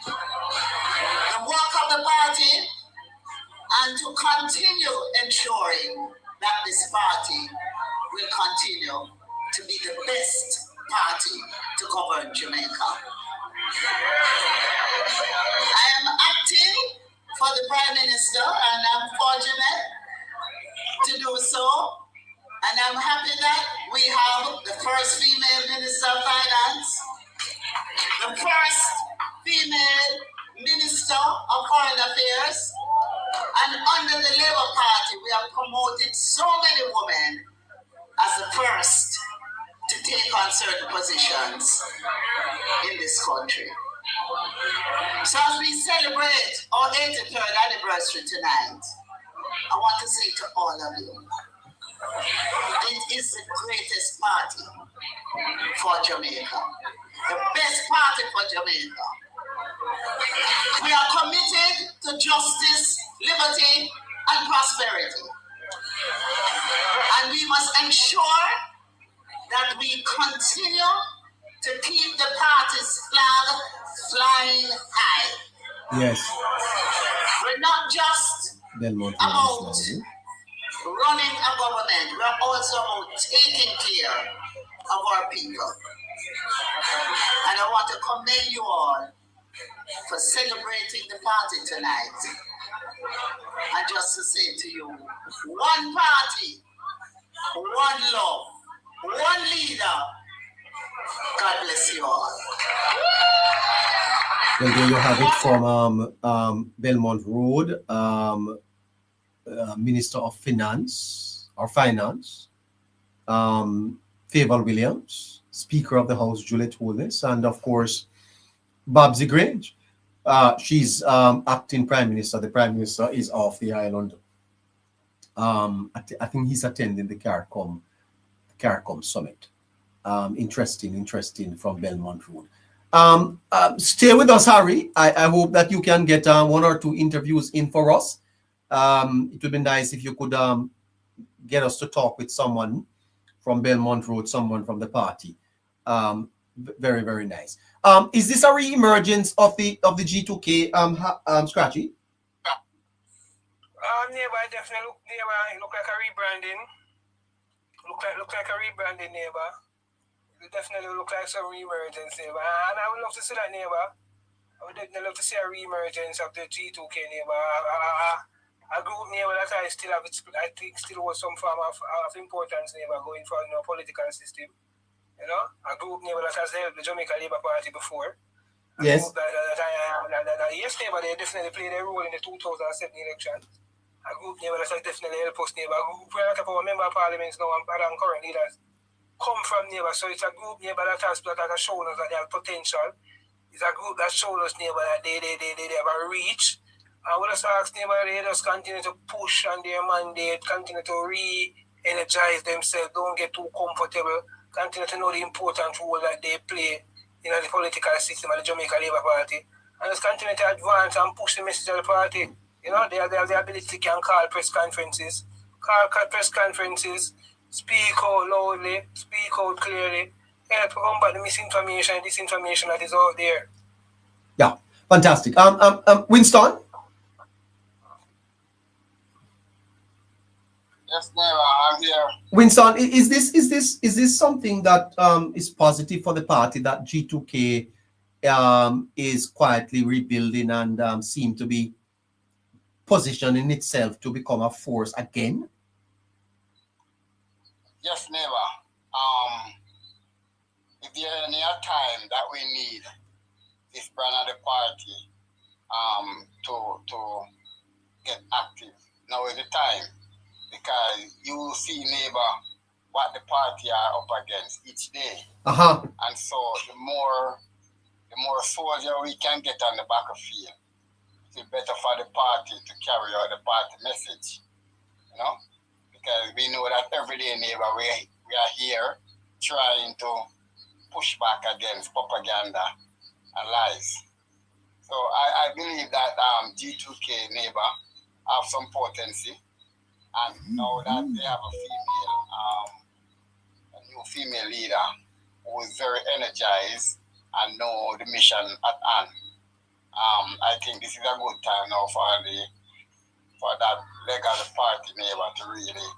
Speaker 17: the work of the party and to continue ensuring that this party will continue to be the best party to govern Jamaica. I am acting for the Prime Minister and I'm fortunate to do so. And I'm happy that we have the first female Minister of Finance, the first female Minister of Foreign Affairs, and under the Labour Party, we have promoted so many women as the first to take on certain positions in this country. So as we celebrate our 83rd anniversary tonight, I want to say to all of you, it is the greatest party for Jamaica, the best party for Jamaica. We are committed to justice, liberty, and prosperity. And we must ensure that we continue to keep the party's flag flying high.
Speaker 1: Yes.
Speaker 17: We're not just about running a government, we're also about taking care of our people. And I want to commend you all for celebrating the party tonight. And just to say to you, one party, one love, one leader. God bless you all.
Speaker 1: Well, there you have it from Belmont Road, Minister of Finance, Favour Williams, Speaker of the House, Juliet Holness, and of course, Babsy Grange. She's acting Prime Minister. The Prime Minister is off the island. I think he's attending the CARICOM Summit. Interesting from Belmont Road. Stay with us, Harry. I hope that you can get 1 or 2 interviews in for us. It would be nice if you could get us to talk with someone from Belmont Road, someone from the party. Very, very nice. Is this a re-emergence of the G2K Scratchy?
Speaker 14: Neighbor, definitely look like a rebranding. Look like a rebranding, neighbor. It definitely look like some re-emergence, neighbor. And I would love to see that, neighbor. I would definitely love to see a re-emergence of the G2K, neighbor. A group, neighbor, that I think still was some form of importance, neighbor, going for political system. You know, a group, neighbor, that has helped the Jamaica Labour Party before.
Speaker 1: Yes.
Speaker 14: Yes, neighbor, they definitely played a role in the 2007 election. A group, neighbor, that has definitely helped us, neighbor. A group where a lot of our member of parliaments now and current leaders come from, neighbor. So it's a group, neighbor, that has shown us that they have potential. It's a group that shows us, neighbor, that they have a reach. I would just ask, neighbor, they just continue to push on their mandate, continue to re-energize themselves, don't get too comfortable. continue to know the important role that they play in the political system of the Jamaica Labour Party, and just continue to advance and push the message of the party. You know, they have the ability to can call press conferences, speak out loudly, speak out clearly, help combat the misinformation and disinformation that is out there.
Speaker 1: Yeah, fantastic. Winston?
Speaker 11: Yes, I'm here.
Speaker 1: Winston, is this something that is positive for the party, that G2K is quietly rebuilding and seem to be positioning itself to become a force again?
Speaker 11: Yes, neighbor. If there any time that we need this brand of the party to get active, now is the time, because you see, neighbor, what the party are up against each day. And so the more soldier we can get on the battlefield, it's better for the party to carry out the party message, you know, because we know that every day, neighbor, we are here trying to push back against propaganda and lies. So I believe that G2K, neighbor, have some potency, and now that they have a new female leader who is very energized and know the mission at hand. I think this is a good time now for that leg of the party, neighbor, to really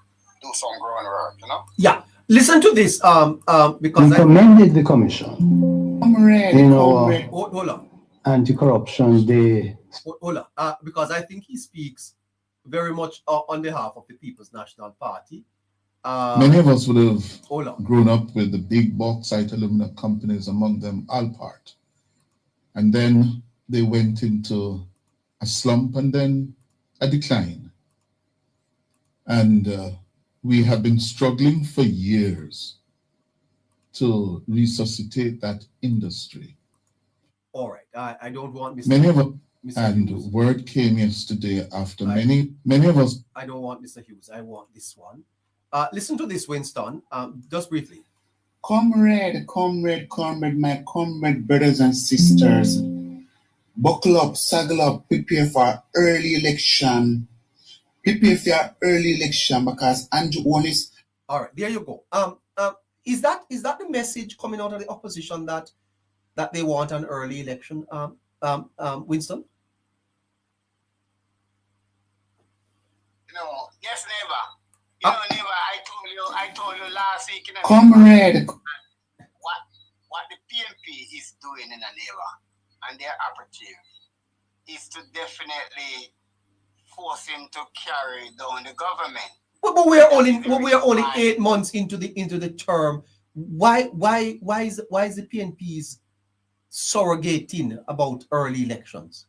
Speaker 11: do some groundwork, you know?
Speaker 1: Yeah. Listen to this, because
Speaker 18: we commended the commission.
Speaker 1: Hold on.
Speaker 18: Anti-corruption day.
Speaker 1: Hold on. Because I think he speaks very much on behalf of the People's National Party.
Speaker 8: Many of us would have grown up with the big bauxite aluminum companies, among them Alpart. And then they went into a slump and then a decline. And we have been struggling for years to resuscitate that industry.
Speaker 1: All right. I don't want Mr.
Speaker 8: Many of us,
Speaker 1: Mr.
Speaker 8: and
Speaker 1: Hughes.
Speaker 8: word came yesterday after many of us.
Speaker 1: I don't want Mr. Hughes. I want this one. Listen to this, Winston, just briefly.
Speaker 19: Comrade, my comrade brothers and sisters, buckle up, saddle up, prepare for early election. Prepare for your early election, because Andrew Onis.
Speaker 1: All right, there you go. Is that the message coming out of the opposition that they want an early election, Winston?
Speaker 11: No, yes, neighbor. Neighbor, I told you last week.
Speaker 19: Comrade.
Speaker 11: What the PNP is doing in a neighbor, and their operative, is to definitely force him to carry down the government.
Speaker 1: But we are only 8 months into the term. Why is the PNP's surrogating about early elections?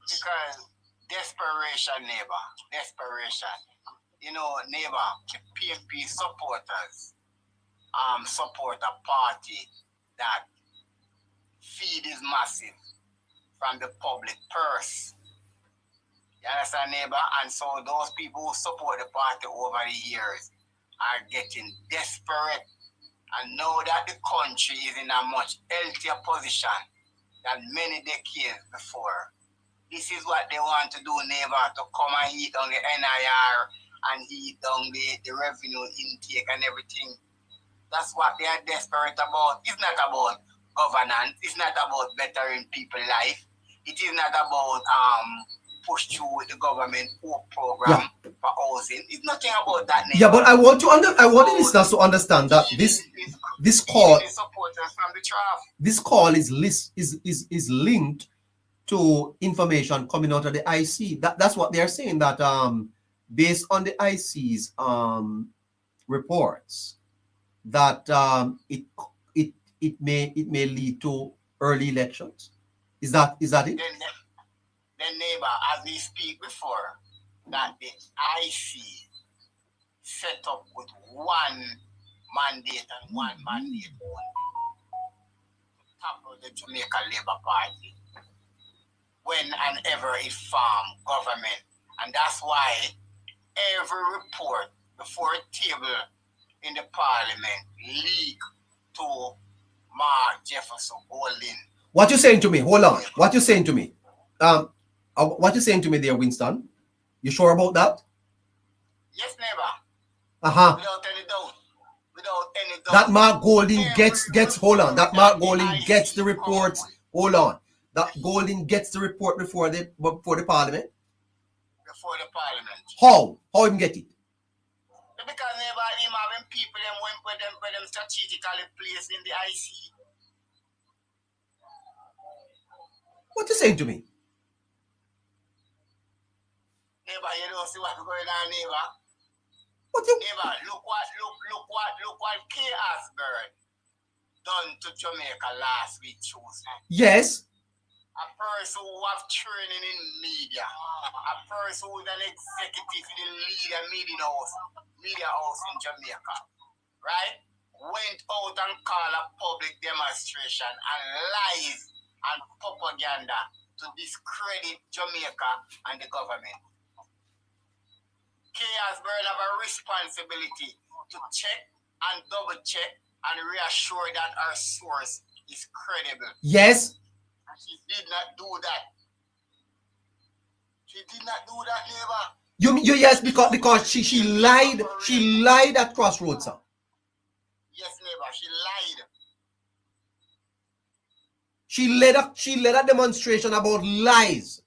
Speaker 11: Because desperation, neighbor, desperation. Neighbor, the PNP supporters support a party that feed is massive from the public purse. You understand, neighbor? And so those people who support the party over the years are getting desperate and know that the country is in a much healthier position than many decades before. This is what they want to do, neighbor, to come and eat on the NIR and eat on the revenue intake and everything. That's what they are desperate about. It's not about governance. It's not about bettering people's life. It is not about push through with the government program for housing. It's nothing about that.
Speaker 1: Yeah, but I want the listeners to understand that this call is linked to information coming out of the IC. That's what they're saying, that based on the IC's reports, that it may lead to early elections. Is that it?
Speaker 11: Then neighbor, as we speak before, that the IC set up with one mandate and one mandate only to tackle the Jamaica Labour Party when and ever it form government. And that's why every report before it table in the parliament leak to Mark Jefferson Golding.
Speaker 1: What you saying to me? Hold on. What you saying to me? What you saying to me there, Winston? You sure about that?
Speaker 11: Yes, neighbor.
Speaker 1: Uh-huh.
Speaker 11: Without any doubt. Without any doubt.
Speaker 1: That Mark Golding gets hold on. That Mark Golding gets the reports. Hold on. That Golding gets the report before the parliament.
Speaker 11: Before the parliament.
Speaker 1: How? How him get it?
Speaker 11: Because neighbor, him having people them when them strategically placed in the IC.
Speaker 1: What you saying to me?
Speaker 11: Neighbor, you don't see what's going on, neighbor.
Speaker 1: What you?
Speaker 11: Neighbor, look what K. Asbury done to Jamaica last week Tuesday.
Speaker 1: Yes.
Speaker 11: A person who have training in media, a person who is an executive in the leader media house in Jamaica, right? Went out and called a public demonstration and lies and propaganda to discredit Jamaica and the government. K. Asbury have a responsibility to check and double check and reassure that our source is credible.
Speaker 1: Yes.
Speaker 11: She did not do that. She did not do that, neighbor.
Speaker 1: You yes, because she lied. She lied at Crossroads, sir.
Speaker 11: Yes, neighbor, she lied.
Speaker 1: She led a demonstration about lies.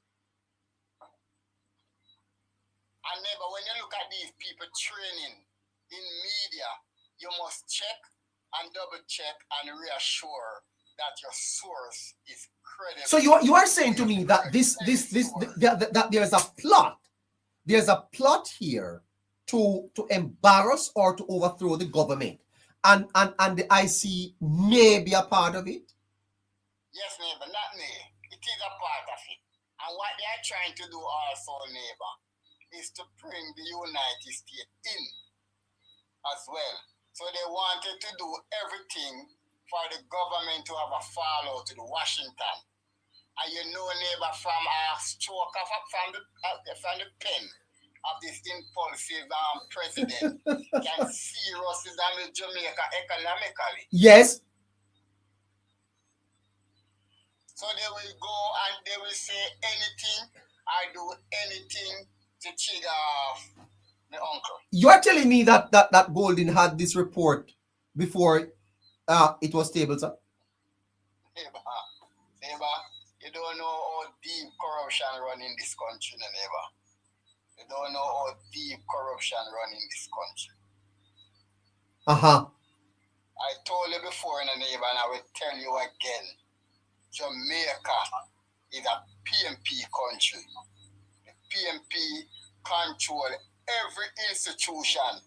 Speaker 11: And neighbor, when you look at these people training in media, you must check and double check and reassure that your source is credible. So you are saying to me that that there's a plot. There's a plot here to embarrass or to overthrow the government. And the IC may be a part of it? Yes, neighbor, not me. It is a part of it. And what they are trying to do also, neighbor, is to bring the United States in as well. So they wanted to do everything for the government to have a follow to the Washington. And you know, neighbor, from a stroke from the pen of this impulsive president can seriously damage Jamaica economically.
Speaker 1: Yes.
Speaker 11: So they will go and they will say anything, I do anything to trigger off my uncle.
Speaker 1: You are telling me that Golding had this report before it was tabled, sir?
Speaker 11: Neighbor, you don't know how deep corruption run in this country, neighbor. You don't know how deep corruption run in this country.
Speaker 1: Uh-huh.
Speaker 11: I told you before, neighbor, and I will tell you again. Jamaica is a PMP country. The PMP control every institution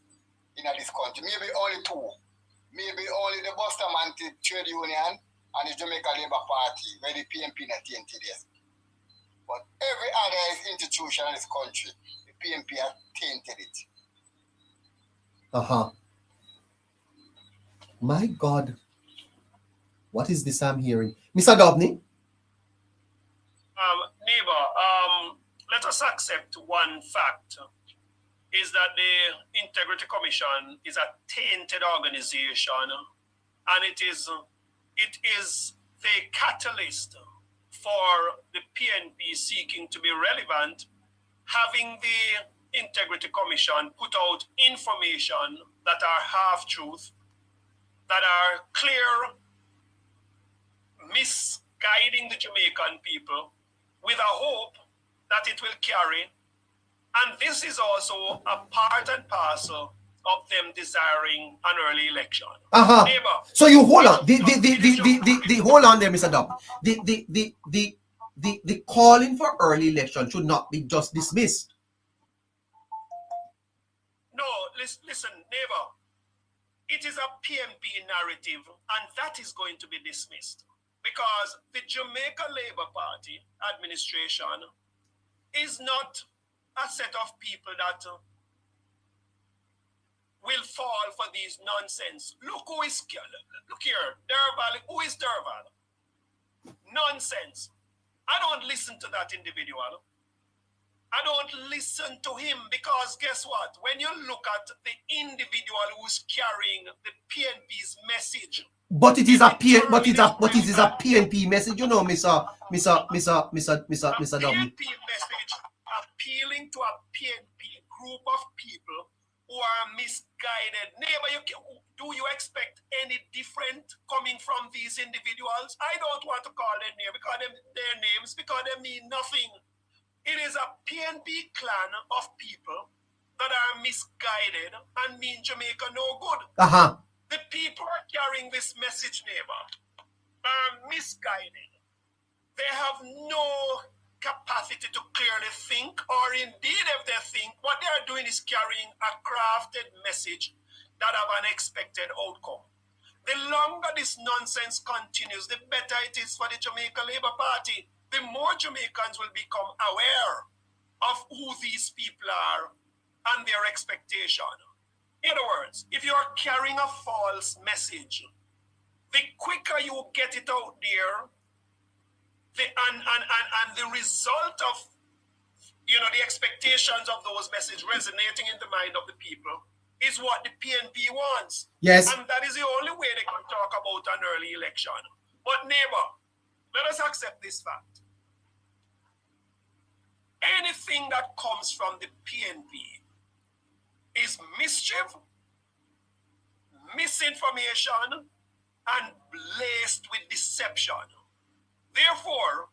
Speaker 11: in this country. Maybe only two. Maybe only the Bustamante Trade Union and the Jamaica Labour Party, where the PMP not tainted yes. But every other institution in this country, the PMP has tainted it.
Speaker 1: Uh-huh. My God. What is this I'm hearing? Mr. Dobney?
Speaker 12: Neighbor, let us accept one fact, is that the Integrity Commission is a tainted organization, and it is the catalyst for the PNP seeking to be relevant, having the Integrity Commission put out information that are half-truth, that are clear, misguiding the Jamaican people with a hope that it will carry. And this is also a part and parcel of them desiring an early election.
Speaker 1: Uh-huh.
Speaker 12: Neighbor,
Speaker 1: so you hold on. The hold on there, Mr. Dob. The calling for early election should not be just dismissed.
Speaker 12: No, listen, neighbor. It is a PMP narrative, and that is going to be dismissed. Because the Jamaica Labour Party administration is not a set of people that will fall for these nonsense. Look here, Derval. Who is Derval? Nonsense. I don't listen to that individual. I don't listen to him because guess what? When you look at the individual who's carrying the PNP's message,
Speaker 1: but it is a PNP message, you know, Mr. W.
Speaker 12: PNP message appealing to a PNP group of people who are misguided. Neighbor, do you expect any different coming from these individuals? I don't want to call their names because they mean nothing. It is a PNP clan of people that are misguided and mean Jamaica no good. The people are carrying this message, neighbor, are misguided. They have no capacity to clearly think, or indeed if they think, what they are doing is carrying a crafted message that have an expected outcome. The longer this nonsense continues, the better it is for the Jamaica Labour Party. The more Jamaicans will become aware of who these people are and their expectation. In other words, if you are carrying a false message, the quicker you get it out there, and the result of the expectations of those messages resonating in the mind of the people is what the PNP wants.
Speaker 1: Yes.
Speaker 12: And that is the only way they can talk about an early election. But neighbor, let us accept this fact. Anything that comes from the PNP is mischief, misinformation, and laced with deception. Therefore,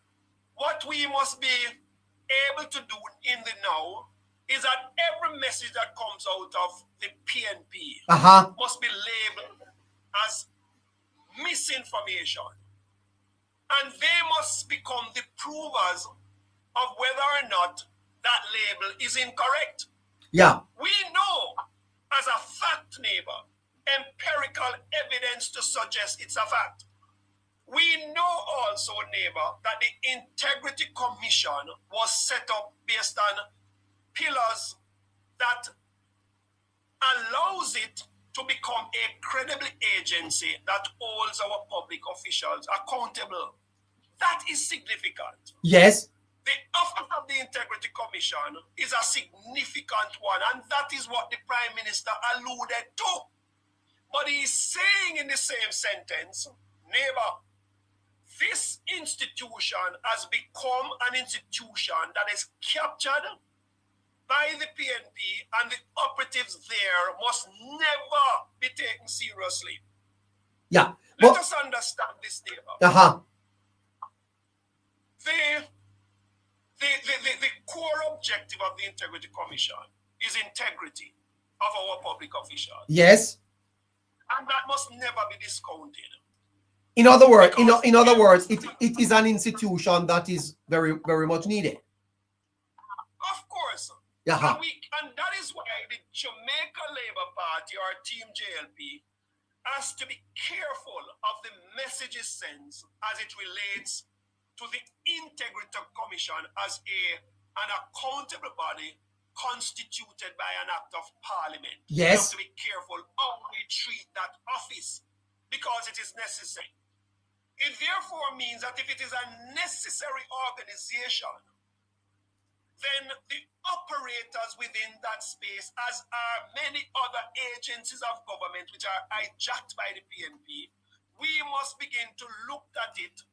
Speaker 12: what we must be able to do in the now is that every message that comes out of the PNP must be labeled as misinformation. And they must become the provers of whether or not that label is incorrect.
Speaker 1: Yeah.
Speaker 12: We know as a fact, neighbor, empirical evidence to suggest it's a fact. We know also, neighbor, that the Integrity Commission was set up based on pillars that allows it to become a credible agency that holds our public officials accountable. That is significant.
Speaker 1: Yes.
Speaker 12: The office of the Integrity Commission is a significant one, and that is what the Prime Minister alluded to. But he's saying in the same sentence, neighbor, this institution has become an institution that is captured by the PNP, and the operatives there must never be taken seriously.
Speaker 1: Yeah.
Speaker 12: Let us understand this, neighbor. The core objective of the Integrity Commission is integrity of our public officials.
Speaker 1: Yes.
Speaker 12: And that must never be discounted.
Speaker 1: In other words, it is an institution that is very, very much needed.
Speaker 12: Of course.
Speaker 1: Yeah.
Speaker 12: And that is why the Jamaica Labour Party, or Team JLP, has to be careful of the messages sent as it relates to the Integrity Commission as an accountable body constituted by an act of parliament.
Speaker 1: Yes.
Speaker 12: We have to be careful how we treat that office because it is necessary. It therefore means that if it is a necessary organization, then the operators within that space, as are many other agencies of government which are hijacked by the PNP, we must begin to look at it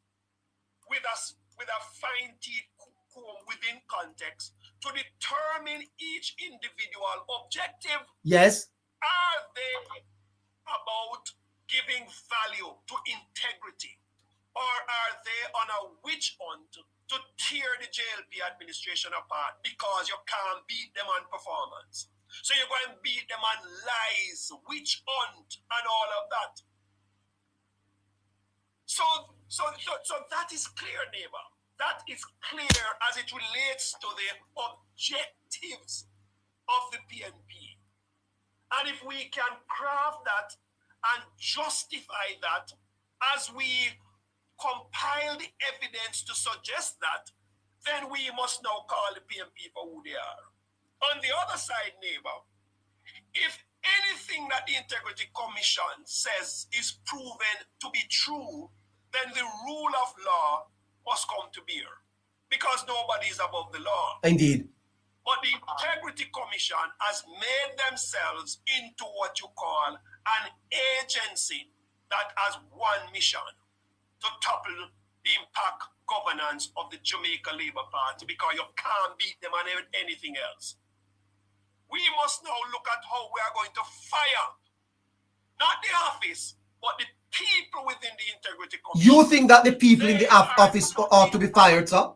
Speaker 12: with a fine-teeth comb within context to determine each individual objective.
Speaker 1: Yes.
Speaker 12: Are they about giving value to integrity? Or are they on a witch hunt to tear the JLP administration apart because you can't beat them on performance? So you're going to beat them on lies, witch hunt, and all of that. So that is clear, neighbor. That is clear as it relates to the objectives of the PNP. And if we can craft that and justify that as we compile the evidence to suggest that, then we must now call the PNP for who they are. On the other side, neighbor, if anything that the Integrity Commission says is proven to be true, then the rule of law must come to bear, because nobody is above the law.
Speaker 1: Indeed.
Speaker 12: But the Integrity Commission has made themselves into what you call an agency that has one mission: to topple the impact governance of the Jamaica Labour Party, because you can't beat them on anything else. We must now look at how we are going to fire, not the office, but the people within the Integrity Commission.
Speaker 1: You think that the people in the office ought to be fired, sir?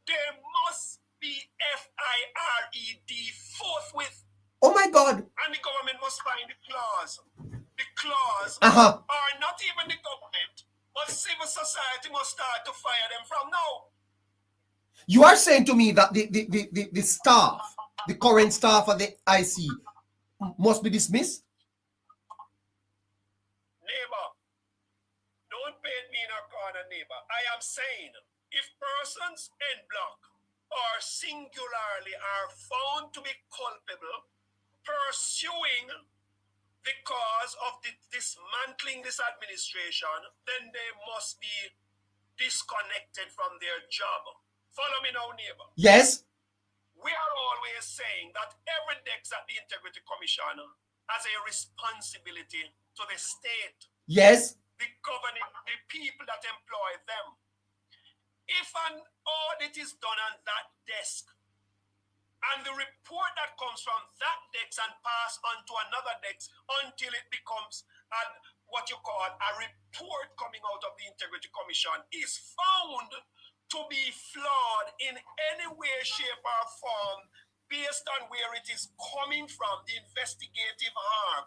Speaker 12: There must be fired forthwith.
Speaker 1: Oh my God.
Speaker 12: And the government must find the clause. The clause are not even the government, but civil society must start to fire them from now.
Speaker 1: You are saying to me that the staff, the current staff of the IC must be dismissed?
Speaker 12: Neighbor, don't paint me in a corner, neighbor. I am saying, if persons en bloc or singularly are found to be culpable pursuing the cause of dismantling this administration, then they must be disconnected from their job. Follow me now, neighbor.
Speaker 1: Yes.
Speaker 12: We are always saying that every desk at the Integrity Commission has a responsibility to the state.
Speaker 1: Yes.
Speaker 12: The governing, the people that employ them. If an audit is done on that desk, and the report that comes from that desk and pass on to another desk until it becomes what you call a report coming out of the Integrity Commission is found to be flawed in any way, shape, or form based on where it is coming from, the investigative arm,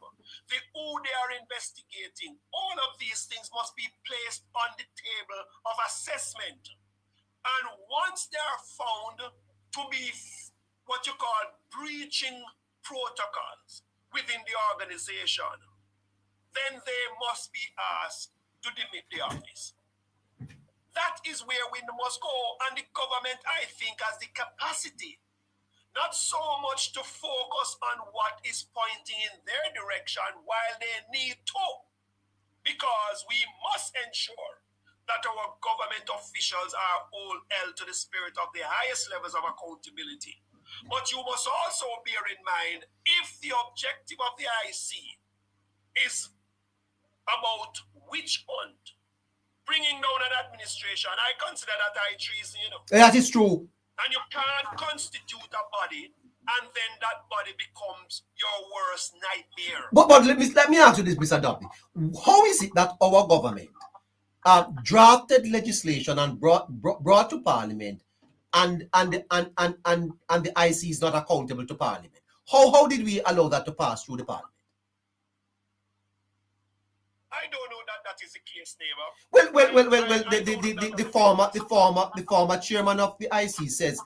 Speaker 12: who they are investigating. All of these things must be placed on the table of assessment. And once they are found to be what you call breaching protocols within the organization, then they must be asked to demit the office. That is where we must go, and the government, I think, has the capacity, not so much to focus on what is pointing in their direction while they need to, because we must ensure that our government officials are all held to the spirit of the highest levels of accountability. But you must also bear in mind, if the objective of the IC is about witch hunt, bringing down an administration, I consider that high treason, you know.
Speaker 1: That is true.
Speaker 12: And you can't constitute a body, and then that body becomes your worst nightmare.
Speaker 1: But let me ask you this, Mr. Duffy. How is it that our government drafted legislation and brought to Parliament, and the IC is not accountable to Parliament? How did we allow that to pass through the Parliament?
Speaker 12: I don't know that is the case, neighbor.
Speaker 1: The former chairman of the IC says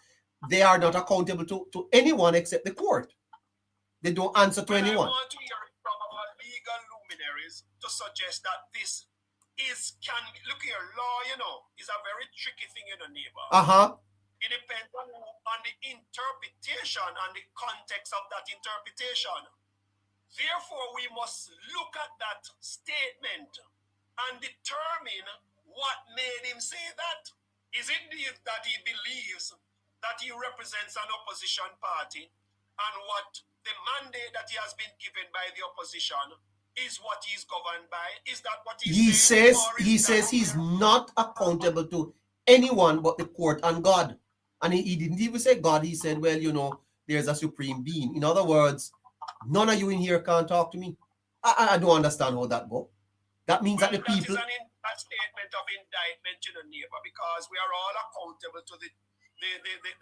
Speaker 1: they are not accountable to anyone except the court. They don't answer to anyone.
Speaker 12: I want to hear it from our legal luminaries to suggest that this look here, law, you know, is a very tricky thing, you know, neighbor. It depends on the interpretation and the context of that interpretation. Therefore, we must look at that statement and determine what made him say that. Is it that he believes that he represents an opposition party, and what the mandate that he has been given by the opposition is what he's governed by? Is that what
Speaker 1: he says? He says he's not accountable to anyone but the court and God. And he didn't even say God. He said, well, you know, there's a supreme being. In other words, none of you in here can't talk to me. I don't understand how that goes. That means that the people...
Speaker 12: That is a statement of indictment to the neighbor, because we are all accountable to the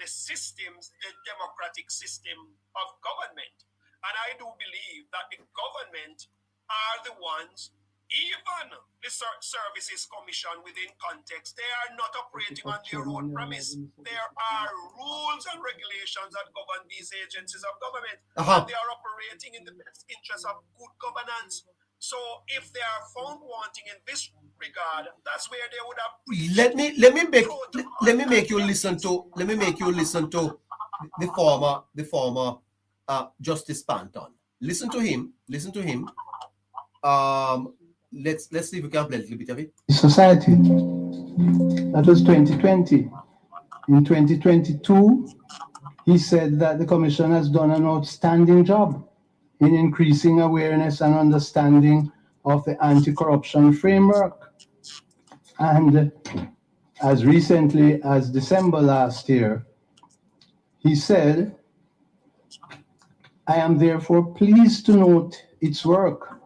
Speaker 12: systems, the democratic system of government. And I do believe that the government are the ones, even the Services Commission within context, they are not operating on their own premise. There are rules and regulations that govern these agencies of government. And they are operating in the best interest of good governance. So if they are found wanting in this regard, that's where they would have
Speaker 1: let me make you listen to the former Justice Panton. Listen to him. Let's see if we can play a little bit of it.
Speaker 18: Society. That was 2020. In 2022, he said that the Commission has done an outstanding job in increasing awareness and understanding of the anti-corruption framework. And as recently as December last year, he said, I am therefore pleased to note its work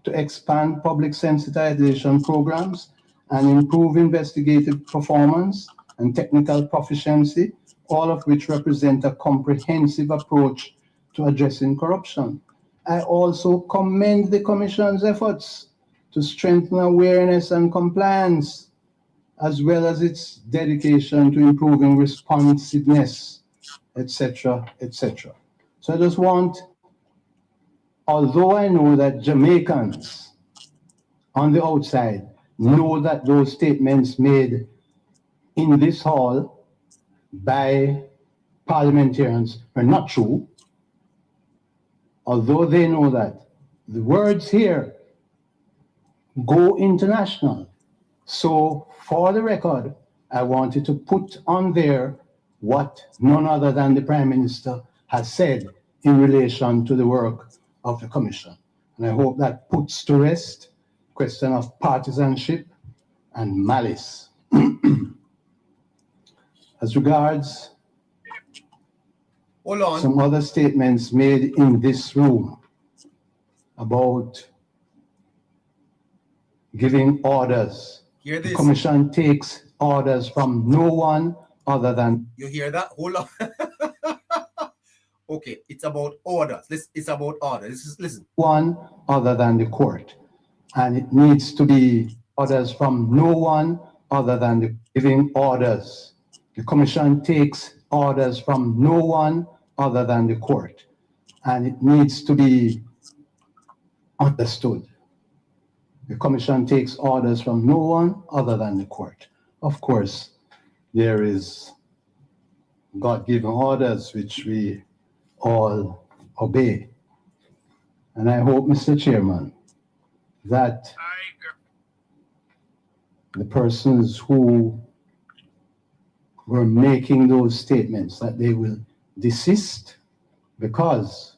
Speaker 18: to expand public sensitization programs and improve investigative performance and technical proficiency, all of which represent a comprehensive approach to addressing corruption. I also commend the Commission's efforts to strengthen awareness and compliance, as well as its dedication to improving responsiveness, etc., etc. So I just want, although I know that Jamaicans on the outside know that those statements made in this hall by parliamentarians are not true, although they know that, the words here go international. So for the record, I wanted to put on there what none other than the Prime Minister has said in relation to the work of the Commission. And I hope that puts to rest the question of partisanship and malice. As regards some other statements made in this room about giving orders.
Speaker 1: Hear this.
Speaker 18: The Commission takes orders from no one other than...
Speaker 1: You hear that? Hold on. Okay, it's about orders. It's about orders. Listen.
Speaker 18: One other than the court. And it needs to be orders from no one other than the giving orders. The Commission takes orders from no one other than the court. And it needs to be understood. The Commission takes orders from no one other than the court. Of course, there is God-given orders which we all obey. And I hope, Mr. Chairman, that the persons who were making those statements, that they will desist, because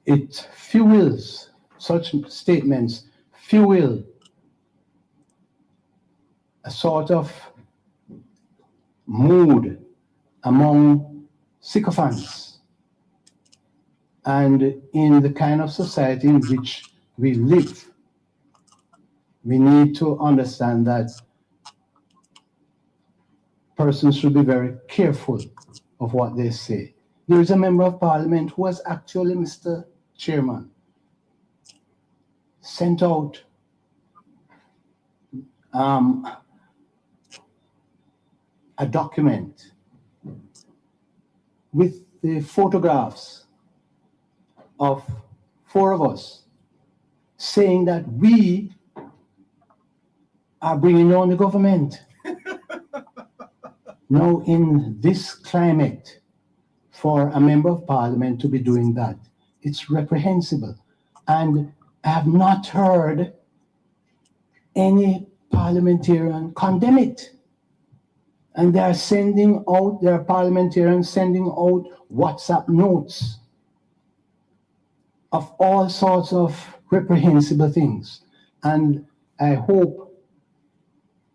Speaker 18: it fuels, such statements fuel a sort of mood among sycophants. And in the kind of society in which we live, we need to understand that persons should be very careful of what they say. There is a member of parliament who was actually, Mr. Chairman, sent out a document with the photographs of 4 of us saying that we are bringing down the government. Now, in this climate, for a member of parliament to be doing that, it's reprehensible. And I have not heard any parliamentarian condemn it. And there are parliamentarians sending out WhatsApp notes of all sorts of reprehensible things. And I hope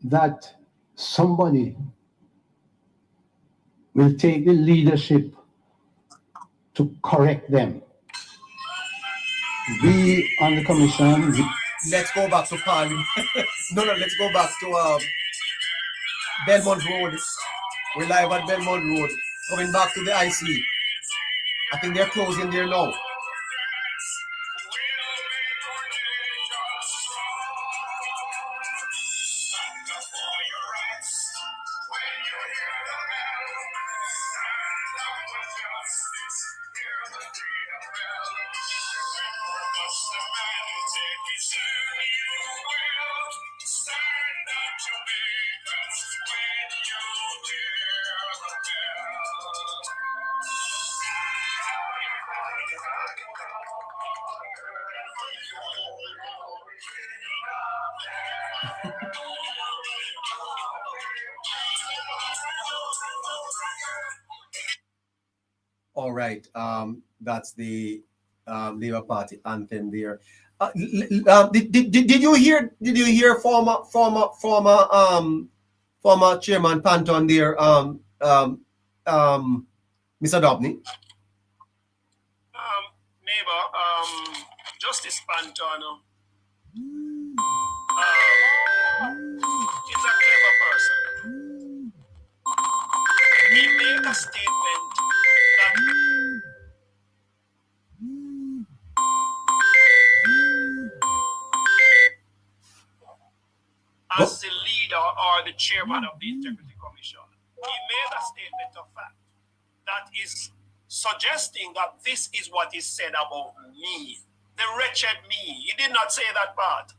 Speaker 18: that somebody will take the leadership to correct them. We on the Commission...
Speaker 1: Let's go back to Parliament. No, let's go back to Belmont Road. We're live at Belmont Road. Coming back to the IC. I think they're closing there now. All right. That's the Labour Party anthem there. Did you hear? Did you hear former Chairman Panton there? Mr. Dobney.
Speaker 12: Neighbor, Justice Panton is a clever person. He made a statement that as the leader or the chairman of the Integrity Commission, he made a statement of fact that is suggesting that this is what is said about me, the wretched me. He did not say that part.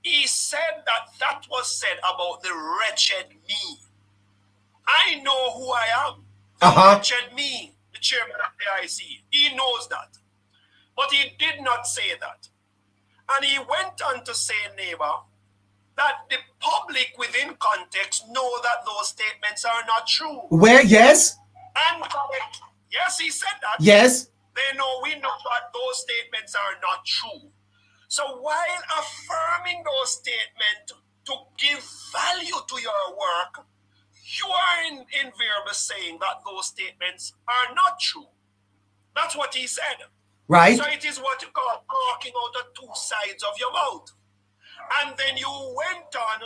Speaker 12: He said that that was said about the wretched me. I know who I am. The wretched me, the chairman of the IC. He knows that. But he did not say that. And he went on to say, neighbor, that the public within context know that those statements are not true.
Speaker 1: Where? Yes.
Speaker 12: And yes, he said that.
Speaker 1: Yes.
Speaker 12: We know that those statements are not true. So while affirming those statements to give value to your work, you are invariably saying that those statements are not true. That's what he said.
Speaker 1: Right.
Speaker 12: So it is what you call talking out of two sides of your mouth. And then you went on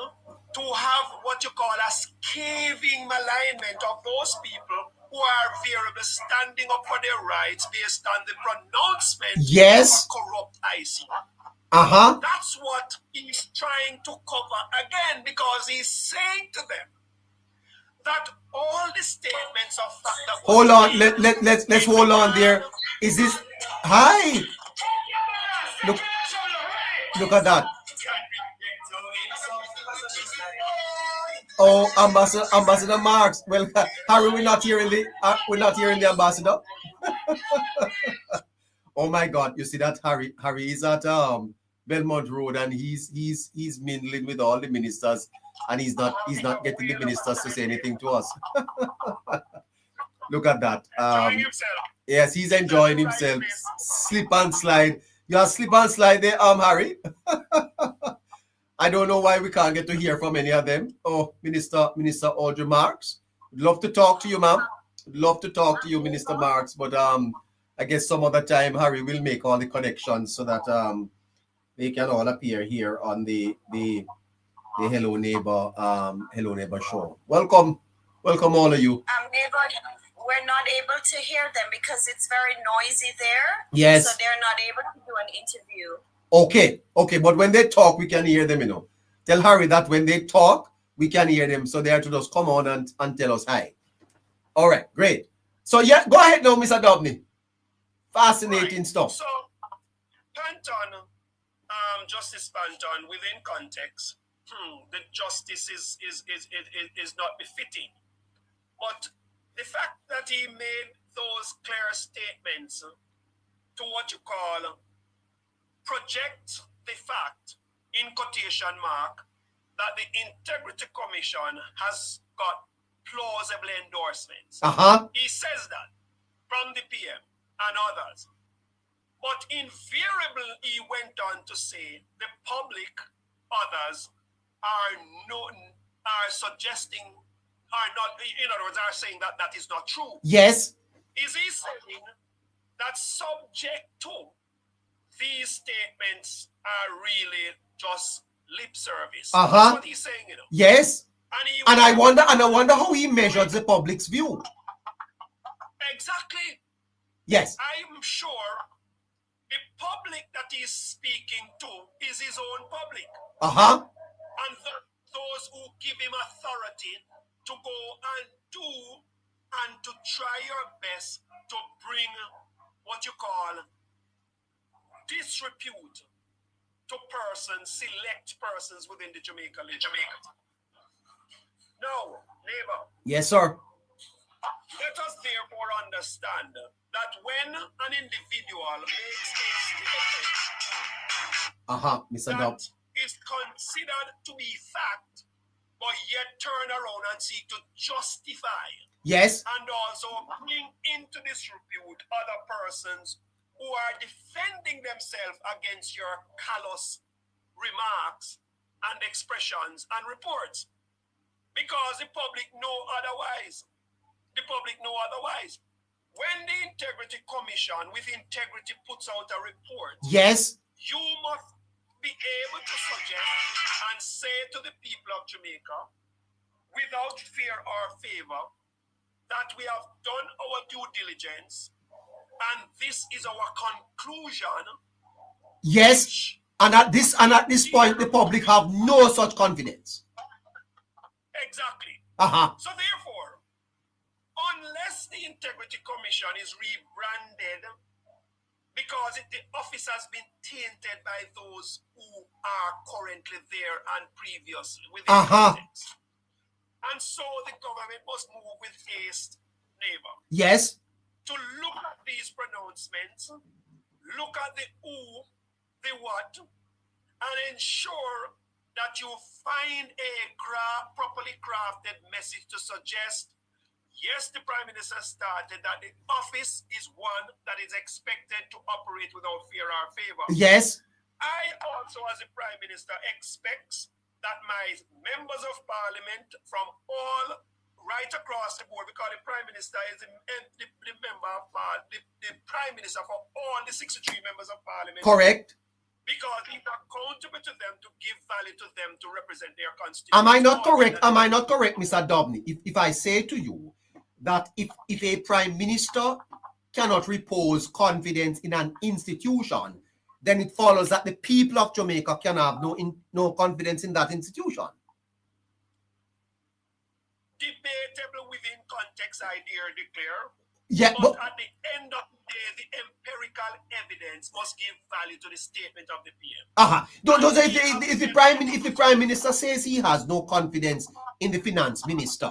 Speaker 12: to have what you call a scathing malignment of those people who are variably standing up for their rights based on the pronouncement of a corrupt IC. That's what he's trying to cover again, because he's saying to them that all the statements of fact that
Speaker 1: hold on, let's hold on there. Is this hi? Look at that. Oh, Ambassador Marks. Well, Harry, we're not hearing the ambassador. Oh my God! You see that Harry is at Belmont Road, and he's mingling with all the ministers, and he's not getting the ministers to say anything to us. Look at that. Yes, he's enjoying himself. Slip and slide. You have slip and slide there, Harry. I don't know why we can't get to hear from any of them. Oh, Minister Audrey Marks. Love to talk to you, ma'am. Love to talk to you, Minister Marks. But I guess some other time Harry will make all the connections so that they can all appear here on the Hello Neighbor show. Welcome all of you.
Speaker 6: Neighbor, we're not able to hear them because it's very noisy there.
Speaker 1: Yes.
Speaker 6: So they're not able to do an interview.
Speaker 1: Okay, but when they talk, we can hear them, you know. Tell Harry that when they talk, we can hear them, so they are to just come on and tell us hi. All right, great. So yeah, go ahead now, Mr. Dobney. Fascinating stuff.
Speaker 12: So, Panton, Justice Panton, within context, the justice is not befitting. But the fact that he made those clear statements to what you call project the fact, in quotation mark, that the Integrity Commission has got plausible endorsements. He says that from the PM and others. But invariably, he went on to say the public, others, are suggesting, are not, in other words, are saying that that is not true.
Speaker 1: Yes.
Speaker 12: Is he saying that subject to these statements are really just lip service? That's what he's saying, you know.
Speaker 1: Yes. And I wonder how he measured the public's view.
Speaker 12: Exactly.
Speaker 1: Yes.
Speaker 12: I'm sure the public that he's speaking to is his own public. And those who give him authority to go and do and to try your best to bring what you call disrepute to persons, select persons within the Jamaica. Now, neighbor.
Speaker 1: Yes, sir.
Speaker 12: Let us therefore understand that when an individual makes a statement
Speaker 1: Mr. Dobb.
Speaker 12: is considered to be fact, but yet turn around and seek to justify.
Speaker 1: Yes.
Speaker 12: And also bring into disrepute other persons who are defending themselves against your callous remarks and expressions and reports. Because the public know otherwise. The public know otherwise. When the Integrity Commission with integrity puts out a report,
Speaker 1: yes,
Speaker 12: you must be able to suggest and say to the people of Jamaica, without fear or favor, that we have done our due diligence and this is our conclusion.
Speaker 1: Yes, and at this point, the public have no such confidence.
Speaker 12: Exactly. So therefore, unless the Integrity Commission is rebranded, because the office has been tainted by those who are currently there and previously within context. And so the government must move with haste, neighbor.
Speaker 1: Yes.
Speaker 12: To look at these pronouncements, look at the who, the what, and ensure that you find a properly crafted message to suggest, yes, the Prime Minister started that the office is one that is expected to operate without fear or favor.
Speaker 1: Yes.
Speaker 12: I also, as a Prime Minister, expect that my members of Parliament from all right across the board, because the Prime Minister is the member of the Prime Minister for all the 63 members of Parliament.
Speaker 1: Correct.
Speaker 12: Because he's accountable to them to give value to them to represent their constituency.
Speaker 1: Am I not correct? Am I not correct, Mr. Dobney? If I say to you that if a Prime Minister cannot repose confidence in an institution, then it follows that the people of Jamaica can have no confidence in that institution.
Speaker 12: Debatable within context, I dare declare.
Speaker 1: Yeah,
Speaker 12: but at the end of the day, the empirical evidence must give value to the statement of the PM.
Speaker 1: If the Prime Minister says he has no confidence in the Finance Minister,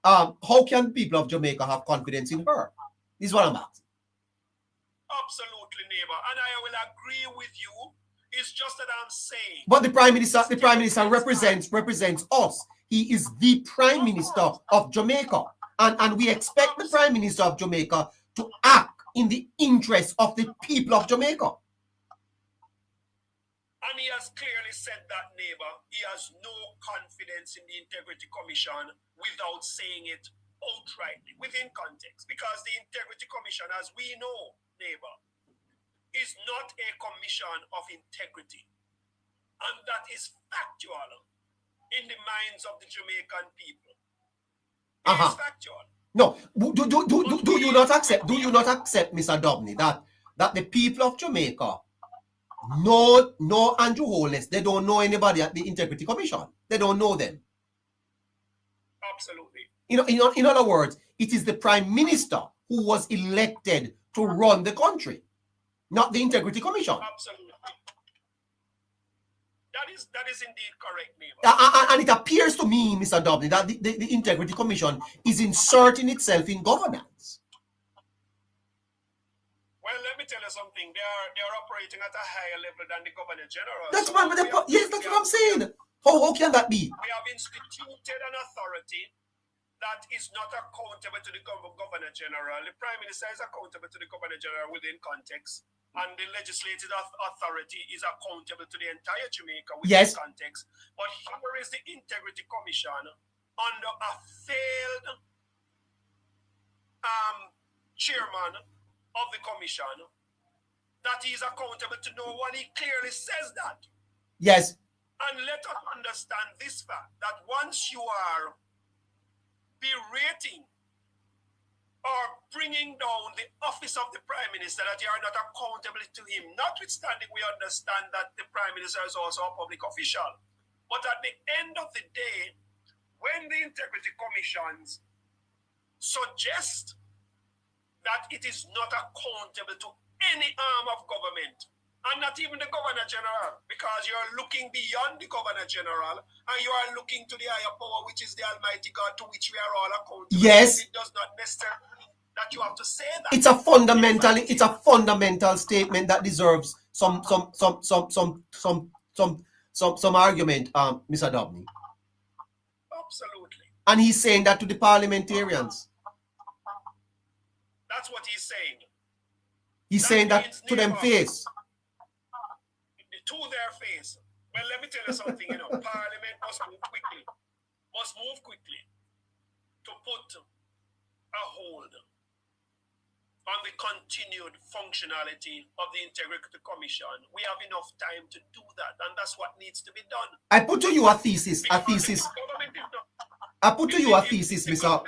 Speaker 1: how can people of Jamaica have confidence in her? This is what I'm asking.
Speaker 12: Absolutely, neighbor, and I will agree with you. It's just that I'm saying.
Speaker 1: But the Prime Minister represents us. He is the Prime Minister of Jamaica, and we expect the Prime Minister of Jamaica to act in the interest of the people of Jamaica.
Speaker 12: And he has clearly said that, neighbor, he has no confidence in the Integrity Commission without saying it outrightly, within context. Because the Integrity Commission, as we know, neighbor, is not a commission of integrity. And that is factual in the minds of the Jamaican people. It is factual.
Speaker 1: No, do you not accept, Mr. Dobney, that the people of Jamaica know Andrew Holness? They don't know anybody at the Integrity Commission. They don't know them.
Speaker 12: Absolutely.
Speaker 1: In other words, it is the Prime Minister who was elected to run the country, not the Integrity Commission.
Speaker 12: Absolutely. That is indeed correct, neighbor.
Speaker 1: And it appears to me, Mr. Dobney, that the Integrity Commission is inserting itself in governance.
Speaker 12: Well, let me tell you something. They are operating at a higher level than the Governor General.
Speaker 1: That's what I'm saying. How can that be?
Speaker 12: We have instituted an authority that is not accountable to the Governor General. The Prime Minister is accountable to the Governor General within context, and the legislative authority is accountable to the entire Jamaica within context. But here is the Integrity Commission under a failed chairman of the commission that he is accountable to no one. He clearly says that.
Speaker 1: Yes.
Speaker 12: And let us understand this fact, that once you are berating or bringing down the office of the Prime Minister, that you are not accountable to him, notwithstanding we understand that the Prime Minister is also a public official. But at the end of the day, when the Integrity Commissions suggest that it is not accountable to any arm of government, and not even the Governor General, because you are looking beyond the Governor General and you are looking to the higher power, which is the Almighty God, to which we are all accountable.
Speaker 1: Yes.
Speaker 12: It does not necessarily mean that you have to say that.
Speaker 1: It's a fundamental statement that deserves some argument, Mr. Dobney. And he's saying that to the parliamentarians.
Speaker 12: That's what he's saying.
Speaker 1: He's saying that to them face.
Speaker 12: To their face. Well, let me tell you something, Parliament must move quickly to put a hold on the continued functionality of the Integrity Commission. We have enough time to do that, and that's what needs to be done.
Speaker 1: I put to you a thesis, I put to you a thesis, Mr.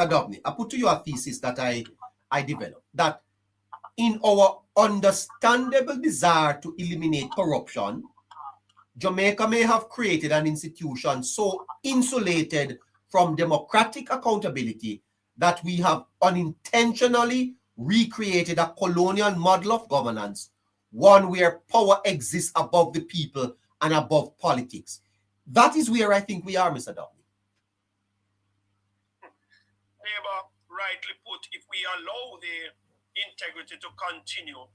Speaker 1: Dobney. I put to you a thesis that I developed, that in our understandable desire to eliminate corruption, Jamaica may have created an institution so insulated from democratic accountability that we have unintentionally recreated a colonial model of governance, one where power exists above the people and above politics. That is where I think we are, Mr. Dobney.
Speaker 12: Neighbor, rightly put, if we allow the integrity to continue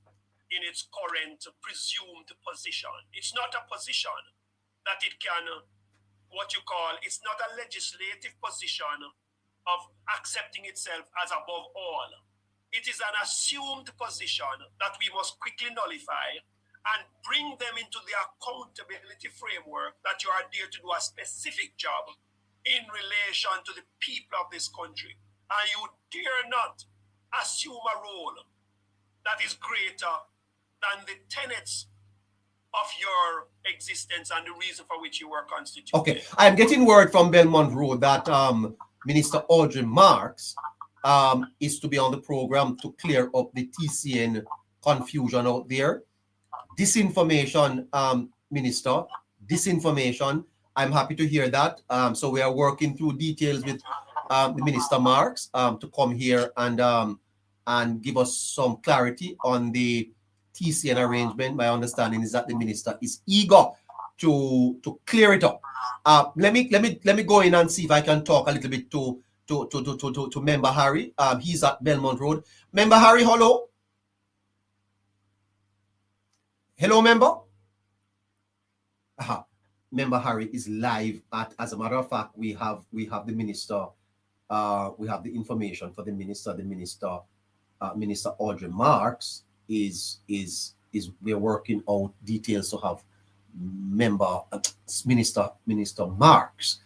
Speaker 12: in its current presumed position, it's not a position that it can, it's not a legislative position of accepting itself as above all. It is an assumed position that we must quickly nullify and bring them into the accountability framework that you are there to do a specific job in relation to the people of this country. And you dare not assume a role that is greater than the tenets of your existence and the reason for which you were constituted.
Speaker 1: Okay, I'm getting word from Belmont Road that Minister Audrey Marks is to be on the program to clear up the TCN confusion out there. Disinformation, Minister, disinformation. I'm happy to hear that. So we are working through details with the Minister Marks to come here and give us some clarity on the TCN arrangement. My understanding is that the minister is eager to clear it up. Let me go in and see if I can talk a little bit to Member Harry. He's at Belmont Road. Member Harry, hello. Hello, member. Member Harry is live at. As a matter of fact, we have the minister. We have the information for the minister. The minister, Minister Audrey Marks, is we are working out details to have Minister Marks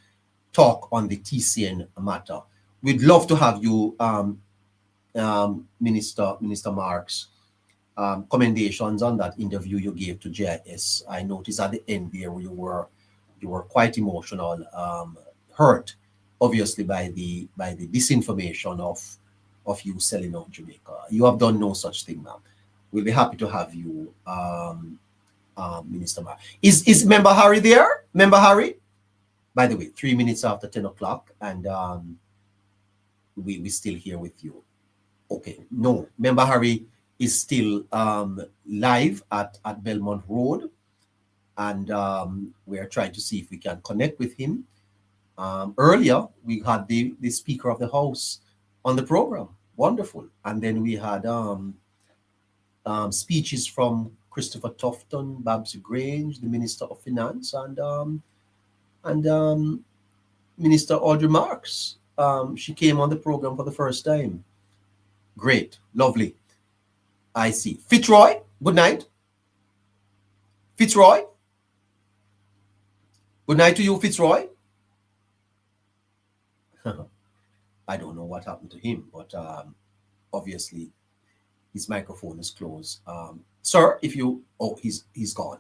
Speaker 1: talk on the TCN matter. We'd love to have you, Minister Marks. Commendations on that interview you gave to JIS. I noticed at the end there you were quite emotional, hurt, obviously by the disinformation of you selling out Jamaica. You have done no such thing, ma'am. We'll be happy to have you, Minister Marks. Is Member Harry there? Member Harry? By the way, 3 minutes after 10 o'clock, and we still here with you. Okay, no, Member Harry is still live at Belmont Road, and we are trying to see if we can connect with him. Earlier, we had the Speaker of the House on the program. Wonderful. And then we had speeches from Christopher Tufton, Babsy Grange, the Minister of Finance, and Minister Audrey Marks. She came on the program for the first time. Great. Lovely. I see. Fitzroy, good night. Fitzroy. Good night to you, Fitzroy. I don't know what happened to him, but obviously his microphone is closed. Sir, if you, he's gone.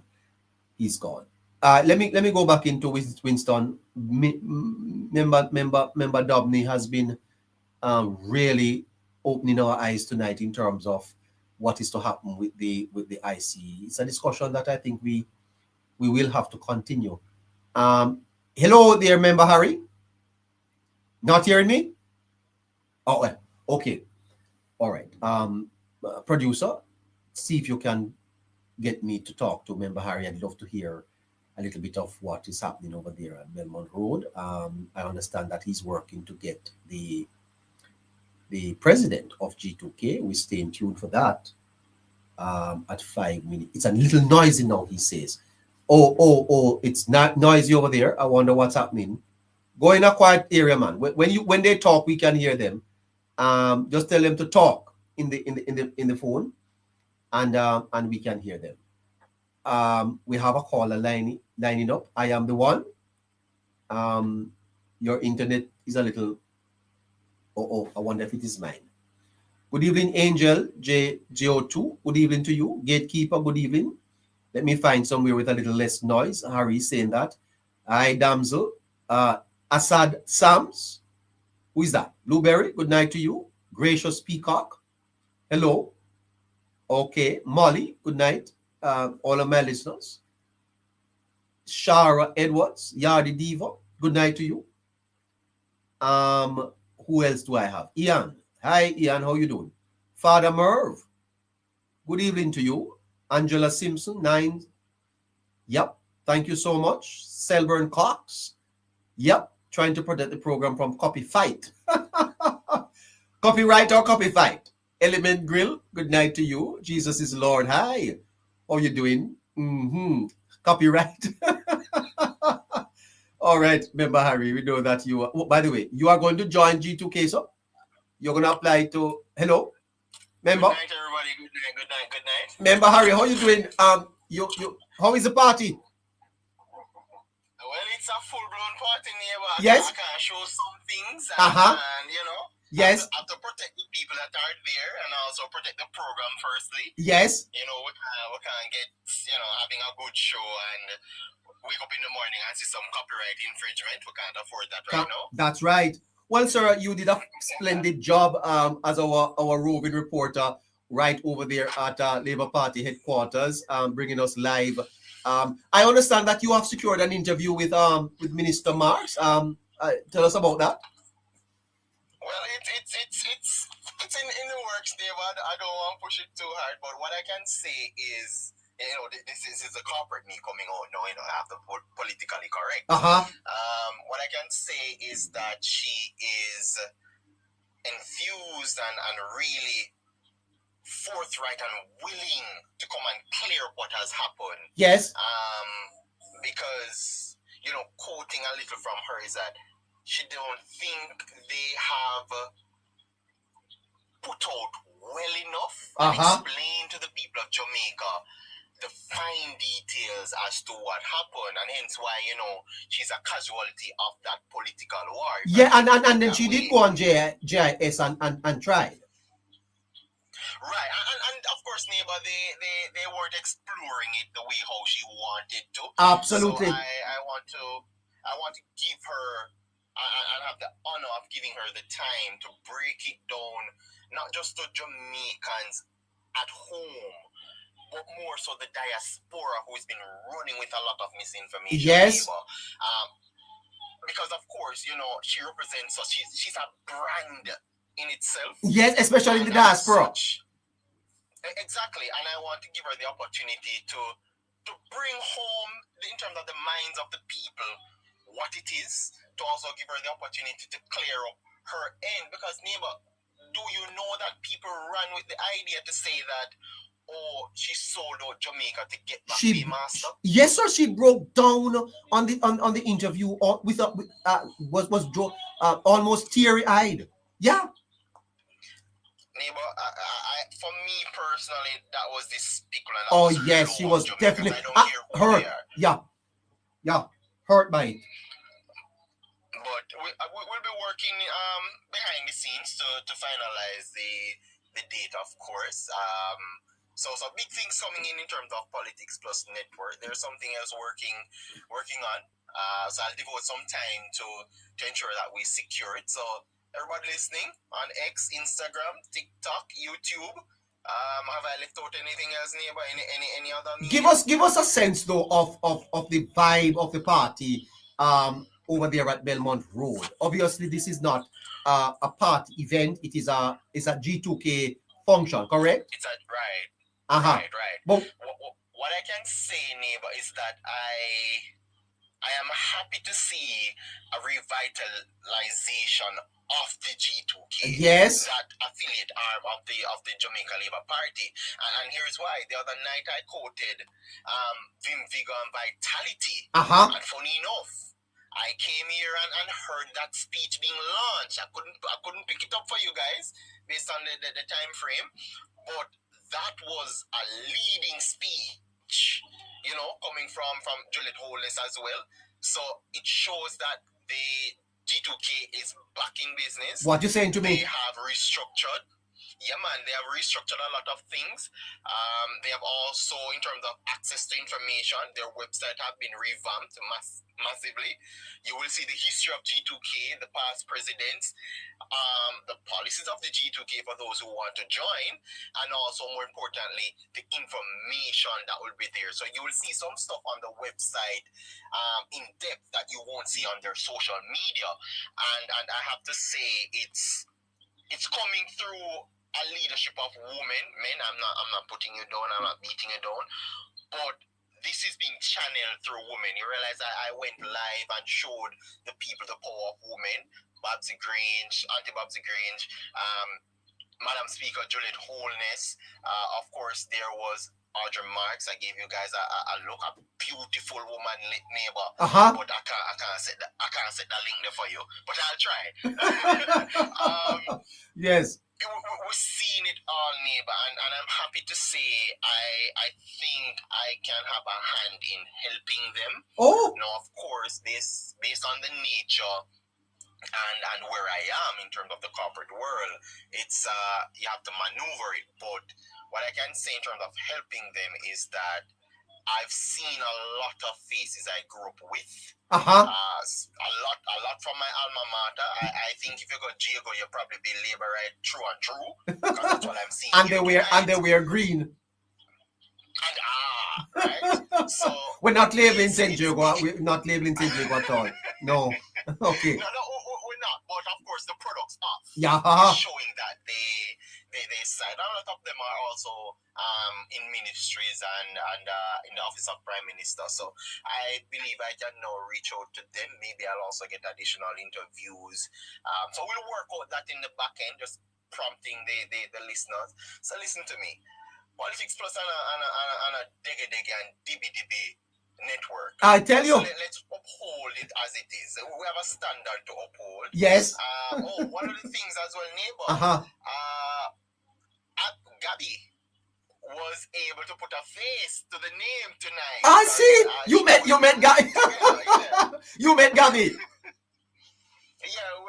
Speaker 1: He's gone. Let me go back into Winston. Member Dobney has been really opening our eyes tonight in terms of what is to happen with the IC. It's a discussion that I think we will have to continue. Hello there, Member Harry. Not hearing me? Oh, okay. All right. Producer, see if you can get me to talk to Member Harry. I'd love to hear a little bit of what is happening over there at Belmont Road. I understand that he's working to get the president of G2K. We're staying tuned for that at 5 minutes. It's a little noisy now, he says. Oh, it's not noisy over there. I wonder what's happening. Go in a quiet area, man. When they talk, we can hear them. Just tell them to talk in the phone, and we can hear them. We have a caller lining up. I am the one. Your internet is a little. Oh, I wonder if it is mine. Good evening, Angel JO2. Good evening to you, Gatekeeper. Good evening. Let me find somewhere with a little less noise. Harry is saying that. Hi, damsel. Assad Sams. Who is that? Blueberry. Good night to you. Gracious Peacock. Hello. Okay. Molly. Good night. All of my listeners. Shara Edwards. Yardi Diva. Good night to you. Who else do I have? Ian. Hi, Ian. How you doing? Father Merv. Good evening to you. Angela Simpson, 9. Yep. Thank you so much. Selburn Cox. Yep. Trying to protect the program from copy fight. Copyright or copy fight? Element Grill. Good night to you. Jesus is Lord. Hi. How you doing? Copyright. All right. Remember, Harry, we know that you are. Oh, by the way, you are going to join G2K, so you're going to apply to. Hello? Member?
Speaker 20: Good night, everybody. Good night.
Speaker 1: Member Harry, how you doing? How is the party?
Speaker 20: Well, it's a full-blown party, neighbor.
Speaker 1: Yes.
Speaker 20: I can show some things,
Speaker 1: and yes.
Speaker 20: I have to protect the people that are there, and also protect the program firstly.
Speaker 1: Yes.
Speaker 20: We can't get having a good show and wake up in the morning and see some copyright infringement. We can't afford that right now.
Speaker 1: That's right. Well, sir, you did a splendid job as our roving reporter right over there at Labour Party headquarters, bringing us live. I understand that you have secured an interview with Minister Marks. Tell us about that.
Speaker 20: Well, it's in the works there, but I don't want to push it too hard. But what I can say is, this is a corporate me coming out now. I have to put politically correct. What I can say is that she is infused and really forthright and willing to come and clear what has happened.
Speaker 1: Yes.
Speaker 20: Because quoting a little from her is that she don't think they have put out well enough and explained to the people of Jamaica the fine details as to what happened, and hence why she's a casualty of that political war.
Speaker 1: Yeah, and then she did go on JIS and tried.
Speaker 20: Right, and of course, neighbor, they weren't exploring it the way how she wanted to.
Speaker 1: Absolutely.
Speaker 20: So I want to give her, and have the honor of giving her the time to break it down, not just to Jamaicans at home, but more so the diaspora who's been running with a lot of misinformation.
Speaker 1: Yes.
Speaker 20: Because of course, she represents us. She's a brand in itself.
Speaker 1: Yes, especially in the diaspora.
Speaker 20: Exactly, and I want to give her the opportunity to bring home, in terms of the minds of the people, what it is, to also give her the opportunity to clear up her end. Because, neighbor, do you know that people run with the idea to say that, she sold out Jamaica to get back the master?
Speaker 1: Yes, sir. She broke down on the interview was almost teary-eyed. Yeah.
Speaker 20: Neighbor, for me personally, that was despicable.
Speaker 1: Oh yes, she was definitely hurt. Yeah, hurt by it.
Speaker 20: But we'll be working behind the scenes to finalize the date, of course. So big things coming in terms of politics plus network. There's something else working on. So I'll devote some time to ensure that we secure it. So everybody listening on X, Instagram, TikTok, YouTube. Have I left out anything else, neighbor? Any other media?
Speaker 1: Give us a sense though of the vibe of the party over there at Belmont Road. Obviously, this is not a party event. It's a G2K function, correct?
Speaker 20: It's right.
Speaker 1: Right.
Speaker 20: But what I can say, neighbor, is that I am happy to see a revitalization of the G2K.
Speaker 1: Yes.
Speaker 20: That affiliate arm of the Jamaica Labour Party. And here's why. The other night I quoted Vim, Vigor and Vitality. And funny enough, I came here and heard that speech being launched. I couldn't pick it up for you guys based on the time frame, but that was a leading speech, coming from Juliet Holness as well. So it shows that the G2K is back in business.
Speaker 1: What you saying to me?
Speaker 20: They have restructured. Yeah, man, they have restructured a lot of things. They have also, in terms of access to information, their website have been revamped massively. You will see the history of G2K, the past presidents, the policies of the G2K for those who want to join, and also, more importantly, the information that will be there. So you will see some stuff on the website in depth that you won't see on their social media. And I have to say, it's coming through a leadership of women, men. I'm not putting you down. I'm not beating you down. But this is being channeled through women. You realize I went live and showed the people the power of women. Babsy Grange, Auntie Babsy Grange, Madam Speaker Juliet Holness. Of course, there was Audrey Marks. I gave you guys a look, a beautiful woman, neighbor. But I can't set that link there for you. But I'll try.
Speaker 1: Yes.
Speaker 20: We're seeing it all, neighbor, and I'm happy to say I think I can have a hand in helping them.
Speaker 1: Oh.
Speaker 20: Now, of course, this based on the nature and where I am in terms of the corporate world, it's you have to maneuver it. But what I can say in terms of helping them is that I've seen a lot of faces I grew up with. A lot from my alma mater. I think if you go Jago, you'll probably be labor right true and true. Because that's what I'm seeing.
Speaker 1: and they wear green.
Speaker 20: And right. So
Speaker 1: we're not labeling St. Jago. We're not labeling St. Jago at all. No. Okay.
Speaker 20: No, we're not. But of course, the products are showing that they side. A lot of them are also in ministries and in the office of Prime Minister. So I believe I can now reach out to them. Maybe I'll also get additional interviews. So we'll work out that in the back end, just prompting the listeners. So listen to me. Politics Plus and a Dege and DB network.
Speaker 1: I tell you.
Speaker 20: So let's uphold it as it is. We have a standard to uphold.
Speaker 1: Yes.
Speaker 20: One of the things as well, neighbor. Gabby was able to put a face to the name tonight.
Speaker 1: I see. You met Gabby. You met Gabby.
Speaker 20: Yeah, we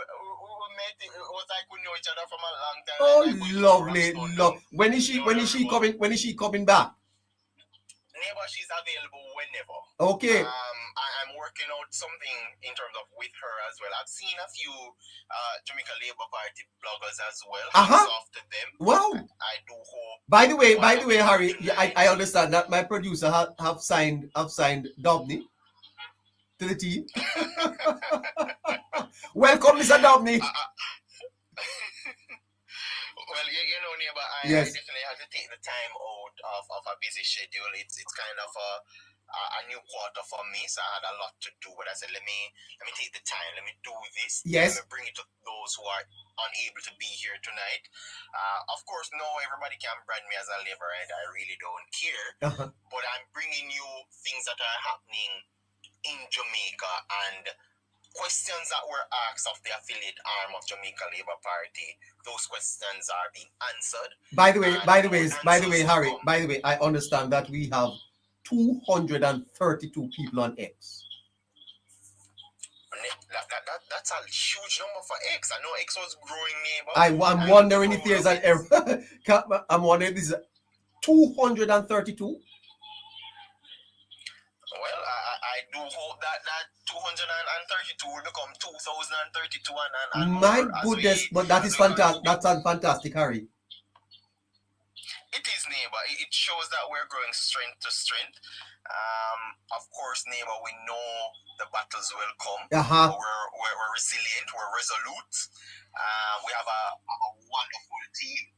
Speaker 20: met. It was like we know each other from a long time.
Speaker 1: Oh, lovely. When is she coming back?
Speaker 20: Neighbor, she's available whenever.
Speaker 1: Okay.
Speaker 20: I'm working out something in terms of with her as well. I've seen a few Jamaica Labour Party bloggers as well. Off to them.
Speaker 1: Wow.
Speaker 20: I do hope.
Speaker 1: By the way, Harry, I understand that my producer have signed Dobney to the team. Welcome, Mr. Dobney.
Speaker 20: Well, neighbor, I definitely have to take the time out of a busy schedule. It's kind of a new quarter for me, so I had a lot to do. But I said, let me take the time. Let me do this.
Speaker 1: Yes.
Speaker 20: Let me bring it to those who are unable to be here tonight. Of course, no, everybody can brand me as a laborite. I really don't care. But I'm bringing you things that are happening in Jamaica and questions that were asked of the affiliate arm of Jamaica Labour Party. Those questions are being answered.
Speaker 1: By the way, Harry, I understand that we have 232 people on X.
Speaker 20: That's a huge number for X. I know X was growing, neighbor.
Speaker 1: I'm wondering if there's an error. I'm wondering if this is 232.
Speaker 20: Well, I do hope that 232 will become 2032 and
Speaker 1: my
Speaker 20: more,
Speaker 1: goodness, but that is fantastic. That's fantastic, Harry.
Speaker 20: It is, neighbor. It shows that we're growing strength to strength. Of course, neighbor, we know the battles will come. We're resilient. We're resolute. We have a wonderful team.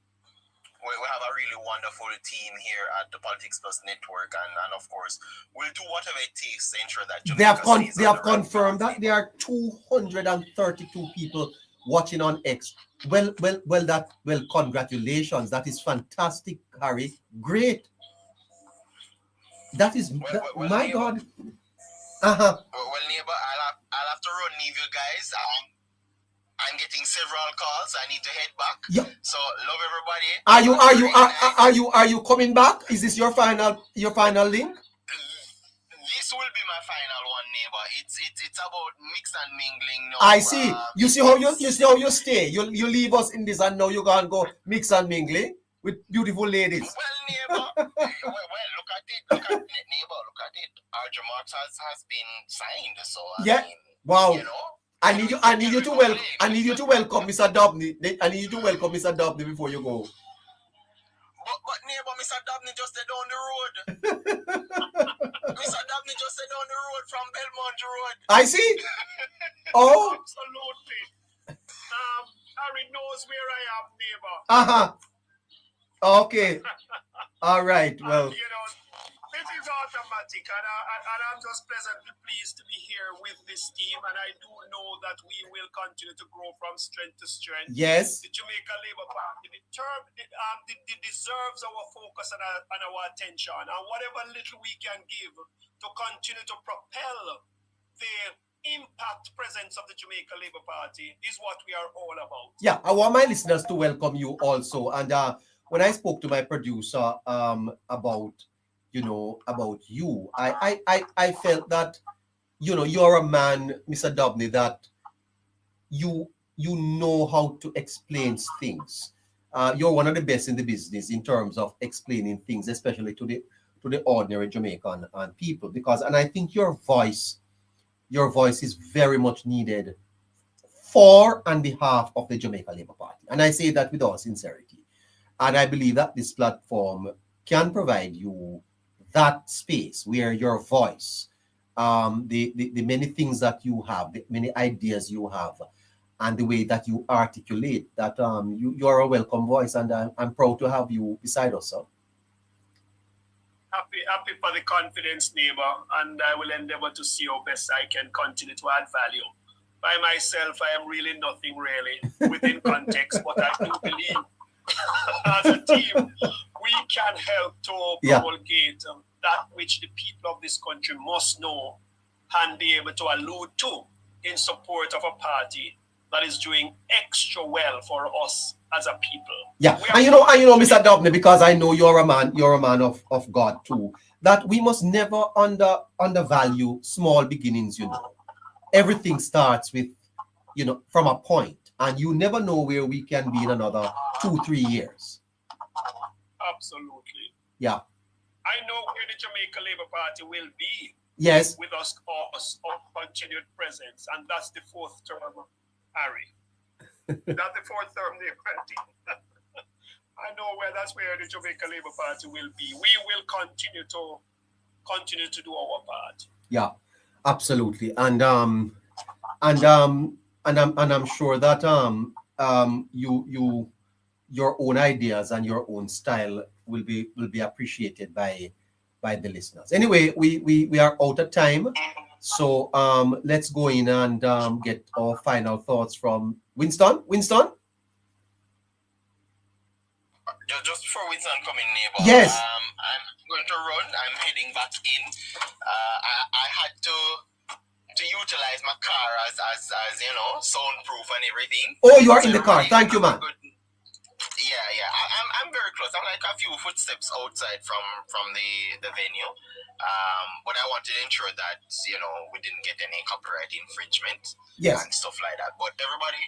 Speaker 20: We have a really wonderful team here at the Politics Plus Network, and of course, we'll do whatever it takes to ensure that Jamaica
Speaker 1: they have confirmed that there are 232 people watching on X. Well, congratulations. That is fantastic, Harry. Great. That is my God.
Speaker 20: Well, neighbor, I'll have have to run, leave you guys. I'm getting several calls. I need to head back.
Speaker 1: Yeah.
Speaker 20: So love everybody.
Speaker 1: Are you coming back? Is this your final link?
Speaker 20: This will be my final one, neighbor. It's about mix and mingling. No,
Speaker 1: I see. You see how you stay. You leave us in this, and now you gonna go mix and mingling with beautiful ladies.
Speaker 20: Well, neighbor. well, look at it, neighbor. Look at it. Our remarks has been signed. So
Speaker 1: Yeah.
Speaker 20: I mean,
Speaker 1: Wow.
Speaker 20: you know.
Speaker 1: I need you to welcome Mr. Dobney. I need you to welcome Mr. Dobney before you go.
Speaker 20: But neighbor, Mr. Dabney just said down the road. Mr. Dabney just said down the road from Belmont Road.
Speaker 1: I see. Oh.
Speaker 12: Absolutely. Harry knows where I am, neighbor.
Speaker 1: Okay. All right. Well.
Speaker 12: You know, this is automatic, and I'm just pleasantly pleased to be here with this team, and I do know that we will continue to grow from strength to strength.
Speaker 1: Yes.
Speaker 12: The Jamaica Labour Party, it deserves our focus and our attention, and whatever little we can give to continue to propel the impact presence of the Jamaica Labour Party is what we are all about.
Speaker 1: Yeah, I want my listeners to welcome you also, and when I spoke to my producer about you, I felt that you're a man, Mr. Dobney, that you know how to explain things. You're one of the best in the business in terms of explaining things, especially to the ordinary Jamaican people, and I think your voice is very much needed for and behalf of the Jamaica Labour Party, and I say that with all sincerity. And I believe that this platform can provide you that space where your voice, the many things that you have, the many ideas you have, and the way that you articulate, that you are a welcome voice, and I'm proud to have you beside us, sir.
Speaker 12: Happy for the confidence, neighbor, and I will endeavor to see how best I can continue to add value. By myself, I am really nothing really within context, but I do believe as a team, we can help to promulgate that which the people of this country must know and be able to allude to in support of a party that is doing extra well for us as a people.
Speaker 1: Yeah, and you know, Mr. Dobney, because I know you're a man of God too, that we must never undervalue small beginnings. Everything starts with, from a point, and you never know where we can be in another 2-3 years.
Speaker 12: Absolutely.
Speaker 1: Yeah.
Speaker 12: I know where the Jamaica Labour Party will be.
Speaker 1: Yes.
Speaker 12: With us of continued presence, and that's the fourth term, Harry. That's the fourth term, I know that's where the Jamaica Labour Party will be. We will continue to do our part.
Speaker 1: Yeah, absolutely, and I'm sure that your own ideas and your own style will be appreciated by the listeners. Anyway, we are out of time, so let's go in and get our final thoughts from Winston.
Speaker 20: Just before Winston come in, neighbor.
Speaker 1: Yes.
Speaker 20: I'm going to run. I'm heading back in. I had to utilize my car as soundproof and everything.
Speaker 1: Oh, you are in the car. Thank you, man.
Speaker 20: Yeah. I'm very close. I'm like a few footsteps outside from the venue. But I wanted to ensure that we didn't get any copyright infringement.
Speaker 1: Yes.
Speaker 20: And stuff like that. But everybody,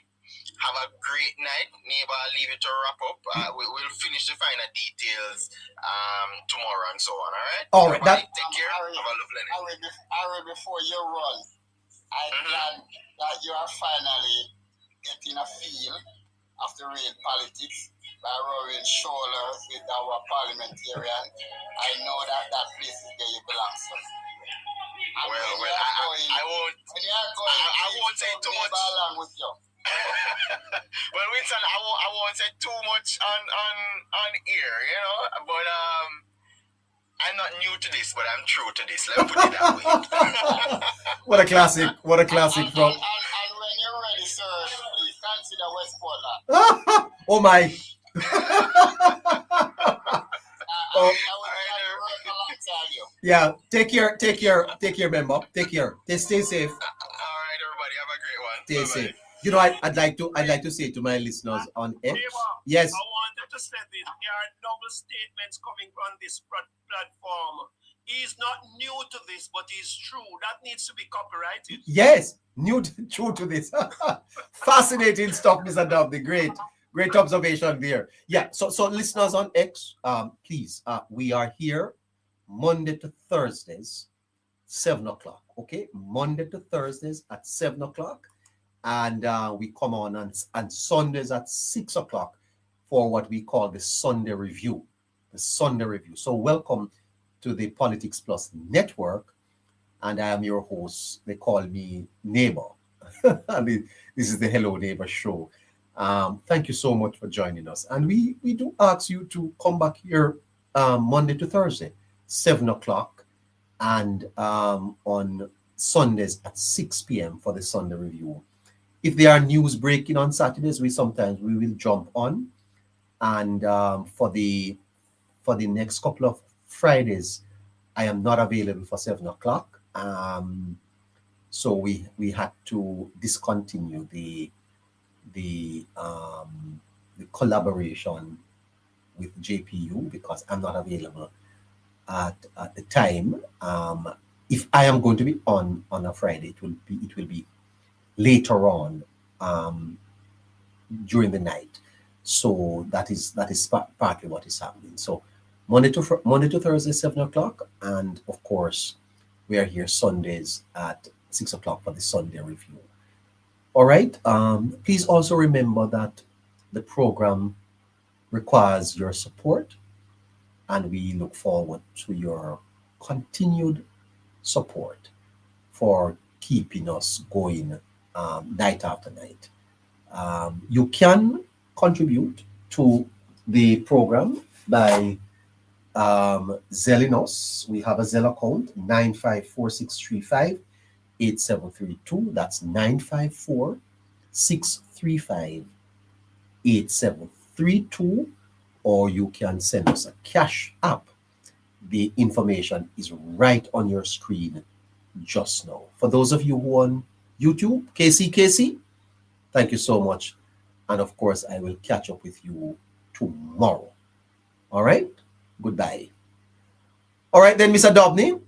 Speaker 20: have a great night, neighbor. I'll leave it to wrap up. We'll finish the final details tomorrow and so on. All right. Take care. Have a lovely night.
Speaker 11: Harry, before you run, I'm glad that you are finally getting a feel of the real politics by rubbing shoulders with our parliamentarian. I know that place is where you belong, sir.
Speaker 20: I won't say too much.
Speaker 11: Along with you.
Speaker 20: Well, Winston, I won't say too much on here, but I'm not new to this, but I'm true to this. Let's put it that way.
Speaker 1: What a classic from.
Speaker 11: And when you're ready, sir, please consider West Portland.
Speaker 1: Oh my. Yeah, take care, member. Take care. Stay safe.
Speaker 20: All right, everybody.
Speaker 1: Stay safe. You know, I'd like to say to my listeners on X. Yes.
Speaker 12: I wanted to say this. There are double statements coming on this platform. He's not new to this, but he's true. That needs to be copyrighted.
Speaker 1: Yes, true to this. Fascinating stuff, Mr. Dub. The great observation there. Yeah. So listeners on X, please, we are here Monday to Thursdays, 7 o'clock. Okay, Monday to Thursdays at 7 o'clock, and we come on Sundays at 6 o'clock for what we call the Sunday Review. The Sunday Review. So welcome to the Politics Plus Network, and I am your host. They call me Neighbor. This is the Hello Neighbor Show. Thank you so much for joining us, and we do ask you to come back here Monday to Thursday, 7 o'clock, and on Sundays at 6 p.m. for the Sunday Review. If there are news breaking on Saturdays, we will jump on, and for the next couple of Fridays, I am not available for 7 o'clock. So we had to discontinue the collaboration with JPU because I'm not available at the time. If I am going to be on a Friday, it will be later on during the night. So that is partly what is happening. So Monday to Thursday, 7 o'clock, and of course, we are here Sundays at 6 o'clock for the Sunday Review. All right. Please also remember that the program requires your support, and we look forward to your continued support for keeping us going night after night. You can contribute to the program by Zelling us. We have a Zelle account, 9546358732. That's 954-635-8732. Or you can send us a cash app. The information is right on your screen just now. For those of you who are on YouTube, KC, thank you so much. And of course, I will catch up with you tomorrow. All right? Goodbye. All right then, Mr. Dobney.